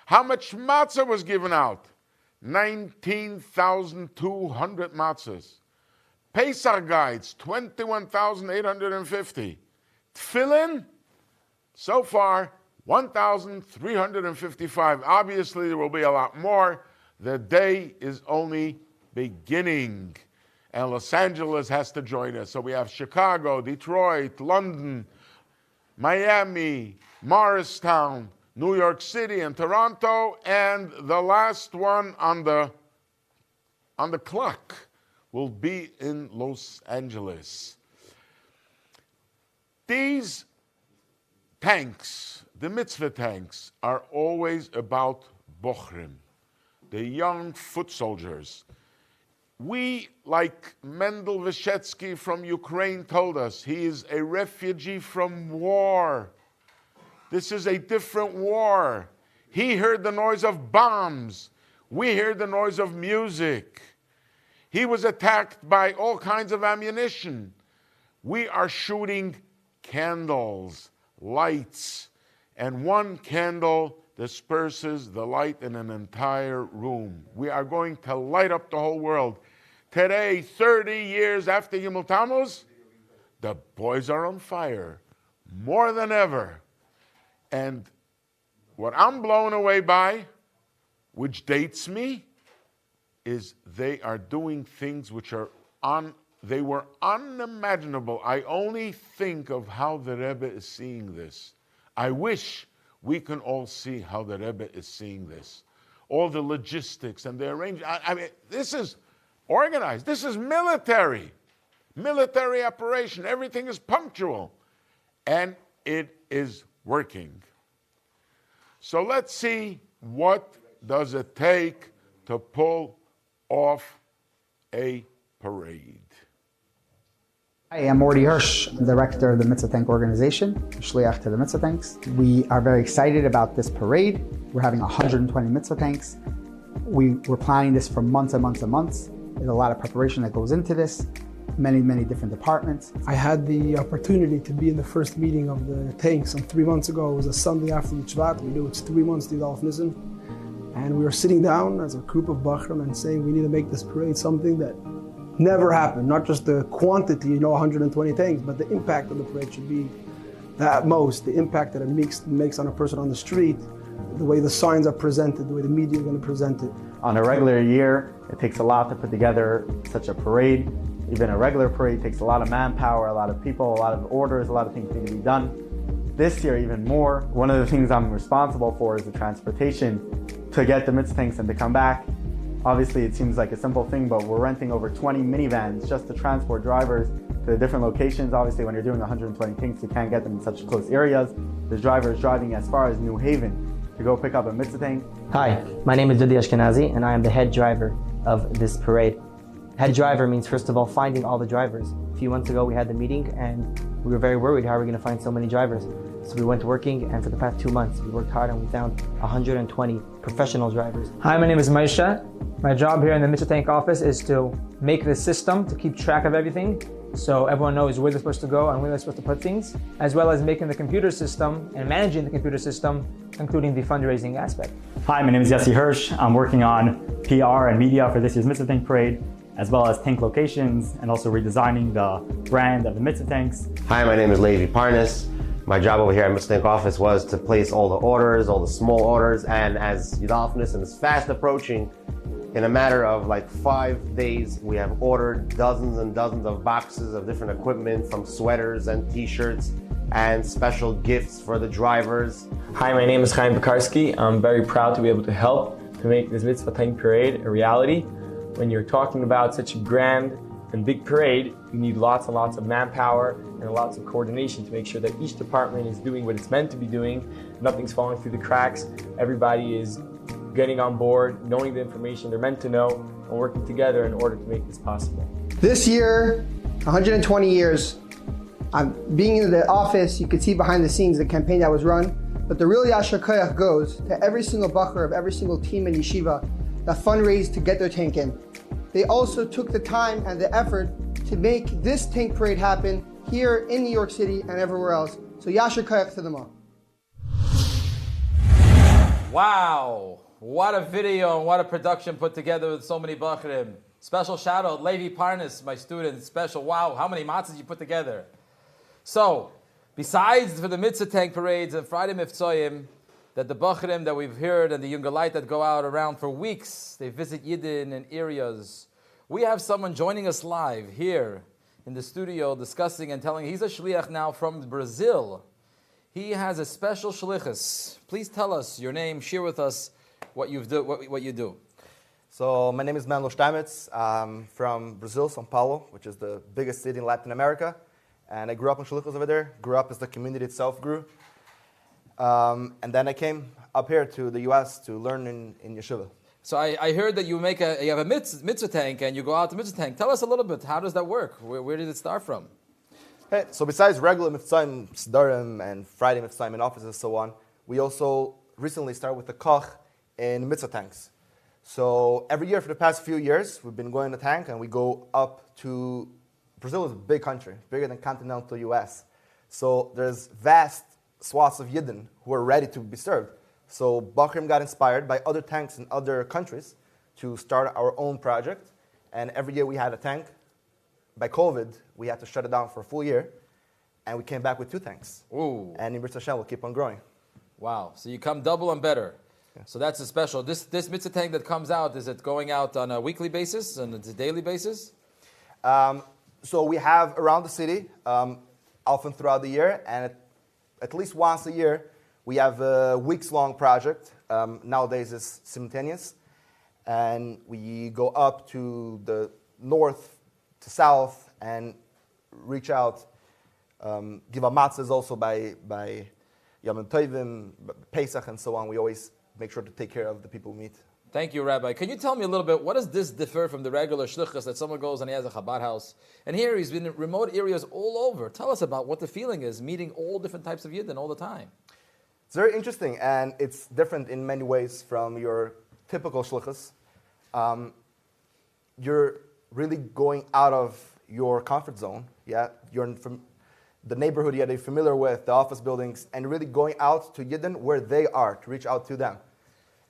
How much matzah was given out? 19,200 matzahs. Pesach guides, 21,850. Tefillin, so far, 1,355. Obviously, there will be a lot more. The day is only beginning. And Los Angeles has to join us. So we have Chicago, Detroit, London, Miami, Morristown, New York City, and Toronto. And the last one on the clock will be in Los Angeles. These tanks, the mitzvah tanks, are always about bochrim, the young foot soldiers. We, like Mendel Vyshetsky from Ukraine told us, he is a refugee from war. This is a different war. He heard the noise of bombs. We heard the noise of music. He was attacked by all kinds of ammunition. We are shooting candles, lights, and one candle disperses the light in an entire room. We are going to light up the whole world. Today, 30 years after Yom Tammuz, the boys are on fire, more than ever. And what I'm blown away by, which dates me, is they are doing things which are they were unimaginable. I only think of how the Rebbe is seeing this. I wish we can all see how the Rebbe is seeing this. All the logistics and the arrangement. I mean, this is organized. This is military operation. Everything is punctual. And it is working. So let's see, what does it take to pull off a parade? Hi, I'm Morty Hirsch, Director of the Mitzvah Tank organization, Shliach to the Mitzvah Tanks. We are very excited about this parade. We're having 120 Mitzvah Tanks. We're planning this for months and months and months. There's a lot of preparation that goes into this, many, many different departments. I had the opportunity to be in the first meeting of the tanks 3 months ago. It was a Sunday after the Shabbat. We knew it's 3 months to Yud Aleph Nissan. And we were sitting down as a group of Bachram and saying we need to make this parade something that never happened. Not just the quantity, 120 tanks, but the impact of the parade should be the utmost. The impact that it makes on a person on the street, the way the signs are presented, the way the media is going to present it. On a regular year, it takes a lot to put together such a parade. Even a regular parade takes a lot of manpower, a lot of people, a lot of orders, a lot of things need to be done. This year, even more. One of the things I'm responsible for is the transportation to get the mitzvah tanks and to come back. Obviously, it seems like a simple thing, but we're renting over 20 minivans just to transport drivers to the different locations. Obviously, when you're doing 120 tanks, you can't get them in such close areas. There's drivers driving as far as New Haven to go pick up a mitzvah tank. Hi, my name is Dudi Ashkenazi, and I am the head driver of this parade. Head driver means, first of all, finding all the drivers. A few months ago, we had the meeting, and we were very worried, how are we going to find so many drivers? So we went working, and for the past 2 months, we worked hard, and we found 120 professional drivers. Hi, my name is Maisha. My job here in the Mitzvah Tank office is to make this system to keep track of everything, so everyone knows where they're supposed to go and where they're supposed to put things, as well as making the computer system and managing the computer system, including the fundraising aspect. Hi, my name is Yossi Hirsch. I'm working on PR and media for this year's Mitzvah Tank Parade, as well as tank locations and also redesigning the brand of the Mitzvah Tanks. Hi, my name is Levi Parnas. My job over here at Mitzvah Tank office was to place all the orders, all the small orders, and as Yud Aleph Nissan is fast approaching, in a matter of like 5 days, we have ordered dozens and dozens of boxes of different equipment, from sweaters and t-shirts and special gifts for the drivers. Hi, my name is Chaim Pekarsky. I'm very proud to be able to help to make this Mitzvah Tank parade a reality. When you're talking about such a grand and big parade, you need lots and lots of manpower and lots of coordination to make sure that each department is doing what it's meant to be doing, nothing's falling through the cracks, everybody is getting on board, knowing the information they're meant to know, and working together in order to make this possible. This year, 120 years, being in the office, you could see behind the scenes the campaign that was run, but the real Yasher Koyach goes to every single bacher of every single team in yeshiva that fundraised to get their tank in. They also took the time and the effort to make this tank parade happen here in New York City and everywhere else. So Yasher Koyach to them all. Wow, what a video and what a production put together with so many bachrim. Special shout out, Levi Parnas, my student, special. Wow, how many matzahs you put together. So, besides for the Mitzvah Tank parades and Friday Mivtzoyim, that the bachrim that we've heard and the younger light that go out around for weeks, they visit Yidden in areas. We have someone joining us live here in the studio discussing and telling, he's a shliach now from Brazil. He has a special shlichus. Please tell us your name, share with us what you do. So my name is Manuel Steinmetz. I'm from Brazil, São Paulo, which is the biggest city in Latin America. And I grew up in shlichus over there, grew up as the community itself grew. And then I came up here to the U.S. to learn in yeshiva. So I heard that you have a mitzvah tank and you go out to mitzvah tank. Tell us a little bit, how does that work? Where did it start from? Hey, so besides regular mitzvahim, sdarim, and Friday mitzvahim in offices and so on, we also recently started with the koch in Mitzvah Tanks. So every year for the past few years, we've been going in the tank and we go up to, Brazil is a big country, bigger than continental U.S. So there's vast swaths of Yidden who are ready to be served. So Bachrim got inspired by other tanks in other countries to start our own project. And every year we had a tank. By COVID, we had to shut it down for a full year. And we came back with 2 tanks. Ooh. And in Mitzvah Hashem, we'll keep on growing. Wow. So you come double and better. Yeah. So that's a special. This mitzvah tank that comes out, is it going out on a weekly basis and it's a daily basis? So we have around the city, often throughout the year. And at least once a year, we have a weeks-long project. Nowadays, it's simultaneous. And we go up to the north, to south, and reach out. Give a matzahs also by Yom Tovim, Pesach, and so on. We always make sure to take care of the people we meet. Thank you, Rabbi. Can you tell me a little bit, what does this differ from the regular shlichus that someone goes and he has a Chabad house? And here he's been in remote areas all over. Tell us about what the feeling is, meeting all different types of Yidden all the time. It's very interesting, and it's different in many ways from your typical shlichus. You're really going out of your comfort zone. Yeah, you're from the neighborhood you're familiar with, the office buildings, and really going out to Yidden where they are, to reach out to them.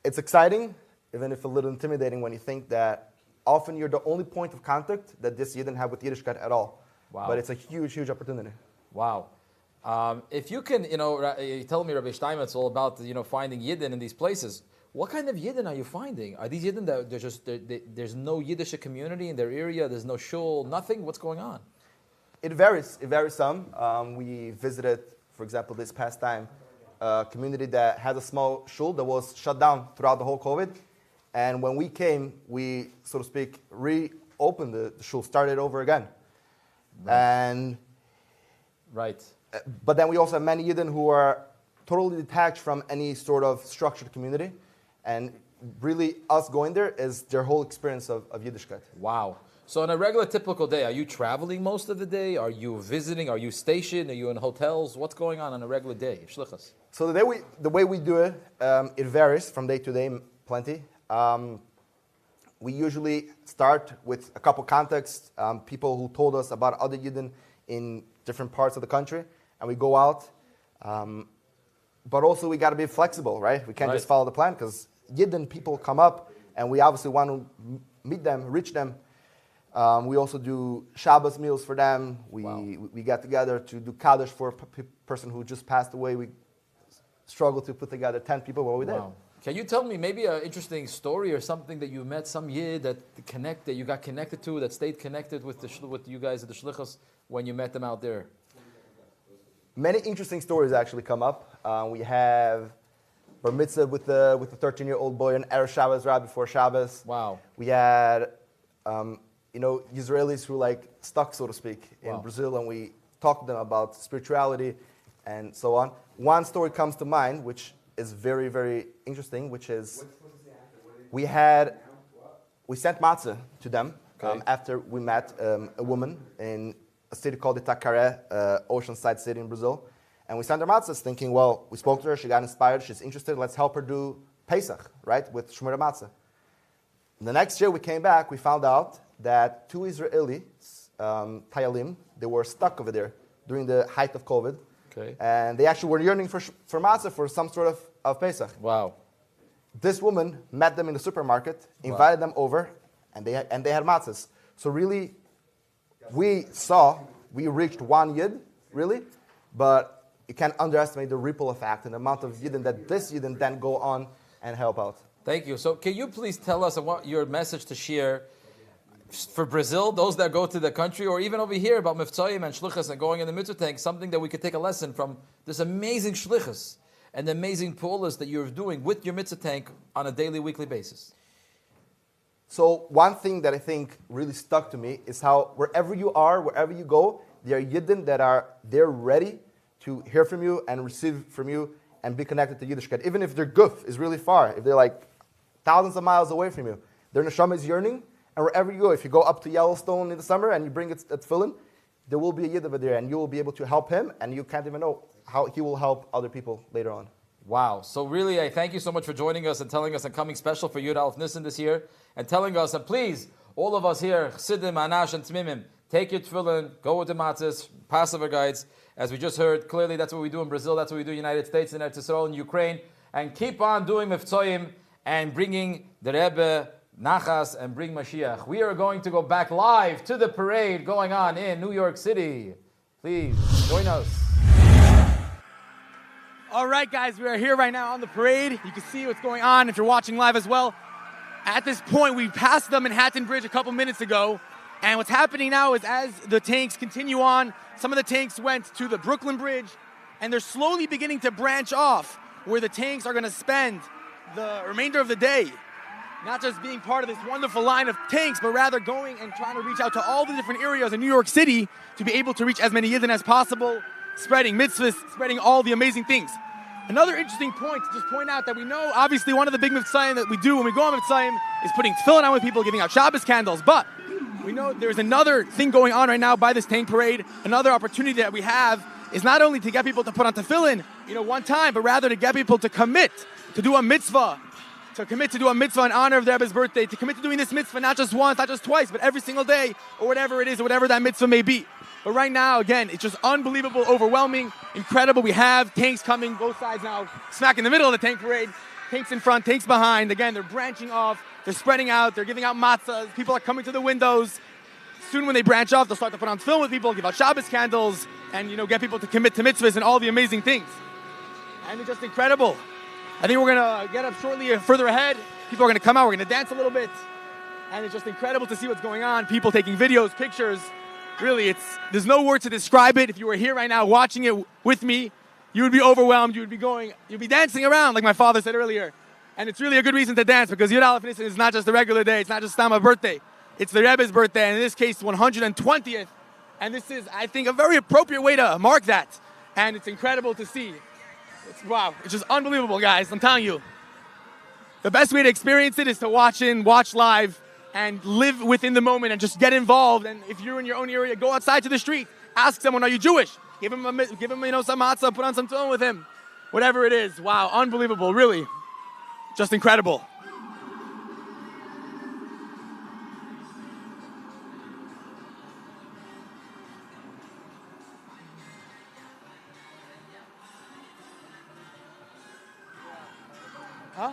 It's exciting, even if a little intimidating when you think that often you're the only point of contact that this Yidden have with Yiddishkeit at all. Wow. But it's a huge, huge opportunity. Wow. If you can, you tell me, Rabbi Steinmetz, all about finding Yidden in these places. What kind of Yidden are you finding? Are these Yidden that there's no Yiddish community in their area? There's no shul, nothing? What's going on? It varies. It varies some. We visited, for example, this past time, a community that had a small shul that was shut down throughout the whole COVID. And when we came, we, so to speak, reopened the shul, started over again. Right. But then we also have many Yidden who are totally detached from any sort of structured community. And really, us going there is their whole experience of Yiddishkeit. Wow. So on a regular, typical day, are you traveling most of the day? Are you visiting? Are you stationed? Are you in hotels? What's going on a regular day? Shlichus. So the way we do it, it varies from day to day, plenty. We usually start with a couple contacts, people who told us about other Yidden in different parts of the country, and we go out. But also we got to be flexible, right? We can't just follow the plan, because Yidden people come up, and we obviously want to meet them, reach them. We also do Shabbos meals for them. We get together to do Kaddish for a person who just passed away. We struggled to put together 10 people. What we did. Can you tell me maybe an interesting story or something that you met some Yid that you got connected to, that stayed connected with you guys at the Shlichus when you met them out there? Many interesting stories actually come up. We have Bar Mitzvah with the 13-year-old boy on Erev Shabbos right before Shabbos. Wow. We had Israelis who stuck, so to speak, in Brazil, and we talk to them about spirituality and so on. One story comes to mind, which is very, very interesting, which is we sent matzah to them after we met a woman in a city called Itacaré, oceanside city in Brazil. And we sent her matzahs thinking, well, we spoke to her, she got inspired, she's interested, let's help her do Pesach, right, with Shmura Matzah. The next year we came back, we found out that 2 Israelis, Tayalim, they were stuck over there during the height of COVID. Okay. And they actually were yearning for matzah, for some sort of Pesach. Wow. This woman met them in the supermarket, invited them over, and they had matzahs. So really, we reached one Yid, really, but you can't underestimate the ripple effect and the amount of Yidden that this Yidden then go on and help out. Thank you. So can you please tell us what your message to share for Brazil, those that go to the country, or even over here about Mitzvahim and Shlichus and going in the Mitzvah Tank, something that we could take a lesson from this amazing Shlichus and the amazing pu'ulas that you're doing with your Mitzvah Tank on a daily, weekly basis? So one thing that I think really stuck to me is how wherever you are, wherever you go, there are Yidden that they're ready to hear from you and receive from you and be connected to Yiddishkeit. Even if their guf is really far, if they're like thousands of miles away from you, their neshama is yearning, and wherever you go, if you go up to Yellowstone in the summer and you bring it at tefillin, there will be a Yid over there, and you will be able to help him, and you can't even know how he will help other people later on. Wow. So really, I thank you so much for joining us and telling us and coming special for Yud Aleph Nissan this year, and telling us, and please, all of us here, Chassidim, Anash, and Tmimim, take your tefillin, go with the matzahs, Passover guides. As we just heard, clearly that's what we do in Brazil, that's what we do in the United States, in Eretz Yisrael, in Ukraine, and keep on doing Mivtzoyim and bringing the Rebbe, Nachas, and bring Mashiach. We are going to go back live to the parade going on in New York City. Please, join us. All right, guys, we are here right now on the parade. You can see what's going on if you're watching live as well. At this point, we passed the Manhattan Bridge a couple minutes ago, and what's happening now is as the tanks continue on, some of the tanks went to the Brooklyn Bridge, and they're slowly beginning to branch off where the tanks are going to spend the remainder of the day. Not just being part of this wonderful line of tanks, but rather going and trying to reach out to all the different areas in New York City to be able to reach as many Yidden as possible, spreading mitzvahs, spreading all the amazing things. Another interesting point to just point out that we know, obviously, one of the big mitzvahs that we do when we go on mitzvahs is putting tefillin on with people, giving out Shabbos candles, but we know there's another thing going on right now by this tank parade. Another opportunity that we have is not only to get people to put on tefillin, one time, but rather to get people to commit to do a mitzvah, to commit to do a mitzvah in honor of the Rebbe's birthday, to commit to doing this mitzvah not just once, not just twice, but every single day, or whatever it is, or whatever that mitzvah may be. But right now, again, it's just unbelievable, overwhelming, incredible. We have tanks coming, both sides now, smack in the middle of the tank parade. Tanks in front, tanks behind. Again, they're branching off, they're spreading out, they're giving out matzahs. People are coming to the windows. Soon when they branch off, they'll start to put on film with people, give out Shabbos candles, and get people to commit to mitzvahs and all the amazing things. And it's just incredible. I think we're going to get up shortly further ahead. People are going to come out, we're going to dance a little bit. And it's just incredible to see what's going on. People taking videos, pictures. Really, there's no word to describe it. If you were here right now watching it with me, you would be overwhelmed. You'd be dancing around, like my father said earlier. And it's really a good reason to dance, because Yud Aleph Nissan is not just a regular day. It's not just Stama's birthday. It's the Rebbe's birthday, and in this case, 120th. And this is, I think, a very appropriate way to mark that. And it's incredible to see. Wow, it's just unbelievable, guys. I'm telling you. The best way to experience it is to watch live, and live within the moment and just get involved. And if you're in your own area, go outside to the street. Ask someone, are you Jewish? Give him some matzah, put on some tefillin with him. Whatever it is. Wow, unbelievable, really. Just incredible. Huh?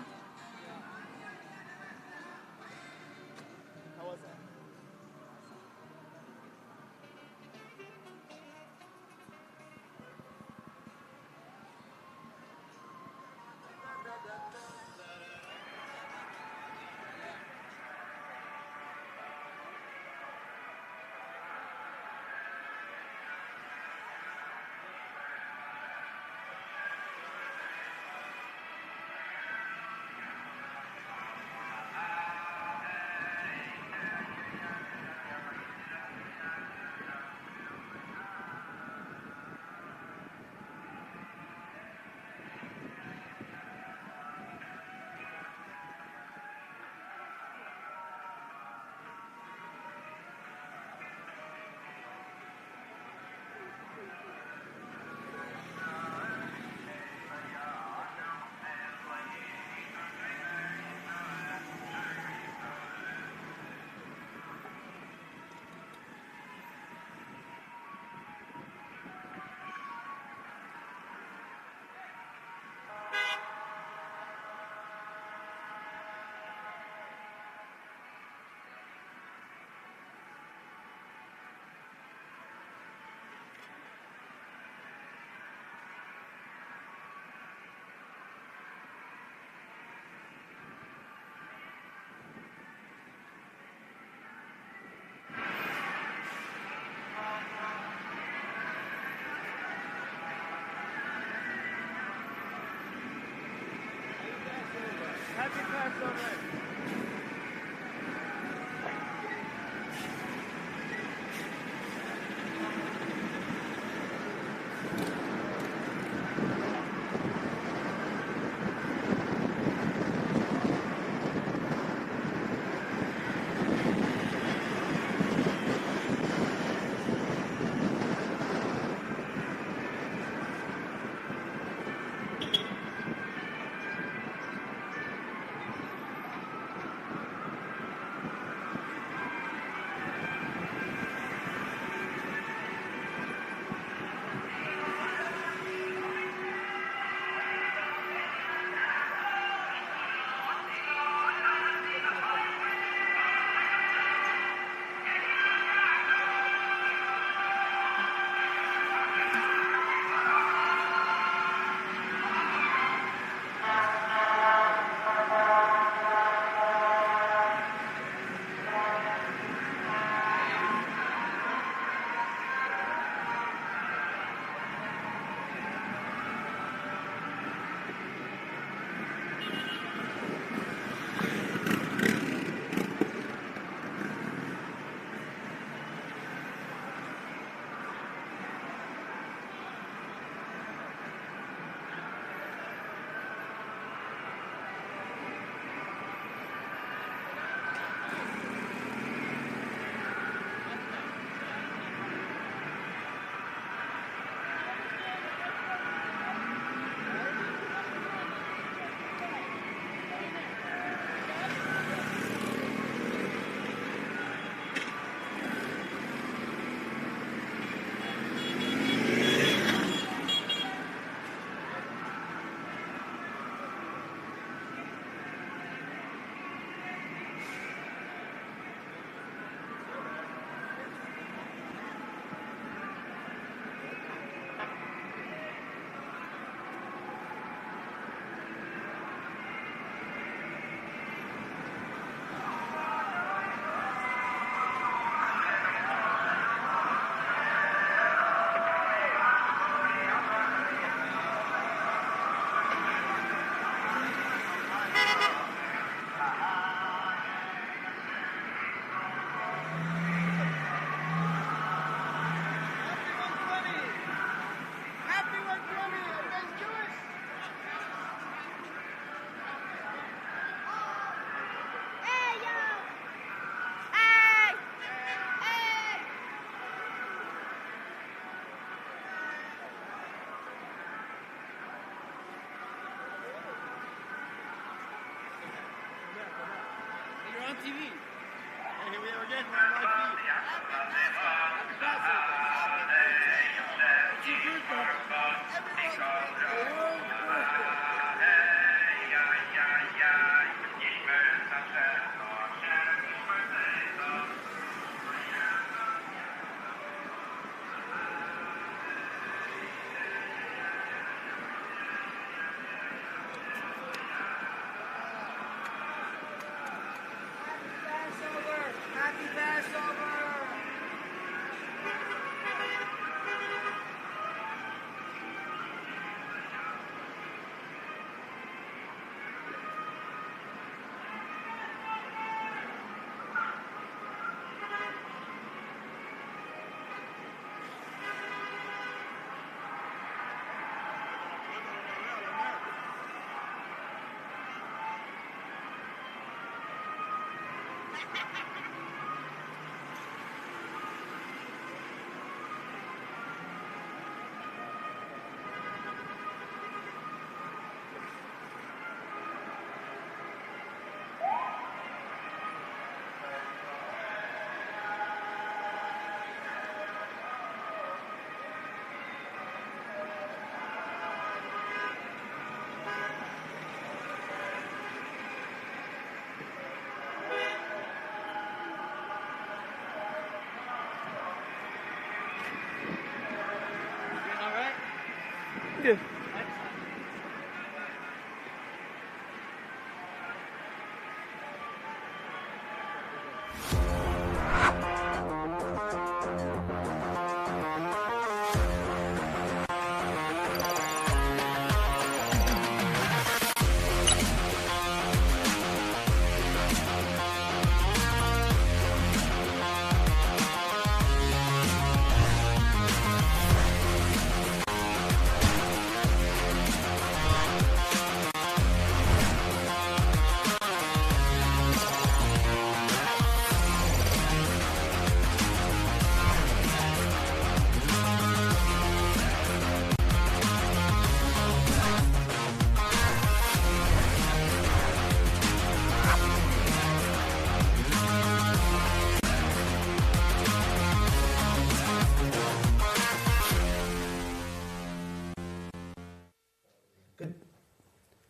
Good.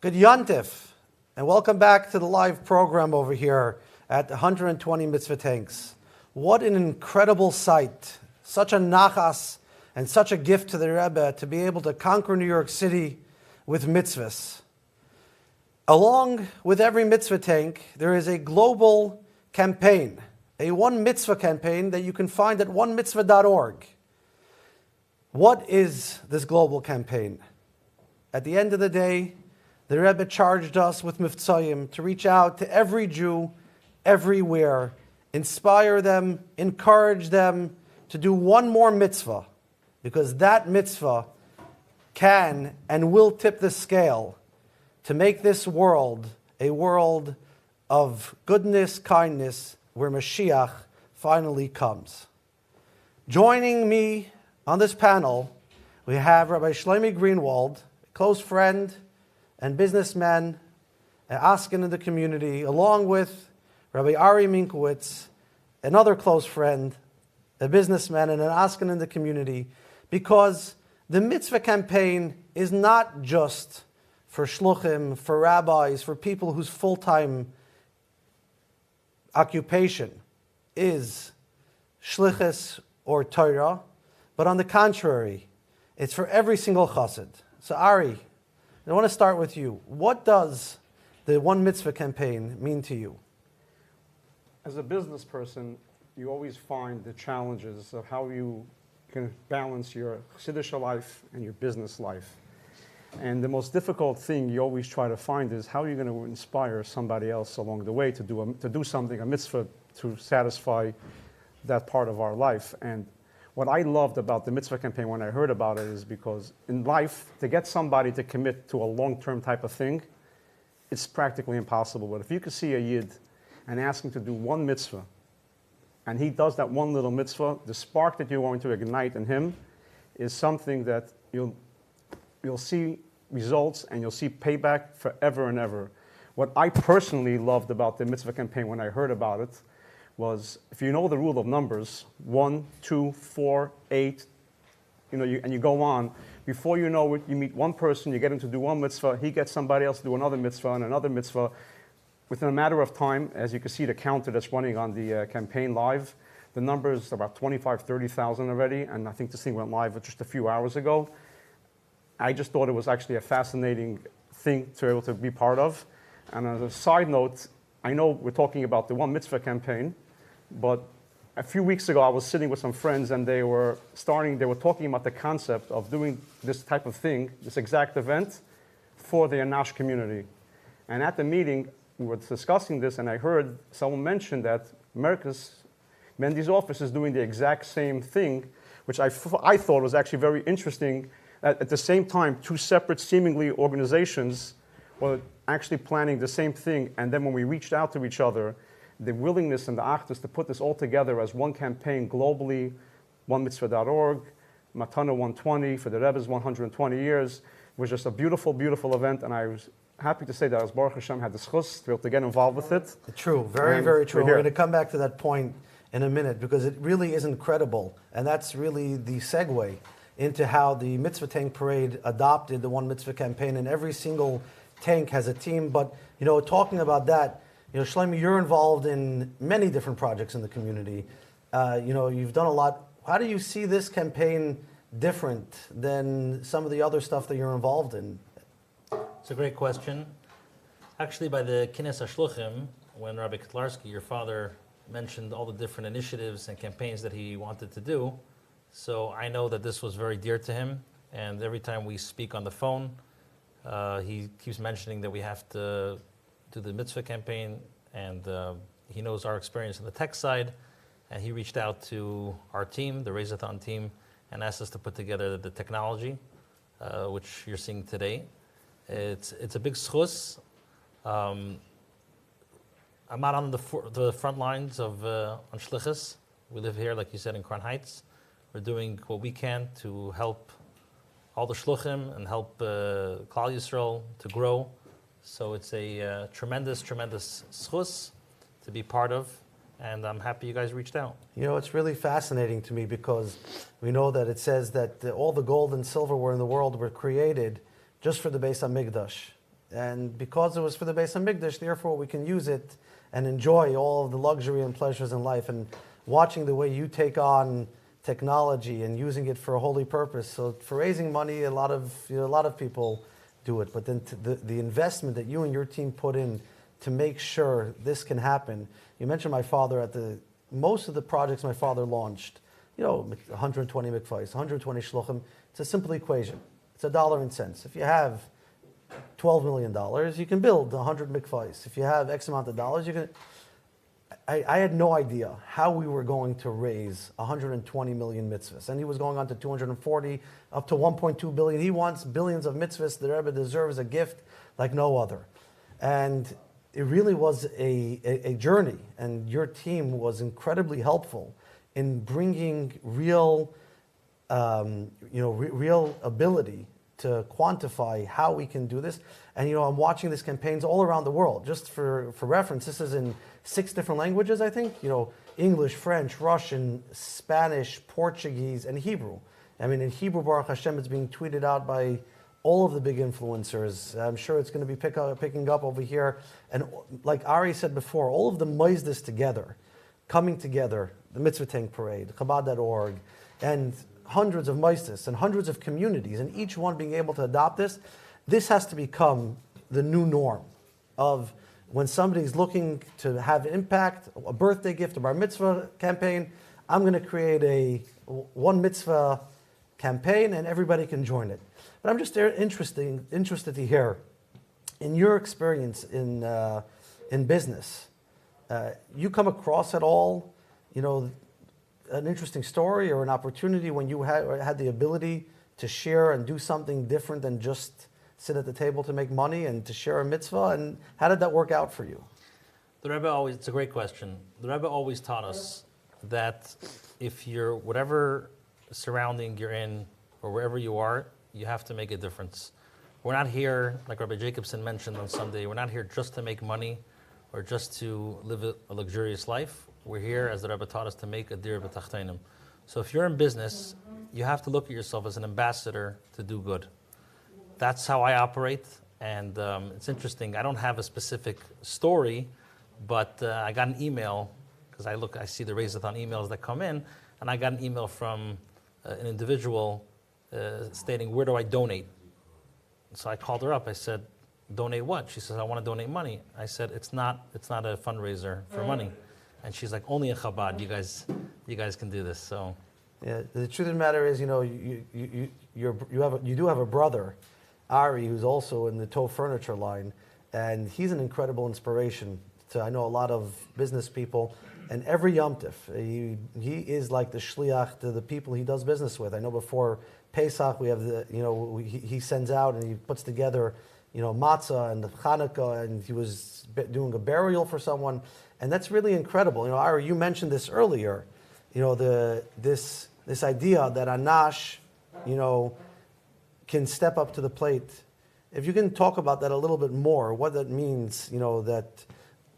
Good Yontif, and welcome back to the live program over here at 120 Mitzvah Tanks. What an incredible sight, such a nachas and such a gift to the Rebbe to be able to conquer New York City with mitzvahs. Along with every Mitzvah Tank, there is a global campaign, a one mitzvah campaign that you can find at onemitzvah.org. What is this global campaign? At the end of the day, the Rebbe charged us with Mitzvahim to reach out to every Jew, everywhere, inspire them, encourage them to do one more mitzvah, because that mitzvah can and will tip the scale to make this world a world of goodness, kindness, where Mashiach finally comes. Joining me on this panel, we have Rabbi Shlomi Greenwald, a close friend and businessman, and asking in the community, along with Rabbi Ari Minkowitz, another close friend, a businessman and an asking in the community, because the mitzvah campaign is not just for shluchim, for rabbis, for people whose full-time occupation is shlichus or Torah, but on the contrary, it's for every single chassid. So Ari, I want to start with you. What does the One Mitzvah campaign mean to you? As a business person, you always find the challenges of how you can balance your Chassidish life and your business life. And the most difficult thing you always try to find is how you're going to inspire somebody else along the way to do something, a mitzvah, to satisfy that part of our life. And what I loved about the mitzvah campaign when I heard about it is because in life, to get somebody to commit to a long-term type of thing, it's practically impossible. But if you could see a yid and ask him to do one mitzvah, and he does that one little mitzvah, the spark that you're going to ignite in him is something that you'll see results and you'll see payback forever and ever. What I personally loved about the mitzvah campaign when I heard about it was, if you know the rule of numbers, 1, 2, 4, 8, and you go on, before you know it, you meet one person, you get him to do one mitzvah, he gets somebody else to do another mitzvah and another mitzvah. Within a matter of time, as you can see the counter that's running on the campaign live, the number is about 25, 30,000 already, and I think this thing went live just a few hours ago. I just thought it was actually a fascinating thing to be able to be part of. And as a side note, I know we're talking about the One Mitzvah campaign, but a few weeks ago I was sitting with some friends and they were talking about the concept of doing this type of thing, this exact event, for the Anash community. And at the meeting, we were discussing this, and I heard someone mention that Mendy's office is doing the exact same thing, which I thought was actually very interesting. At the same time, two separate, seemingly organizations were actually planning the same thing, and then when we reached out to each other, the willingness and the achdus to put this all together as one campaign globally, onemitzvah.org, Matana 120 for the Rebbe's 120 years, was just a beautiful, beautiful event, and I was happy to say that as Baruch Hashem had the schus to be able to get involved with it. True, very, very true. We're going to come back to that point in a minute because it really is incredible, and that's really the segue into how the Mitzvah Tank Parade adopted the One Mitzvah campaign, and every single tank has a team. But, talking about that, Shlomi, you're involved in many different projects in the community. You've done a lot. How do you see this campaign different than some of the other stuff that you're involved in? It's a great question. Actually, by the Kines HaShluchim, when Rabbi Kotlarski, your father, mentioned all the different initiatives and campaigns that he wanted to do, so I know that this was very dear to him, and every time we speak on the phone, he keeps mentioning that we have to do the mitzvah campaign, and he knows our experience on the tech side, and he reached out to our team, the Reizathon team, and asked us to put together the technology, which you're seeing today. It's a big schus. I'm not on the front lines of on Shlichus. We live here, like you said, in Crown Heights. We're doing what we can to help all the shluchim and help Klal Yisrael to grow. So it's a tremendous, tremendous schus to be part of, and I'm happy you guys reached out. It's really fascinating to me because we know that it says that all the gold and silverware in the world were created just for the Beis HaMikdash. And because it was for the Beis HaMikdash, therefore we can use it and enjoy all of the luxury and pleasures in life. And watching the way you take on technology and using it for a holy purpose. So for raising money, a lot of people do it, but then the investment that you and your team put in to make sure this can happen. You mentioned my father most of the projects my father launched, 120 mikvahs, 120 shluchim. It's a simple equation. It's $1 and cents. If you have $12 million, you can build 100 mikvahs. If you have X amount of dollars, you can. I had no idea how we were going to raise 120 million mitzvahs. And he was going on to 240, up to 1.2 billion. He wants billions of mitzvahs. The Rebbe deserves a gift like no other. And it really was a journey. And your team was incredibly helpful in bringing real ability to quantify how we can do this. And I'm watching these campaigns all around the world. Just for reference, this is in 6 different languages, I think. English, French, Russian, Spanish, Portuguese, and Hebrew. I mean, in Hebrew, Baruch Hashem, it's being tweeted out by all of the big influencers. I'm sure it's going to be picking up over here. And like Ari said before, all of the moizdas together, coming together, the Mitzvah Tank Parade, Chabad.org, and hundreds of moizdas and hundreds of communities, and each one being able to adopt this has to become the new norm of when somebody's looking to have impact, a birthday gift, a bar mitzvah campaign, I'm going to create a one mitzvah campaign and everybody can join it. But I'm just interested to hear, in your experience in business, you come across at all, an interesting story or an opportunity when you had the ability to share and do something different than just sit at the table to make money and to share a mitzvah? And how did that work out for you? The Rebbe it's a great question. The Rebbe always taught us that if you're, whatever surrounding you're in or wherever you are, you have to make a difference. We're not here, like Rabbi Jacobson mentioned on Sunday, we're not here just to make money. or just to live a luxurious life. We're here, as the Rebbe taught us, to make a dir b'tachteinim. So if you're in business, you have to look at yourself as an ambassador to do good. That's how I operate, and it's interesting. I don't have a specific story, but I got an email, because I see the Reizathon emails that come in, and I got an email from an individual stating, where do I donate? So I called her up. I said, donate what? She says, I want to donate money. I said, it's not a fundraiser for money. And she's like, only in Chabad, you guys can do this. So, yeah, the truth of the matter is, you do have a brother, Ari, who's also in the Tov furniture line, and he's an incredible inspiration to, I know, a lot of business people. And every Yom Tif, he is like the shliach to the people he does business with. I know before Pesach, we have he sends out and he puts together, matzah and Hanukkah, and he was doing a burial for someone, and that's really incredible. Ari, you mentioned this earlier. This idea that Anash, can step up to the plate. If you can talk about that a little bit more, what that means, that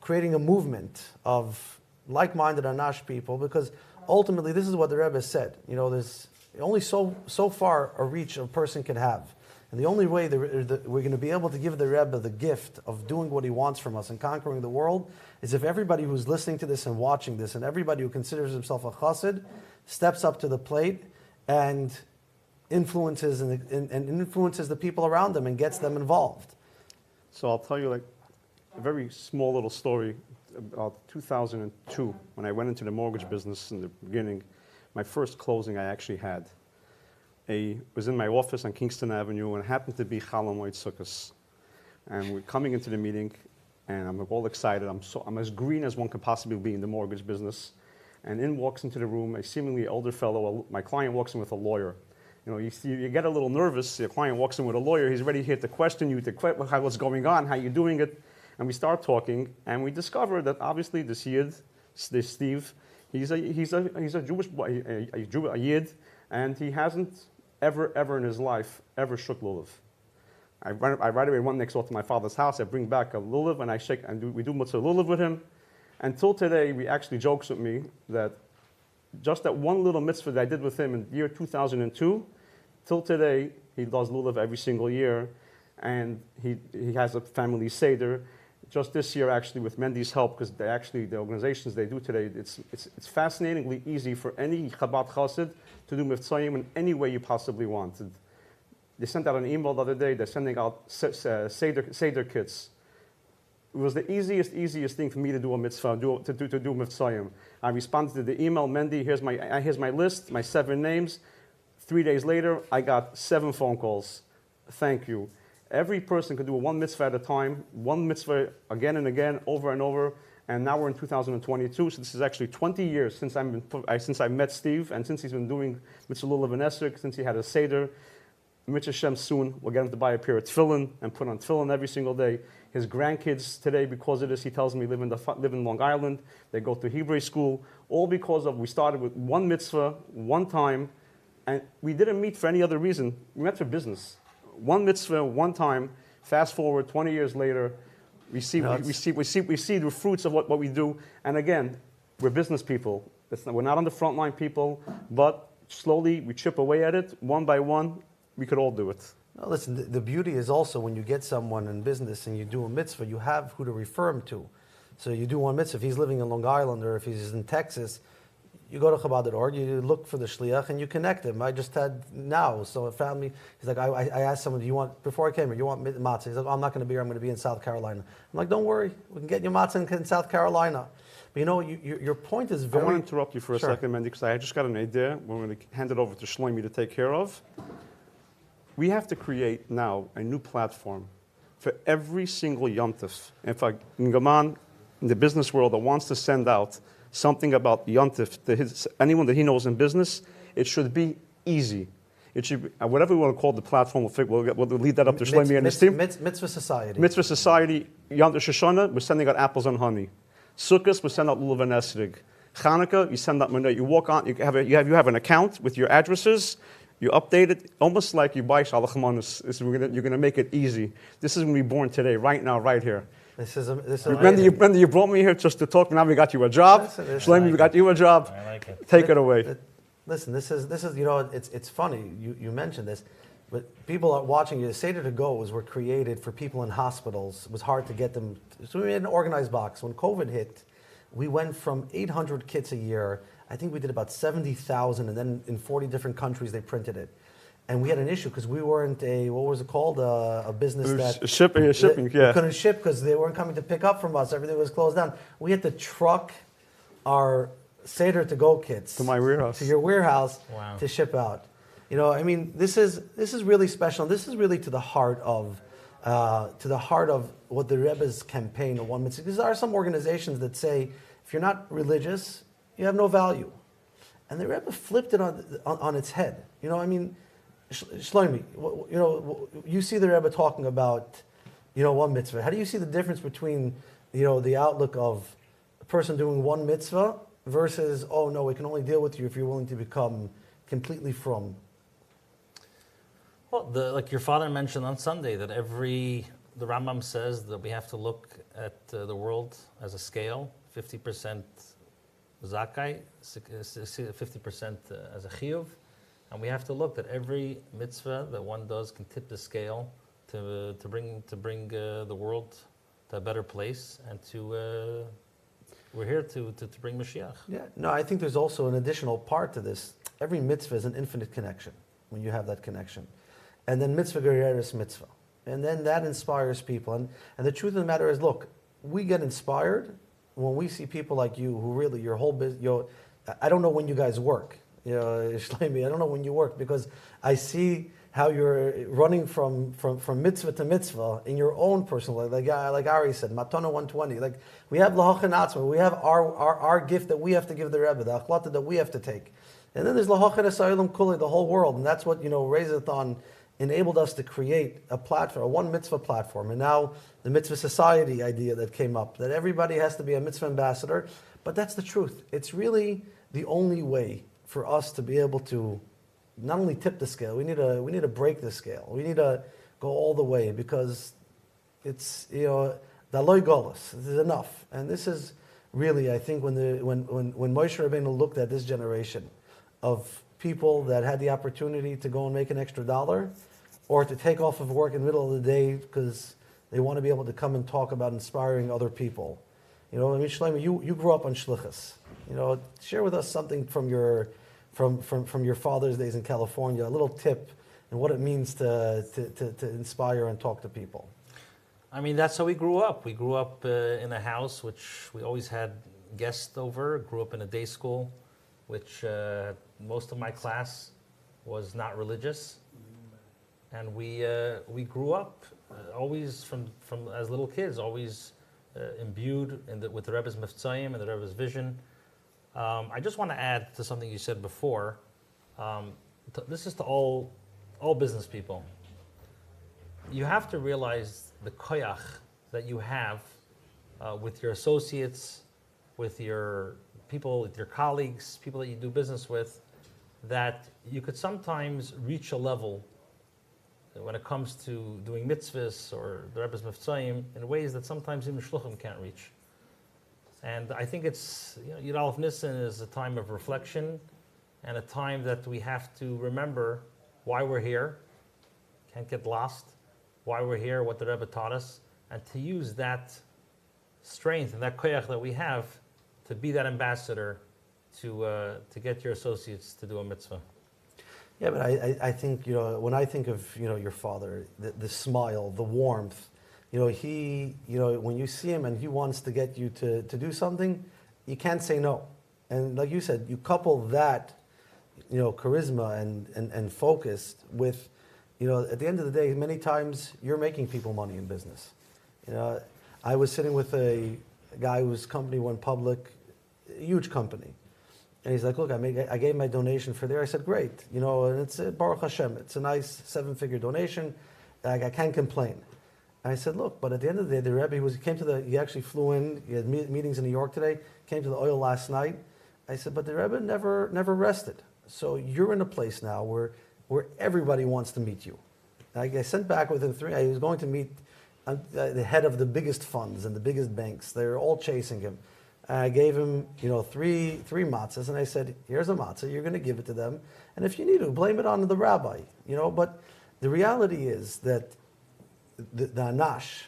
creating a movement of like-minded Anash people, because ultimately this is what the Rebbe said. There's only so far a reach a person can have. And the only way we're going to be able to give the Rebbe the gift of doing what he wants from us and conquering the world is if everybody who's listening to this and watching this and everybody who considers himself a chassid steps up to the plate and influences the people around them and gets them involved. So I'll tell you a very small little story. About 2002, when I went into the mortgage business in the beginning, my first closing I actually had was in my office on Kingston Avenue, and it happened to be Chol Hamoed Sukkos. And we're coming into the meeting, and I'm all excited. I'm as green as one could possibly be in the mortgage business. And in walks into the room a seemingly older fellow. My client walks in with a lawyer. You get a little nervous. Your client walks in with a lawyer. He's ready here to question you, what's going on, how you're doing it. And we start talking, and we discover that obviously this Yid, this Steve, he's a Jewish boy, a Yid, and he hasn't ever in his life ever shook lulav. I right away run next door to my father's house. I bring back a lulav, and we do mitzvah lulav with him. Until today, he actually jokes with me that just that one little mitzvah that I did with him in the year 2002, till today he does lulav every single year, and he has a family seder. Just this year, actually, with Mendy's help, because the organizations they do today, it's fascinatingly easy for any Chabad Chassid to do Mitzvahim in any way you possibly want. They sent out an email the other day. They're sending out Seder kits. It was the easiest thing for me to do a mitzvah, to do Mitzvahim. I responded to the email, Mendy, here's my list, my 7 names. 3 days later, I got 7 phone calls. Thank you. Every person could do one mitzvah at a time, one mitzvah again and again, over and over. And now we're in 2022, so this is actually 20 years since I met Steve, and since he's been doing Mitzvah Lulav and Esrog, since he had a Seder. Mitzvah Shem soon, we'll get him to buy a pair of tefillin and put on tefillin every single day. His grandkids today, because of this, he tells me live in Long Island. They go to Hebrew school, all because of we started with one mitzvah, one time, and we didn't meet for any other reason. We met for business. One mitzvah, one time. Fast forward 20 years later, we see the fruits of what we do. And again, we're business people. We're not on the front line people, but slowly we chip away at it, one by one. We could all do it. Well, listen, the beauty is also when you get someone in business and you do a mitzvah, you have who to refer him to. So you do one mitzvah. If he's living in Long Island or if he's in Texas, you go to Chabad.org, you look for the shliach, and you connect him. I just had now, so a family, he's like, I asked someone, before I came here, you want matzah? He's like, I'm not going to be here, I'm going to be in South Carolina. I'm like, don't worry, we can get you matzah in South Carolina. But your point is very... I want to interrupt you for a second, Mendy, because I just got an idea. We're going to hand it over to Shlomi to take care of. We have to create now a new platform for every single Yom Tov. If a Gaman in the business world that wants to send out something about Yom Tov to anyone that he knows in business, it should be easy. It should be, whatever we want to call the platform, we'll lead that up to Shlomi and his team. Mitzvah Society. Mitzvah Society, Yom Tov Shoshana, we're sending out apples and honey. Sukkot, we send out lulav and esrog. Chanukah, you send out manah. You walk on, you have an account with your addresses. You update it almost like you buy Shalach Manus. You're going to make it easy. This is going to be born today, right now, right here. Remember you brought me here just to talk. Now we got you a job. Shlomi, we got you a job. I like it. Take it away. Listen, this is it's funny you mentioned this, but people are watching you. Seder to Go's were created for people in hospitals. It was hard to get them, so we made an organized box. When COVID hit, we went from 800 kits a year. I think we did about 70,000, and then in 40 different countries they printed it. And we had an issue because we weren't what was it called? A business that... Shipping, yeah. We couldn't ship because they weren't coming to pick up from us. Everything was closed down. We had to truck our Seder to Go kits to my warehouse, to your warehouse, to ship out. I mean, this is really special. This is really to the heart of what the Rebbe's campaign of one mitzvah. Because there are some organizations that say if you're not religious, you have no value, and the Rebbe flipped it on its head. I mean, Shlomi, you see the Rebbe talking about one mitzvah. How do you see the difference between the outlook of a person doing one mitzvah versus, oh no, we can only deal with you if you're willing to become completely from? Well, like your father mentioned on Sunday, that the Rambam says that we have to look at the world as a scale, 50% zakai, 50% as a chiyuv, and we have to look that every mitzvah that one does can tip the scale to bring the world to a better place, and we're here to bring Mashiach. Yeah, no, I think there's also an additional part to this. Every mitzvah is an infinite connection when you have that connection. And then mitzvah gereris mitzvah. And then that inspires people. And the truth of the matter is, look, we get inspired when we see people like you who really, your whole business, I don't know when you guys work. Shlomi, I don't know when you work, because I see how you're running from mitzvah to mitzvah in your own personal life. Like Ari said, Matana 120. Like we have lahachan atzma, we have our gift that we have to give the Rebbe, the achlata that we have to take. And then there's lahachan esayilum kuli, the whole world. And that's what, Reizathon enabled us to create a platform, a one mitzvah platform. And now the mitzvah society idea that came up, that everybody has to be a mitzvah ambassador. But that's the truth. It's really the only way for us to be able to not only tip the scale, we need to break the scale. We need to go all the way, because it's, the loy golos, this is enough. And this is really, I think, when Moshe Rabbeinu looked at this generation of people that had the opportunity to go and make an extra $1, or to take off of work in the middle of the day because they want to be able to come and talk about inspiring other people. Shlomi, you grew up on shlichus. Share with us something from your father's days in California, a little tip and what it means to inspire and talk to people. I mean, that's how we grew up. We grew up in a house which we always had guests over. Grew up in a day school, which most of my class was not religious, and we grew up always from as little kids, always imbued with the Rebbe's Mitzvahim and the Rebbe's vision. I just want to add to something you said before. This is to all business people. You have to realize the koyach that you have with your associates, with your people, with your colleagues, people that you do business with, that you could sometimes reach a level when it comes to doing mitzvahs or the Rebbe's Mitzvahim in ways that sometimes even shluchim can't reach. And I think it's, Yud Aleph Nissan is a time of reflection and a time that we have to remember why we're here, can't get lost, why we're here, what the Rebbe taught us, and to use that strength and that koyach that we have to be that ambassador to get your associates to do a mitzvah. Yeah, but I think, when I think of, your father, the smile, the warmth, when you see him and he wants to get you to do something, you can't say no. And like you said, you couple that, charisma and focus with, at the end of the day, many times you're making people money in business. I was sitting with a guy whose company went public, a huge company. And he's like, look, I gave my donation for there. I said, great. And it's Baruch Hashem. It's a nice 7-figure donation. I can't complain. And I said, look, but at the end of the day, the Rebbe, he actually flew in. He had meetings in New York today, came to the oil last night. I said, but the Rebbe never rested. So you're in a place now where everybody wants to meet you. I sent back within 3, he was going to meet the head of the biggest funds and the biggest banks. They're all chasing him. And I gave him, three matzahs, and I said, here's a matzah, you're going to give it to them, and if you need to, blame it on the rabbi, But the reality is that the anash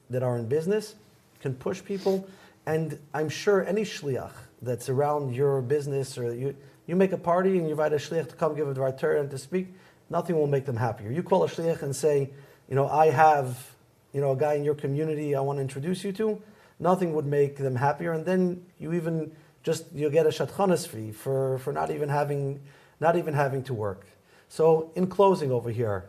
that are in business can push people, and I'm sure any shliach that's around your business, or you make a party and you invite a shliach to come give a dvar and to speak, nothing will make them happier. You call a shliach and say, I have, a guy in your community I want to introduce you to, nothing would make them happier, and then you'll get a shatchanas fee for not even having to work. So in closing over here,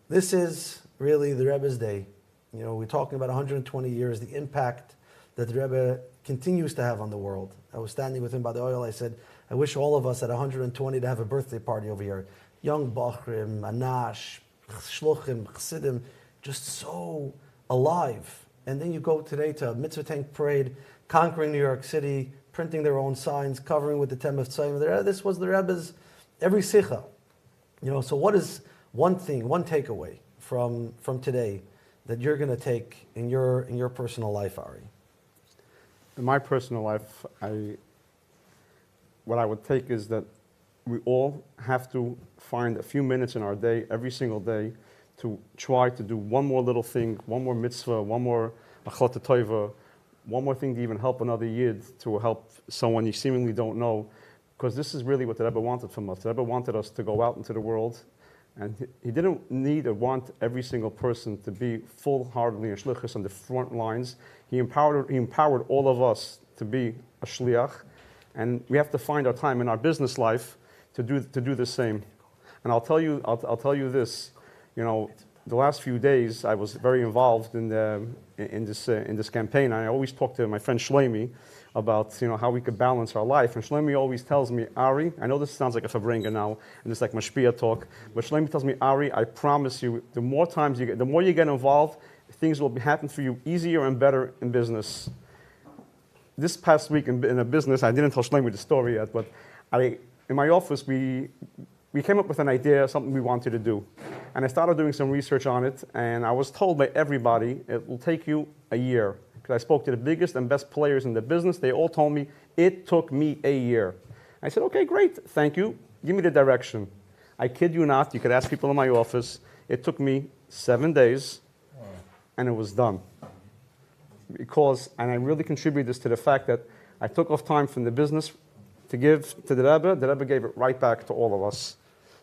this is really the Rebbe's day. We're talking about 120 years, the impact that the Rebbe continues to have on the world. I was standing with him by the oil. I said, I wish all of us at 120 to have a birthday party over here. Young Bachrim, Anash, Shluchim, Chassidim, just so alive. And then you go today to a Mitzvah Tank parade, conquering New York City, printing their own signs, covering with the Tem of Tzayim. This was the Rebbe's every sicha. So what is one thing, one takeaway from today that you're going to take in your personal life, Ari? In my personal life, what I would take is that we all have to find a few minutes in our day, every single day, to try to do one more little thing, one more mitzvah, one more achlata tova, one more thing to even help another yid, to help someone you seemingly don't know, because this is really what the Rebbe wanted from us. The Rebbe wanted us to go out into the world, and he didn't need or want every single person to be full-heartedly a shlichus on the front lines. He empowered all of us to be a shliach, and we have to find our time in our business life to do the same. And I'll tell you this. The last few days I was very involved in this campaign. I always talk to my friend Shlomi about how we could balance our life. And Shlomi always tells me, Ari, I know this sounds like a fabrenga now, and it's like mashpia talk, but Shlomi tells me, Ari, I promise you, the more you get involved, things will happen for you easier and better in business. This past week in a business, I didn't tell Shlomi the story yet, but in my office, we came up with an idea, something we wanted to do. And I started doing some research on it, and I was told by everybody it will take you a year. Because I spoke to the biggest and best players in the business, they all told me it took me a year. I said, okay, great, thank you, give me the direction. I kid you not, you could ask people in my office, it took me 7 days, and it was done. And I really contribute this to the fact that I took off time from the business to give to the Rebbe gave it right back to all of us.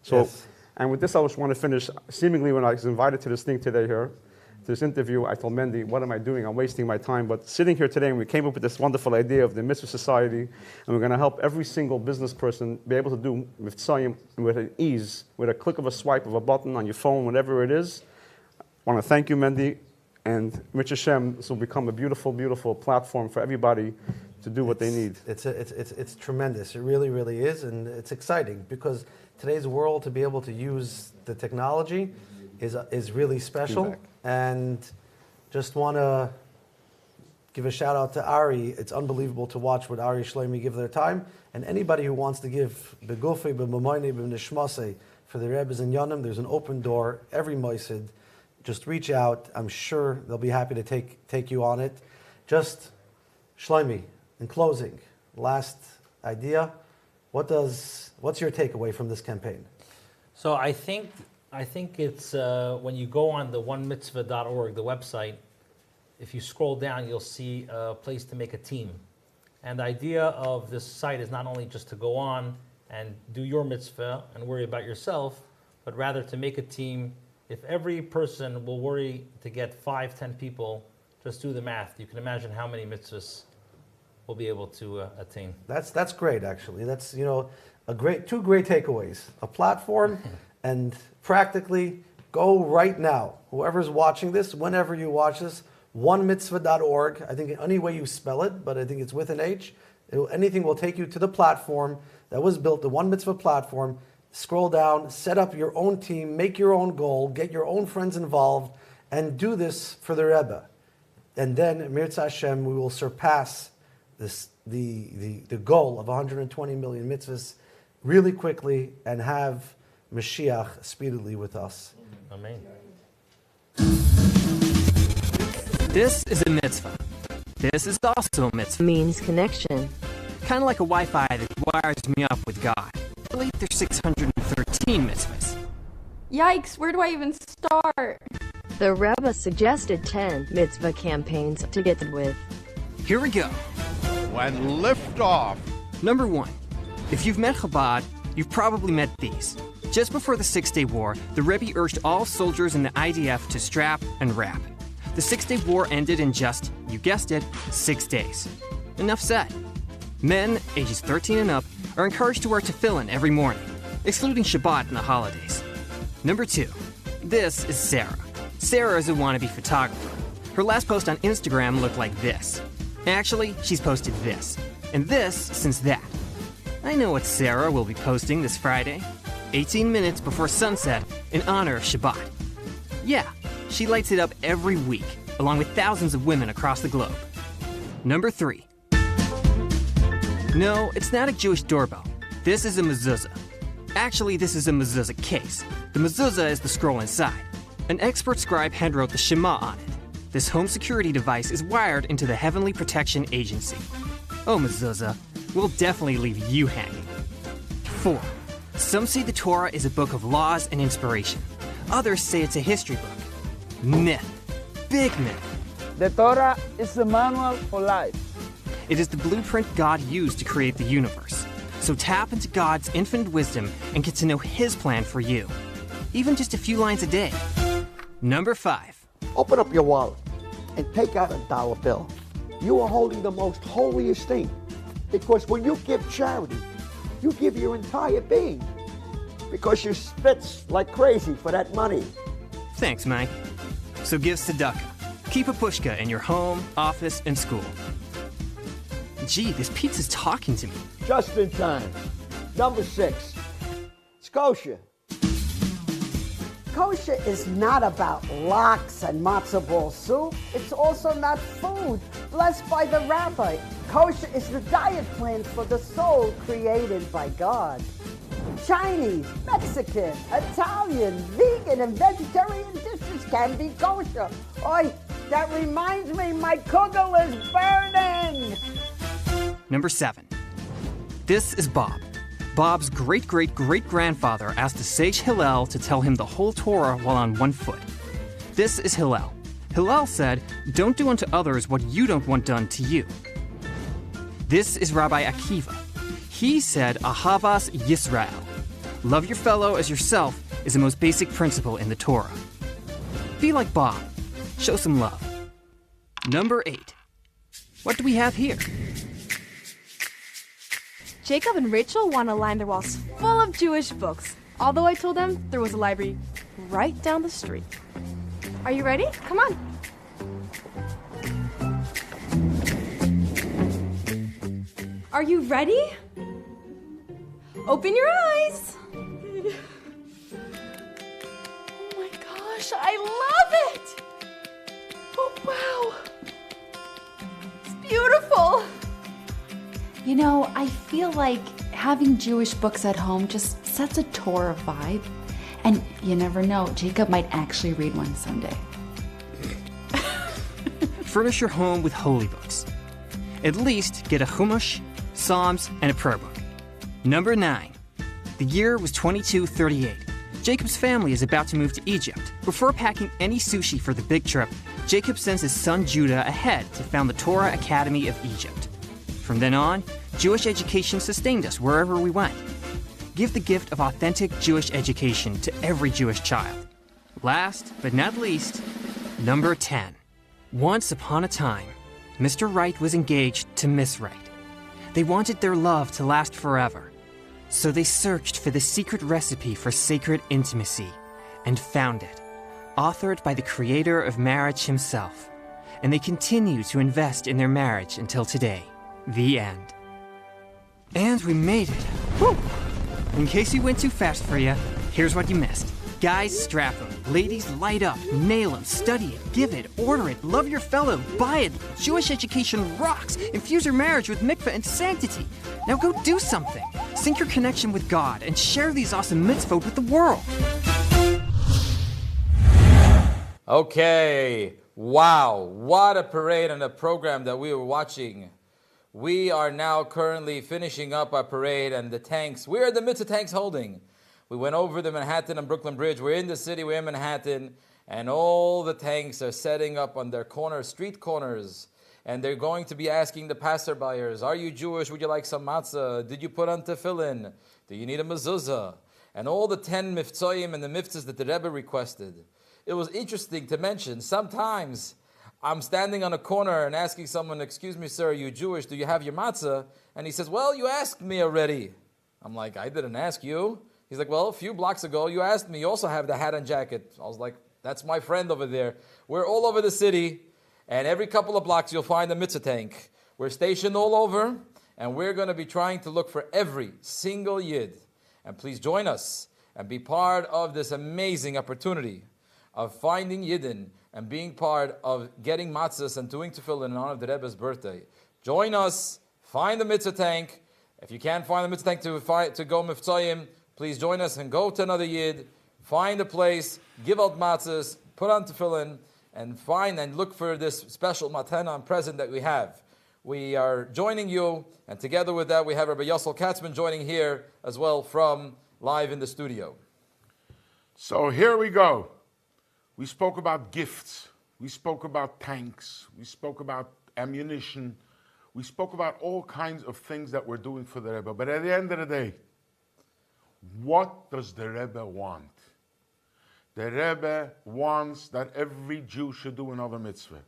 So, yes. And with this, I just want to finish. Seemingly, when I was invited to this thing today here, to this interview, I told Mendy, what am I doing? I'm wasting my time. But sitting here today, and we came up with this wonderful idea of the Mitzvah Society, and we're going to help every single business person be able to do Mitzvahim with an ease, with a click of a swipe of a button on your phone, whatever it is. I want to thank you, Mendy, and Mitch Hashem, this will become a beautiful, beautiful platform for everybody to do what they need. It's tremendous. It really, really is, and it's exciting because today's world, to be able to use the technology is really special. Feedback. And just want to give a shout out to Ari. It's unbelievable to watch what Ari Shlomi give their time, and anybody who wants to give begufi, b'mamayne, b'nishmasei for the Rebbes and Yonim, there's an open door every moisid. Just reach out. I'm sure they'll be happy to take you on it. Just Shlomi, in closing, last idea. What's your takeaway from this campaign? So I think it's when you go on the onemitzvah.org, the website, if you scroll down, you'll see a place to make a team. And the idea of this site is not only just to go on and do your mitzvah and worry about yourself, but rather to make a team. If every person will worry to get 5-10 people, just do the math. You can imagine how many mitzvahs we'll be able to attain. That's great, actually. That's two great takeaways: a platform, and practically go right now. Whoever's watching this, whenever you watch this, onemitzvah.org. I think any way you spell it, but I think it's with an H. Anything will take you to the platform that was built, the One Mitzvah platform. Scroll down, set up your own team, make your own goal, get your own friends involved, and do this for the Rebbe. And then, Mitzvah Hashem, we will surpass the goal of 120 million mitzvahs really quickly and have Mashiach speedily with us. Amen. This is a mitzvah. This is also a mitzvah. Means connection. Kind of like a Wi-Fi that wires me up with God. Really, there's 613 mitzvahs. Yikes, where do I even start? The Rebbe suggested 10 mitzvah campaigns to get with. Here we go. When lift off. Number 1. If you've met Chabad, you've probably met these. Just before the Six-Day War, the Rebbe urged all soldiers in the IDF to strap and wrap. The Six-Day War ended in just, you guessed it, 6 days. Enough said. Men, ages 13 and up, are encouraged to wear tefillin every morning, excluding Shabbat and the holidays. Number 2. This is Sarah. Sarah is a wannabe photographer. Her last post on Instagram looked like this. Actually, she's posted this. And this since that. I know what Sarah will be posting this Friday, 18 minutes before sunset, in honor of Shabbat. Yeah, she lights it up every week, along with thousands of women across the globe. Number 3. No, it's not a Jewish doorbell. This is a mezuzah. Actually, this is a mezuzah case. The mezuzah is the scroll inside. An expert scribe handwrote the Shema on it. This home security device is wired into the Heavenly Protection Agency. Oh, mezuzah, we'll definitely leave you hanging. 4. Some say the Torah is a book of laws and inspiration. Others say it's a history book. Myth. Big myth. The Torah is a manual for life. It is the blueprint God used to create the universe. So tap into God's infinite wisdom and get to know His plan for you. Even just a few lines a day. Number 5. Open up your wallet and take out a dollar bill. You are holding the most holiest thing. Because when you give charity, you give your entire being. Because you spits like crazy for that money. Thanks, Mike. So give tzedakah. Keep a pushka in your home, office, and school. Gee, this pizza's talking to me. Just in time. Number 6. It's kosher. Kosher is not about lox and matzo ball soup. It's also not food blessed by the rabbi. Kosher is the diet plan for the soul created by God. Chinese, Mexican, Italian, vegan, and vegetarian dishes can be kosher. Oi, that reminds me, my kugel is burning! Number 7. This is Bob. Bob's great-great-great-grandfather asked the sage Hillel to tell him the whole Torah while on one foot. This is Hillel. Hillel said, "Don't do unto others what you don't want done to you." This is Rabbi Akiva. He said, Ahavas Yisrael. Love your fellow as yourself is the most basic principle in the Torah. Be like Bob. Show some love. Number 8. What do we have here? Jacob and Rachel want to line their walls full of Jewish books, although I told them there was a library right down the street. Are you ready? Come on. Are you ready? Open your eyes. Oh my gosh, I love it. Oh wow. It's beautiful. You know, I feel like having Jewish books at home just sets a Torah vibe. And you never know, Jacob might actually read one someday. Furnish your home with holy books. At least get a Chumash, Psalms, and a prayer book. Number 9. The year was 2238. Jacob's family is about to move to Egypt. Before packing any sushi for the big trip, Jacob sends his son Judah ahead to found the Torah Academy of Egypt. From then on, Jewish education sustained us wherever we went. Give the gift of authentic Jewish education to every Jewish child. Last but not least, number 10. Once upon a time, Mr. Right was engaged to Miss Right. They wanted their love to last forever. So they searched for the secret recipe for sacred intimacy and found it, authored by the creator of marriage himself. And they continue to invest in their marriage until today. The end. And we made it. Woo! In case you went too fast for you, here's what you missed. Guys, strap them. Ladies, light up. Nail them. Study it. Give it. Order it. Love your fellow. Buy it. Jewish education rocks. Infuse your marriage with mikveh and sanctity. Now go do something. Sync your connection with God and share these awesome mitzvot with the world. Okay, Wow, what a parade and a program that we were watching. We are now currently finishing up our parade and the tanks. Where are the Mitzvah Tanks holding? We went over the Manhattan and Brooklyn Bridge. We're in the city, we're in Manhattan, and all the tanks are setting up on their street corners. And they're going to be asking the passerbyers, are you Jewish? Would you like some matzah? Did you put on tefillin? Do you need a mezuzah? And all the 10 miftzoyim and the mitzvahs that the Rebbe requested. It was interesting to mention, sometimes I'm standing on a corner and asking someone, excuse me, sir, are you Jewish? Do you have your matzah? And he says, well, you asked me already. I'm like, I didn't ask you. He's like, well, a few blocks ago, you asked me. You also have the hat and jacket. I was like, that's my friend over there. We're all over the city, and every couple of blocks, you'll find a Mitzvah Tank. We're stationed all over, and we're going to be trying to look for every single Yid. And please join us and be part of this amazing opportunity of finding Yidden and being part of getting matzahs and doing tefillin in honor of the Rebbe's birthday. Join us, find the Mitzvah Tank. If you can't find the Mitzvah Tank to go Miftzayim, please join us and go to another Yid, find a place, give out matzahs, put on tefillin, and find and look for this special matana and present that we have. We are joining you, and together with that, we have Rabbi Yossel Katzman joining here as well from live in the studio. So here we go. We spoke about gifts. We spoke about tanks. We spoke about ammunition. We spoke about all kinds of things that we're doing for the Rebbe. But at the end of the day, what does the Rebbe want? The Rebbe wants that every Jew should do another mitzvah.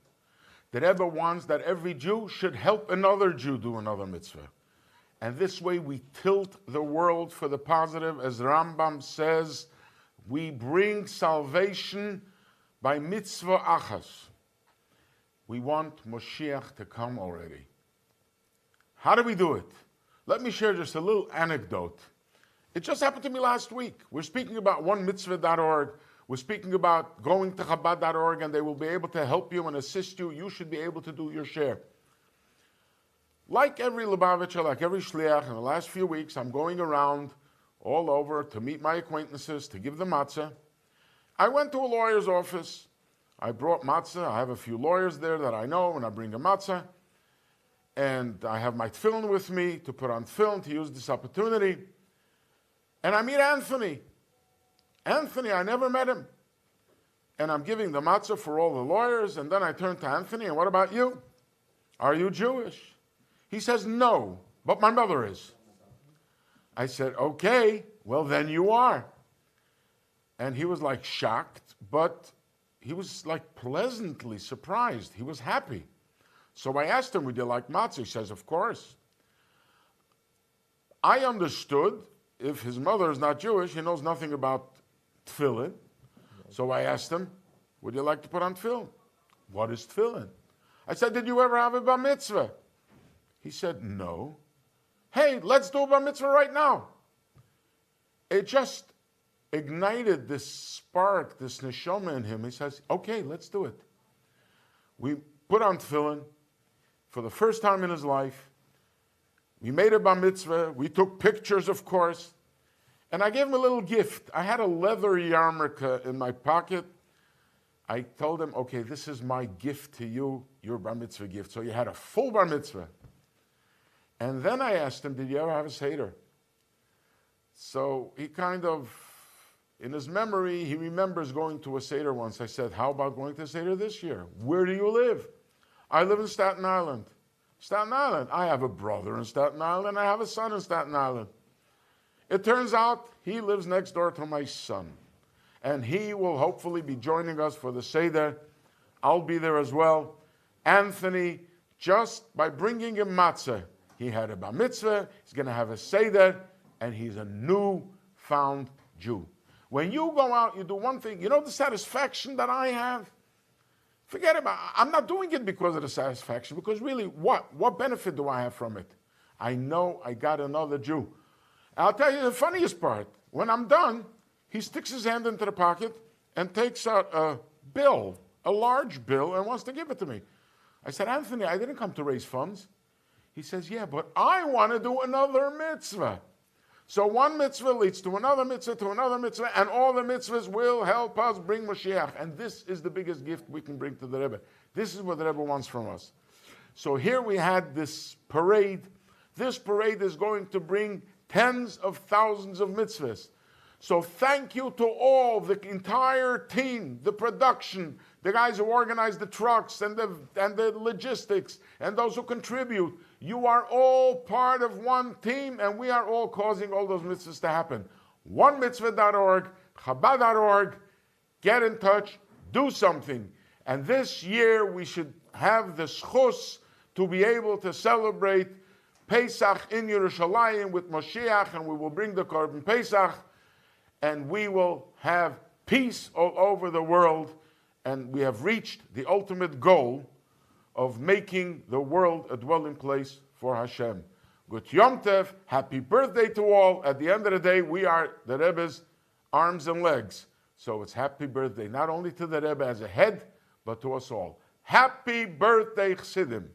The Rebbe wants that every Jew should help another Jew do another mitzvah. And this way we tilt the world for the positive. As Rambam says, we bring salvation by mitzvah achas. We want Moshiach to come already. How do we do it? Let me share just a little anecdote. It just happened to me last week. We're speaking about onemitzvah.org. We're speaking about going to Chabad.org, and they will be able to help you and assist you. You should be able to do your share. Like every Lubavitcher, like every Shliach, in the last few weeks, I'm going around all over to meet my acquaintances, to give them matzah. I went to a lawyer's office. I brought matzah. I have a few lawyers there that I know, and I bring a matzah. And I have my tefillin with me to put on tefillin, to use this opportunity. And I meet Anthony. Anthony, I never met him. And I'm giving the matzah for all the lawyers, and then I turn to Anthony, and what about you? Are you Jewish? He says, no, but my mother is. I said, okay, well then you are. And he was like shocked, but he was like pleasantly surprised. He was happy. So I asked him, would you like matzah? He says, of course. I understood if his mother is not Jewish, he knows nothing about tefillin. So I asked him, would you like to put on tefillin? What is tefillin? I said, did you ever have a bar mitzvah? He said, no. Hey, let's do a bar mitzvah right now. It just ignited this spark, this neshama in him. He says, okay, let's do it. We put on tefillin for the first time in his life. We made a bar mitzvah. We took pictures, of course. And I gave him a little gift. I had a leather yarmulke in my pocket. I told him, okay, this is my gift to you, your bar mitzvah gift. So you had a full bar mitzvah. And then I asked him, did you ever have a Seder? So he kind of, in his memory, he remembers going to a Seder once. I said, how about going to a Seder this year? Where do you live? I live in Staten Island. Staten Island. I have a brother in Staten Island. I have a son in Staten Island. It turns out he lives next door to my son. And he will hopefully be joining us for the Seder. I'll be there as well. Anthony, just by bringing him matzah, he had a bar mitzvah, he's going to have a Seder, and he's a new-found Jew. When you go out, you do one thing. You know the satisfaction that I have? Forget about it. I'm not doing it because of the satisfaction, because really, what benefit do I have from it? I know I got another Jew. I'll tell you the funniest part. When I'm done, he sticks his hand into the pocket and takes out a bill, a large bill, and wants to give it to me. I said, Anthony, I didn't come to raise funds. He says, yeah, but I want to do another mitzvah. So one mitzvah leads to another mitzvah, and all the mitzvahs will help us bring Mashiach. And this is the biggest gift we can bring to the Rebbe. This is what the Rebbe wants from us. So here we had this parade. This parade is going to bring tens of thousands of mitzvahs. So thank you to all, the entire team, the production, the guys who organize the trucks and the logistics, and those who contribute. You are all part of one team, and we are all causing all those mitzvahs to happen. OneMitzvah.org, Chabad.org, get in touch, do something. And this year we should have the schus to be able to celebrate Pesach in Yerushalayim with Moshiach, and we will bring the Korban Pesach, and we will have peace all over the world, and we have reached the ultimate goal of making the world a dwelling place for Hashem. Good Yom Tov, happy birthday to all. At the end of the day, we are the Rebbe's arms and legs. So it's happy birthday, not only to the Rebbe as a head, but to us all. Happy birthday, Chassidim.